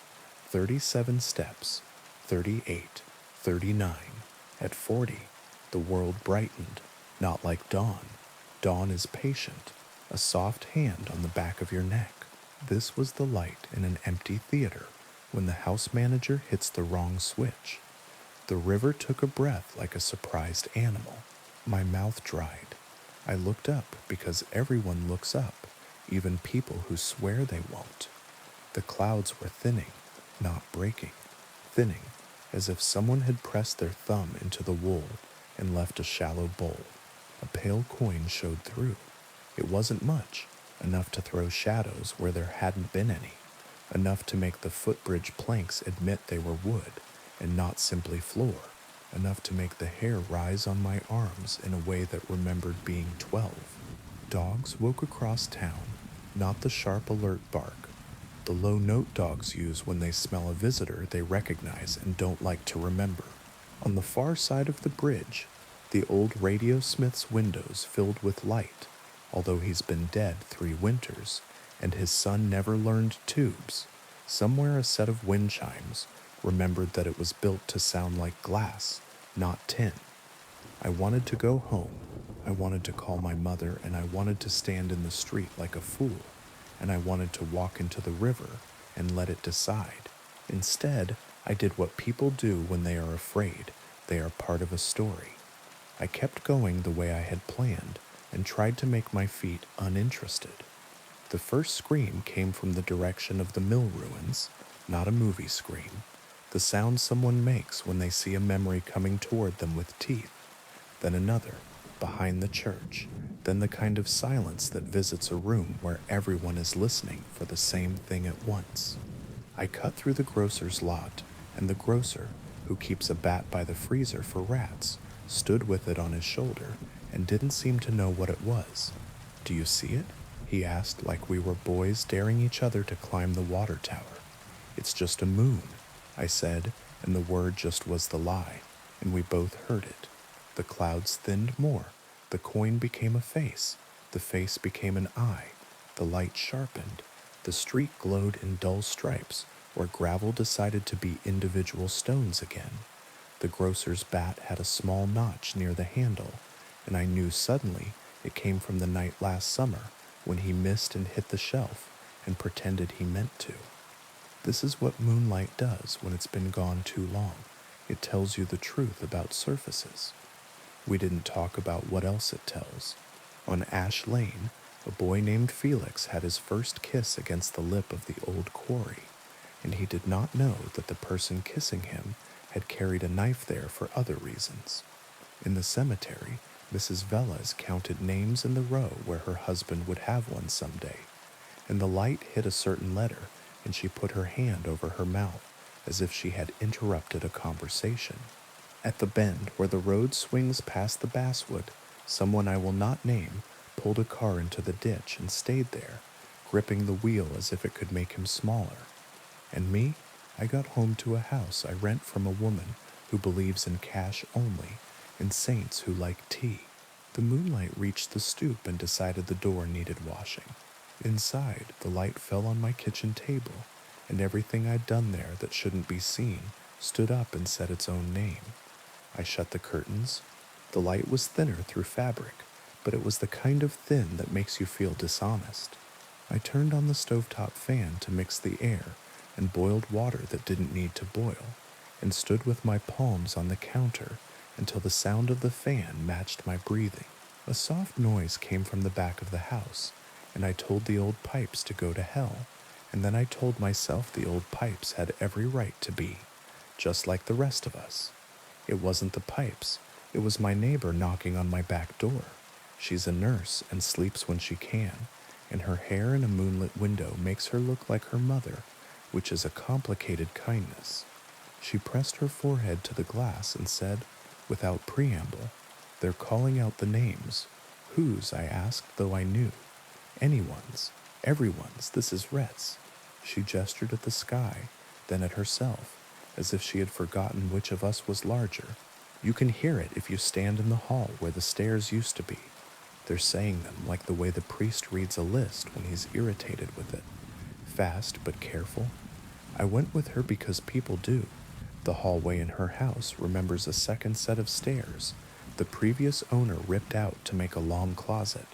37 steps, 38, 39. At 40, the world brightened, not like dawn. Dawn is patient, a soft hand on the back of your neck. This was the light in an empty theater when the house manager hits the wrong switch. The river took a breath like a surprised animal. My mouth dried. I looked up because everyone looks up, even people who swear they won't. The clouds were thinning, not breaking. Thinning, as if someone had pressed their thumb into the wool and left a shallow bowl. A pale coin showed through. It wasn't much, enough to throw shadows where there hadn't been any, enough to make the footbridge planks admit they were wood and not simply floor, enough to make the hair rise on my arms in a way that remembered being 12. Dogs woke across town, not the sharp alert bark, the low note dogs use when they smell a visitor they recognize and don't like to remember. On the far side of the bridge, the old radiosmith's windows filled with light, although he's been dead 3 winters, and his son never learned tubes. Somewhere a set of wind chimes remembered that it was built to sound like glass, not tin. I wanted to go home. I wanted to call my mother, and I wanted to stand in the street like a fool, and I wanted to walk into the river and let it decide. Instead, I did what people do when they are afraid. They are part of a story. I kept going the way I had planned and tried to make my feet uninterested. The first scream came from the direction of the mill ruins, not a movie scream. The sound someone makes when they see a memory coming toward them with teeth. Then another, behind the church. Then the kind of silence that visits a room where everyone is listening for the same thing at once. I cut through the grocer's lot, and the grocer, who keeps a bat by the freezer for rats, stood with it on his shoulder and didn't seem to know what it was. "Do you see it?" he asked, like we were boys daring each other to climb the water tower. "It's just a moon," I said, and the word just was the lie, and we both heard it. The clouds thinned more. The coin became a face. The face became an eye. The light sharpened. The street glowed in dull stripes, where gravel decided to be individual stones again. The grocer's bat had a small notch near the handle, and I knew suddenly it came from the night last summer when he missed and hit the shelf and pretended he meant to. This is what moonlight does when it's been gone too long. It tells you the truth about surfaces. We didn't talk about what else it tells. On Ash Lane, a boy named Felix had his first kiss against the lip of the old quarry, and he did not know that the person kissing him had carried a knife there for other reasons. In the cemetery, Mrs. Velez counted names in the row where her husband would have one someday, and the light hit a certain letter, and she put her hand over her mouth as if she had interrupted a conversation. At the bend where the road swings past the basswood, someone I will not name pulled a car into the ditch and stayed there, gripping the wheel as if it could make him smaller. And me? I got home to a house I rent from a woman who believes in cash only and saints who like tea. The moonlight reached the stoop and decided the door needed washing. Inside, the light fell on my kitchen table, and everything I'd done there that shouldn't be seen stood up and said its own name. I shut the curtains. The light was thinner through fabric, but it was the kind of thin that makes you feel dishonest. I turned on the stovetop fan to mix the air and boiled water that didn't need to boil, and stood with my palms on the counter until the sound of the fan matched my breathing. A soft noise came from the back of the house, and I told the old pipes to go to hell, and then I told myself the old pipes had every right to be, just like the rest of us. It wasn't the pipes, it was my neighbor knocking on my back door. She's a nurse and sleeps when she can, and her hair in a moonlit window makes her look like her mother, which is a complicated kindness. She pressed her forehead to the glass and said, without preamble, "They're calling out the names." "Whose?" I asked, though I knew. "Anyone's. Everyone's. This is Rhett's." She gestured at the sky, then at herself, as if she had forgotten which of us was larger. "You can hear it if you stand in the hall where the stairs used to be. They're saying them like the way the priest reads a list when he's irritated with it. Fast but careful. I went with her because people do. The hallway in her house remembers a second set of stairs the previous owner ripped out to make a long closet,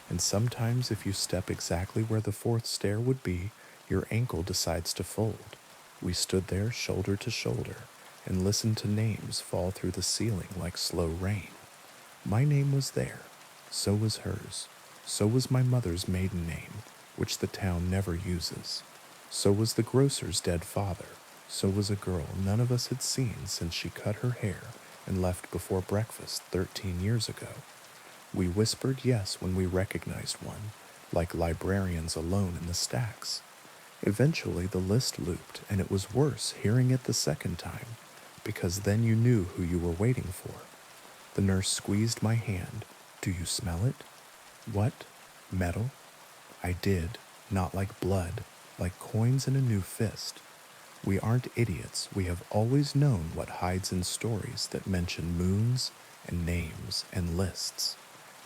and sometimes if you step exactly where the fourth stair would be, your ankle decides to fold. We stood there shoulder to shoulder and listened to names fall through the ceiling like slow rain. My name was there. So was hers. So was my mother's maiden name, which the town never uses. So was the grocer's dead father. So was a girl none of us had seen since she cut her hair and left before breakfast 13 years ago. We whispered yes when we recognized one, like librarians alone in the stacks. Eventually the list looped, and it was worse hearing it the second time, because then you knew who you were waiting for. The nurse squeezed my hand. "Do you smell it?" "What? Metal?" I did, not like blood, like coins in a new fist. We aren't idiots. We have always known what hides in stories that mention moons and names and lists.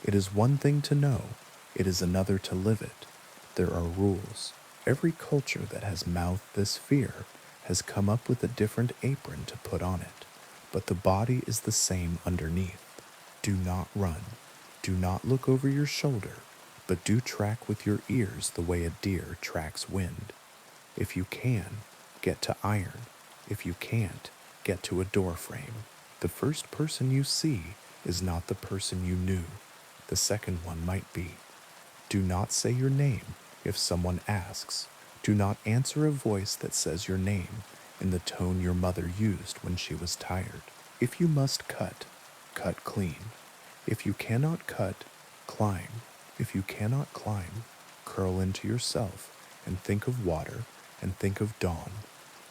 It is one thing to know, it is another to live it. There are rules. Every culture that has mouthed this fear has come up with a different apron to put on it, but the body is the same underneath. Do not run. Do not look over your shoulder, but do track with your ears the way a deer tracks wind. If you can, get to iron. If you can't, get to a door frame. The first person you see is not the person you knew. The second one might be. Do not say your name if someone asks. Do not answer a voice that says your name in the tone your mother used when she was tired. If you must cut, cut clean. If you cannot cut, climb. If you cannot climb, curl into yourself and think of water and think of dawn.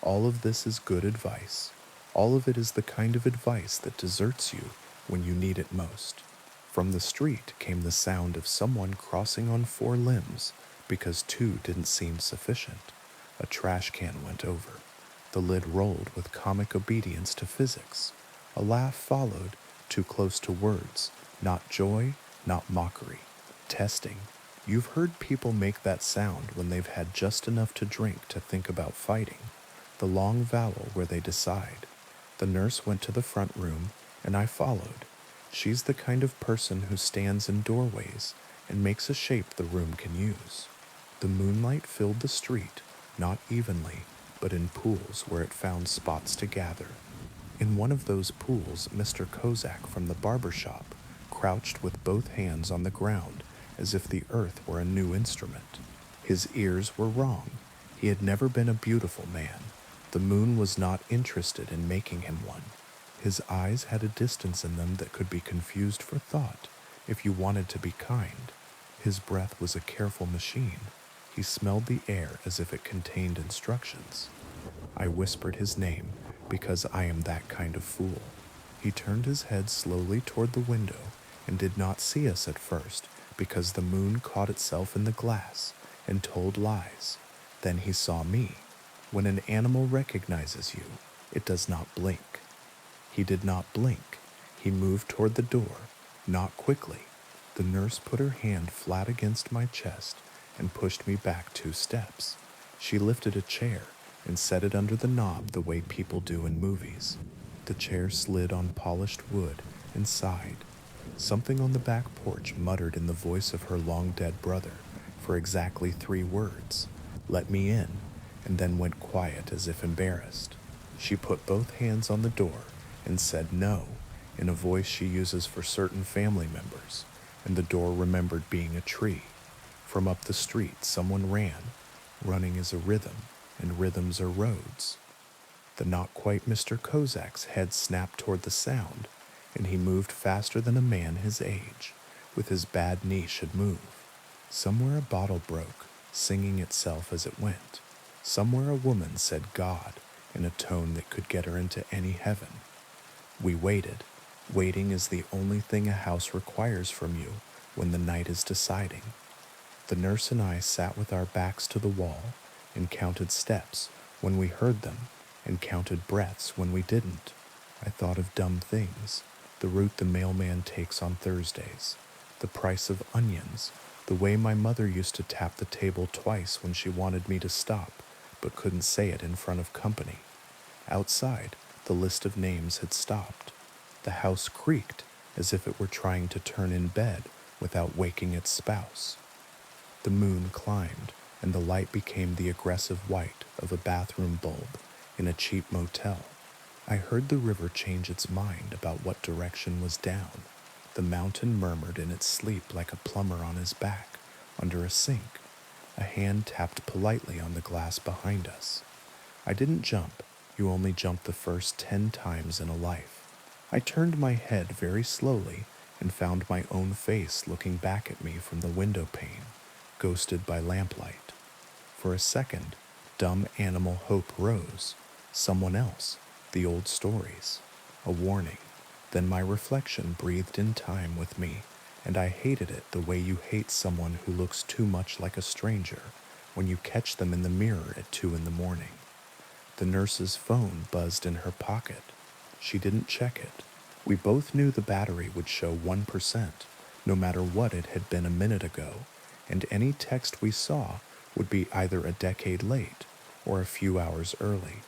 All of this is good advice. All of it is the kind of advice that deserts you when you need it most. From the street came the sound of someone crossing on four limbs because two didn't seem sufficient. A trash can went over. The lid rolled with comic obedience to physics. A laugh followed, too close to words, not joy, not mockery. Testing. You've heard people make that sound when they've had just enough to drink to think about fighting. The long vowel where they decide. The nurse went to the front room, and I followed. She's the kind of person who stands in doorways and makes a shape the room can use. The moonlight filled the street, not evenly, but in pools where it found spots to gather. In one of those pools, Mr. Kozak from the barber shop crouched with both hands on the ground as if the earth were a new instrument. His ears were wrong. He had never been a beautiful man. The moon was not interested in making him one. His eyes had a distance in them that could be confused for thought if you wanted to be kind. His breath was a careful machine. He smelled the air as if it contained instructions. I whispered his name because I am that kind of fool. He turned his head slowly toward the window and did not see us at first because the moon caught itself in the glass and told lies. Then he saw me. When an animal recognizes you, it does not blink. He did not blink. He moved toward the door, not quickly. The nurse put her hand flat against my chest and pushed me back 2 steps. She lifted a chair and set it under the knob the way people do in movies. The chair slid on polished wood and sighed. Something on the back porch muttered in the voice of her long-dead brother for exactly 3 words, "Let me in," and then went quiet as if embarrassed. She put both hands on the door and said no in a voice she uses for certain family members, and the door remembered being a tree. From up the street someone ran. Running is a rhythm, and rhythms are roads. The not quite Mr. Kozak's head snapped toward the sound, and he moved faster than a man his age, with his bad knee should move. Somewhere a bottle broke, singing itself as it went. Somewhere a woman said God in a tone that could get her into any heaven. We waited. Waiting is the only thing a house requires from you when the night is deciding. The nurse and I sat with our backs to the wall and counted steps when we heard them and counted breaths when we didn't. I thought of dumb things, the route the mailman takes on Thursdays, the price of onions, the way my mother used to tap the table twice when she wanted me to stop but couldn't say it in front of company. Outside, the list of names had stopped. The house creaked as if it were trying to turn in bed without waking its spouse. The moon climbed, and the light became the aggressive white of a bathroom bulb in a cheap motel. I heard the river change its mind about what direction was down. The mountain murmured in its sleep like a plumber on his back under a sink. A hand tapped politely on the glass behind us. I didn't jump. You only jump the first 10 times in a life. I turned my head very slowly and found my own face looking back at me from the window pane, ghosted by lamplight. For a second, dumb animal hope rose. Someone else, the old stories, a warning. Then my reflection breathed in time with me, and I hated it the way you hate someone who looks too much like a stranger when you catch them in the mirror at 2 in the morning. The nurse's phone buzzed in her pocket. She didn't check it. We both knew the battery would show 1%, no matter what it had been a minute ago, and any text we saw would be either a decade late or a few hours early.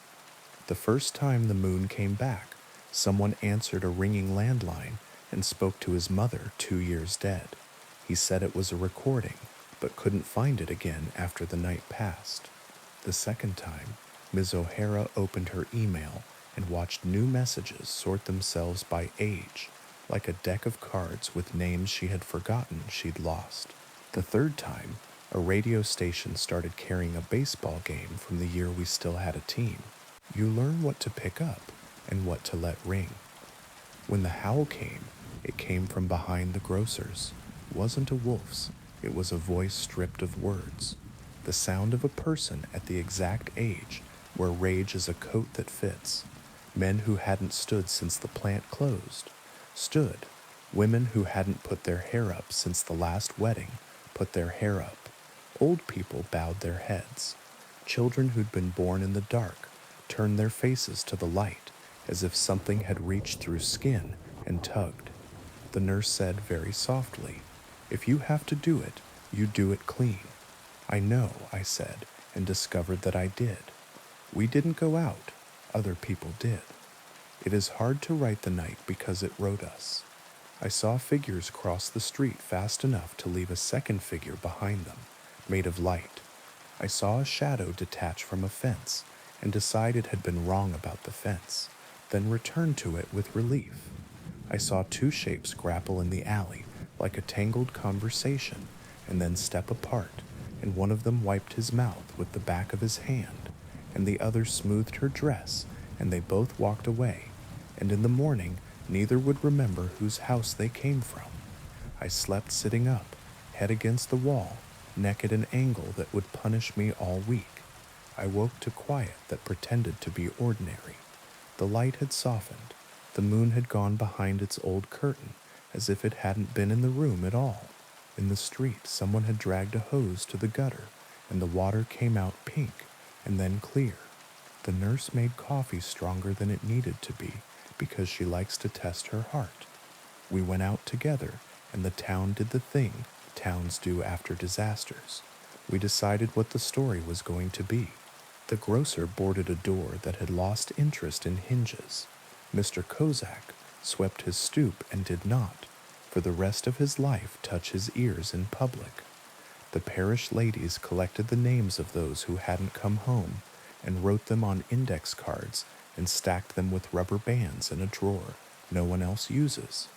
The first time the moon came back, someone answered a ringing landline and spoke to his mother 2 years dead. He said it was a recording, but couldn't find it again after the night passed. The second time, Ms. O'Hara opened her email and watched new messages sort themselves by age, like a deck of cards with names she had forgotten she'd lost. The third time, a radio station started carrying a baseball game from the year we still had a team. You learn what to pick up and what to let ring. When the howl came, it came from behind the grocer's. It wasn't a wolf's, it was a voice stripped of words. The sound of a person at the exact age where rage is a coat that fits. Men who hadn't stood since the plant closed, stood. Women who hadn't put their hair up since the last wedding, put their hair up. Old people bowed their heads. Children who'd been born in the dark turned their faces to the light, as if something had reached through skin and tugged. The nurse said very softly, "If you have to do it, you do it clean." "I know," I said, and discovered that I did. We didn't go out. Other people did. It is hard to write the night because it wrote us. I saw figures cross the street fast enough to leave a second figure behind them, made of light. I saw a shadow detach from a fence and decide it had been wrong about the fence, then return to it with relief. I saw 2 shapes grapple in the alley like a tangled conversation and then step apart, and one of them wiped his mouth with the back of his hand, and the other smoothed her dress, and they both walked away, and in the morning neither would remember whose house they came from. I slept sitting up, head against the wall, neck at an angle that would punish me all week. I woke to quiet that pretended to be ordinary. The light had softened. The moon had gone behind its old curtain, as if it hadn't been in the room at all. In the street, someone had dragged a hose to the gutter, and the water came out pink and then clear. The nurse made coffee stronger than it needed to be because she likes to test her heart. We went out together, and the town did the thing towns do after disasters. We decided what the story was going to be. The grocer boarded a door that had lost interest in hinges. Mr. Kozak swept his stoop and did not, for the rest of his life, touch his ears in public. The parish ladies collected the names of those who hadn't come home and wrote them on index cards and stacked them with rubber bands in a drawer no one else uses.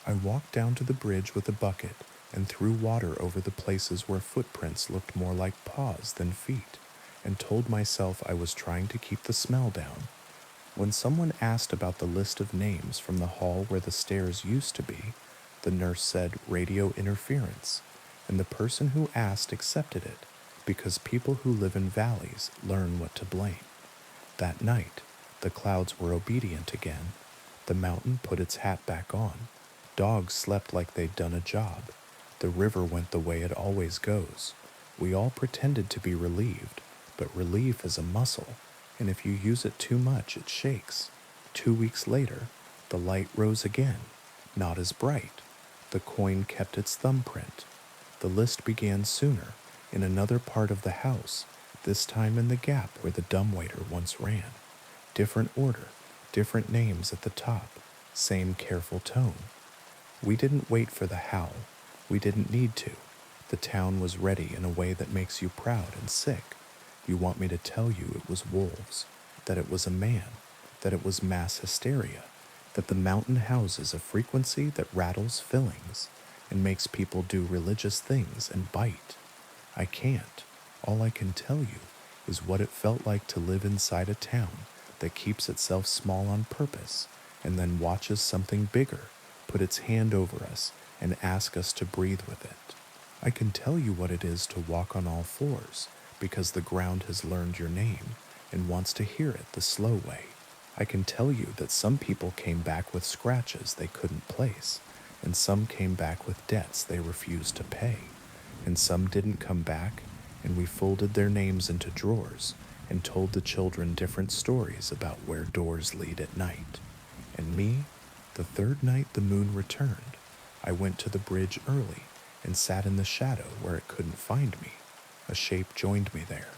I walked down to the bridge with a bucket and threw water over the places where footprints looked more like paws than feet, and told myself I was trying to keep the smell down. When someone asked about the list of names from the hall where the stairs used to be, the nurse said radio interference, and the person who asked accepted it because people who live in valleys learn what to blame. That night, the clouds were obedient again. The mountain put its hat back on. Dogs slept like they'd done a job. The river went the way it always goes. We all pretended to be relieved, but relief is a muscle, and if you use it too much, it shakes. 2 weeks later, the light rose again, not as bright. The coin kept its thumbprint. The list began sooner, in another part of the house, this time in the gap where the dumbwaiter once ran. Different order, different names at the top, same careful tone. We didn't wait for the howl. We didn't need to. The town was ready in a way that makes you proud and sick. You want me to tell you it was wolves, that it was a man, that it was mass hysteria, that the mountain houses a frequency that rattles fillings and makes people do religious things and bite. I can't. All I can tell you is what it felt like to live inside a town that keeps itself small on purpose and then watches something bigger put its hand over us and ask us to breathe with it. I can tell you what it is to walk on all fours because the ground has learned your name and wants to hear it the slow way. I can tell you that some people came back with scratches they couldn't place, and some came back with debts they refused to pay, and some didn't come back, and we folded their names into drawers and told the children different stories about where doors lead at night. And me, the third night the moon returned, I went to the bridge early and sat in the shadow where it couldn't find me. A shape joined me there.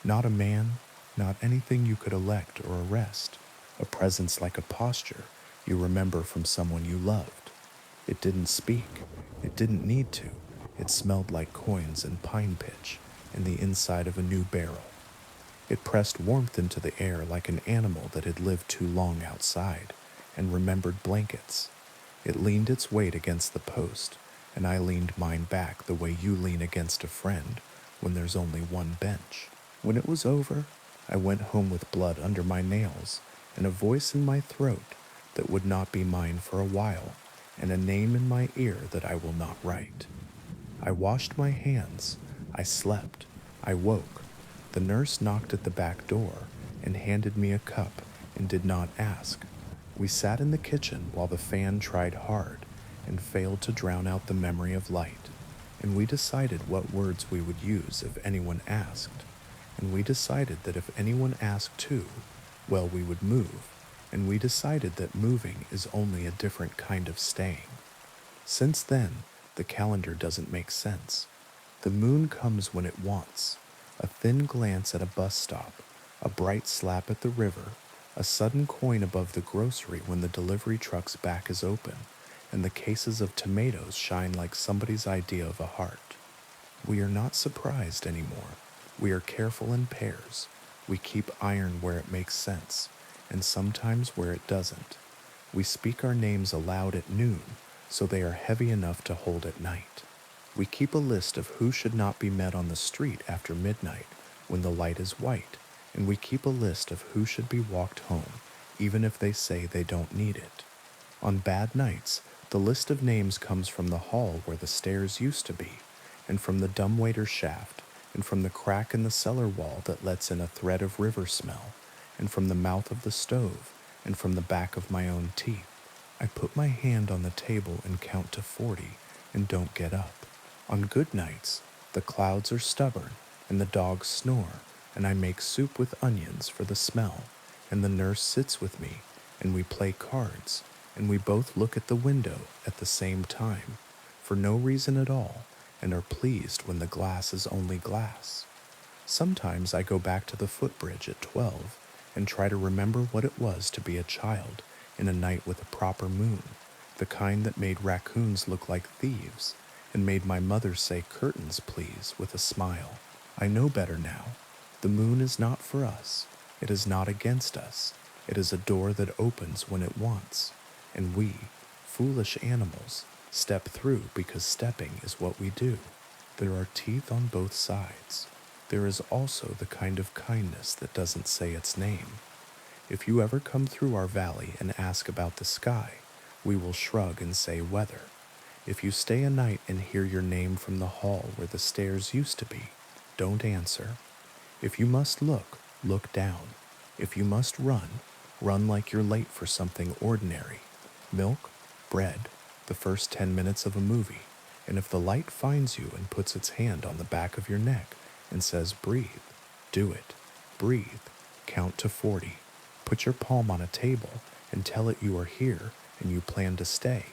Not a man, not anything you could elect or arrest. A presence like a posture you remember from someone you loved. It didn't speak. It didn't need to. It smelled like coins and pine pitch and the inside of a new barrel. It pressed warmth into the air like an animal that had lived too long outside and remembered blankets. It leaned its weight against the post, and I leaned mine back the way you lean against a friend when there's only one bench. When it was over, I went home with blood under my nails and a voice in my throat that would not be mine for a while, and a name in my ear that I will not write. I washed my hands. I slept. I woke. The nurse knocked at the back door and handed me a cup and did not ask. We sat in the kitchen while the fan tried hard and failed to drown out the memory of light, and we decided what words we would use if anyone asked, and we decided that if anyone asked too, well, we would move, and we decided that moving is only a different kind of staying. Since then, the calendar doesn't make sense. The moon comes when it wants. A thin glance at a bus stop, a bright slap at the river, a sudden coin above the grocery when the delivery truck's back is open, and the cases of tomatoes shine like somebody's idea of a heart. We are not surprised anymore. We are careful in pairs. We keep iron where it makes sense, and sometimes where it doesn't. We speak our names aloud at noon, so they are heavy enough to hold at night. We keep a list of who should not be met on the street after midnight when the light is white, and we keep a list of who should be walked home, even if they say they don't need it. On bad nights, the list of names comes from the hall where the stairs used to be, and from the dumbwaiter shaft, and from the crack in the cellar wall that lets in a thread of river smell, and from the mouth of the stove, and from the back of my own teeth. I put my hand on the table and count to 40 and don't get up. On good nights, the clouds are stubborn and the dogs snore, and I make soup with onions for the smell, and the nurse sits with me, and we play cards, and we both look at the window at the same time, for no reason at all, and are pleased when the glass is only glass. Sometimes I go back to the footbridge at 12 and try to remember what it was to be a child in a night with a proper moon, the kind that made raccoons look like thieves, and made my mother say curtains, please, with a smile. I know better now. The moon is not for us. It is not against us. It is a door that opens when it wants, and we, foolish animals, step through because stepping is what we do. There are teeth on both sides. There is also the kind of kindness that doesn't say its name. If you ever come through our valley and ask about the sky, we will shrug and say weather. If you stay a night and hear your name from the hall where the stairs used to be, don't answer. If you must look, look down. If you must run, run like you're late for something ordinary. Milk, bread, the first 10 minutes of a movie. And if the light finds you and puts its hand on the back of your neck and says, breathe, do it. Breathe. Count to 40. Put your palm on a table and tell it you are here and you plan to stay.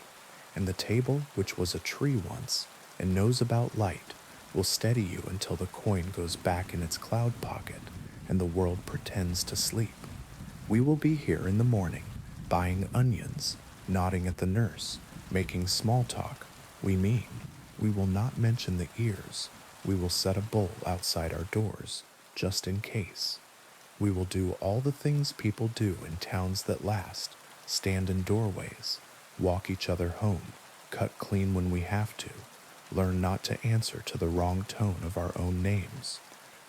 And the table, which was a tree once and knows about light, will steady you until the coin goes back in its cloud pocket and the world pretends to sleep. We will be here in the morning, buying onions, nodding at the nurse, making small talk. We will not mention the ears. We will set a bowl outside our doors, just in case. We will do all the things people do in towns that last, stand in doorways, walk each other home, cut clean when we have to, learn not to answer to the wrong tone of our own names.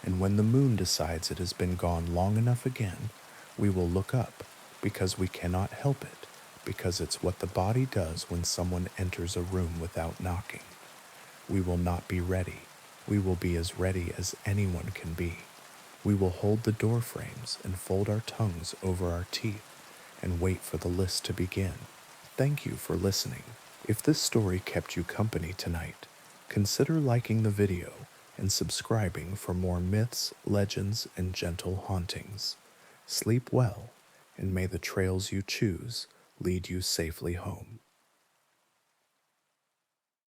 And when the moon decides it has been gone long enough again, we will look up, because we cannot help it, because it's what the body does when someone enters a room without knocking. We will not be ready. We will be as ready as anyone can be. We will hold the door frames and fold our tongues over our teeth and wait for the list to begin. Thank you for listening. If this story kept you company tonight, consider liking the video and subscribing for more myths, legends, and gentle hauntings. Sleep well, and may the trails you choose lead you safely home.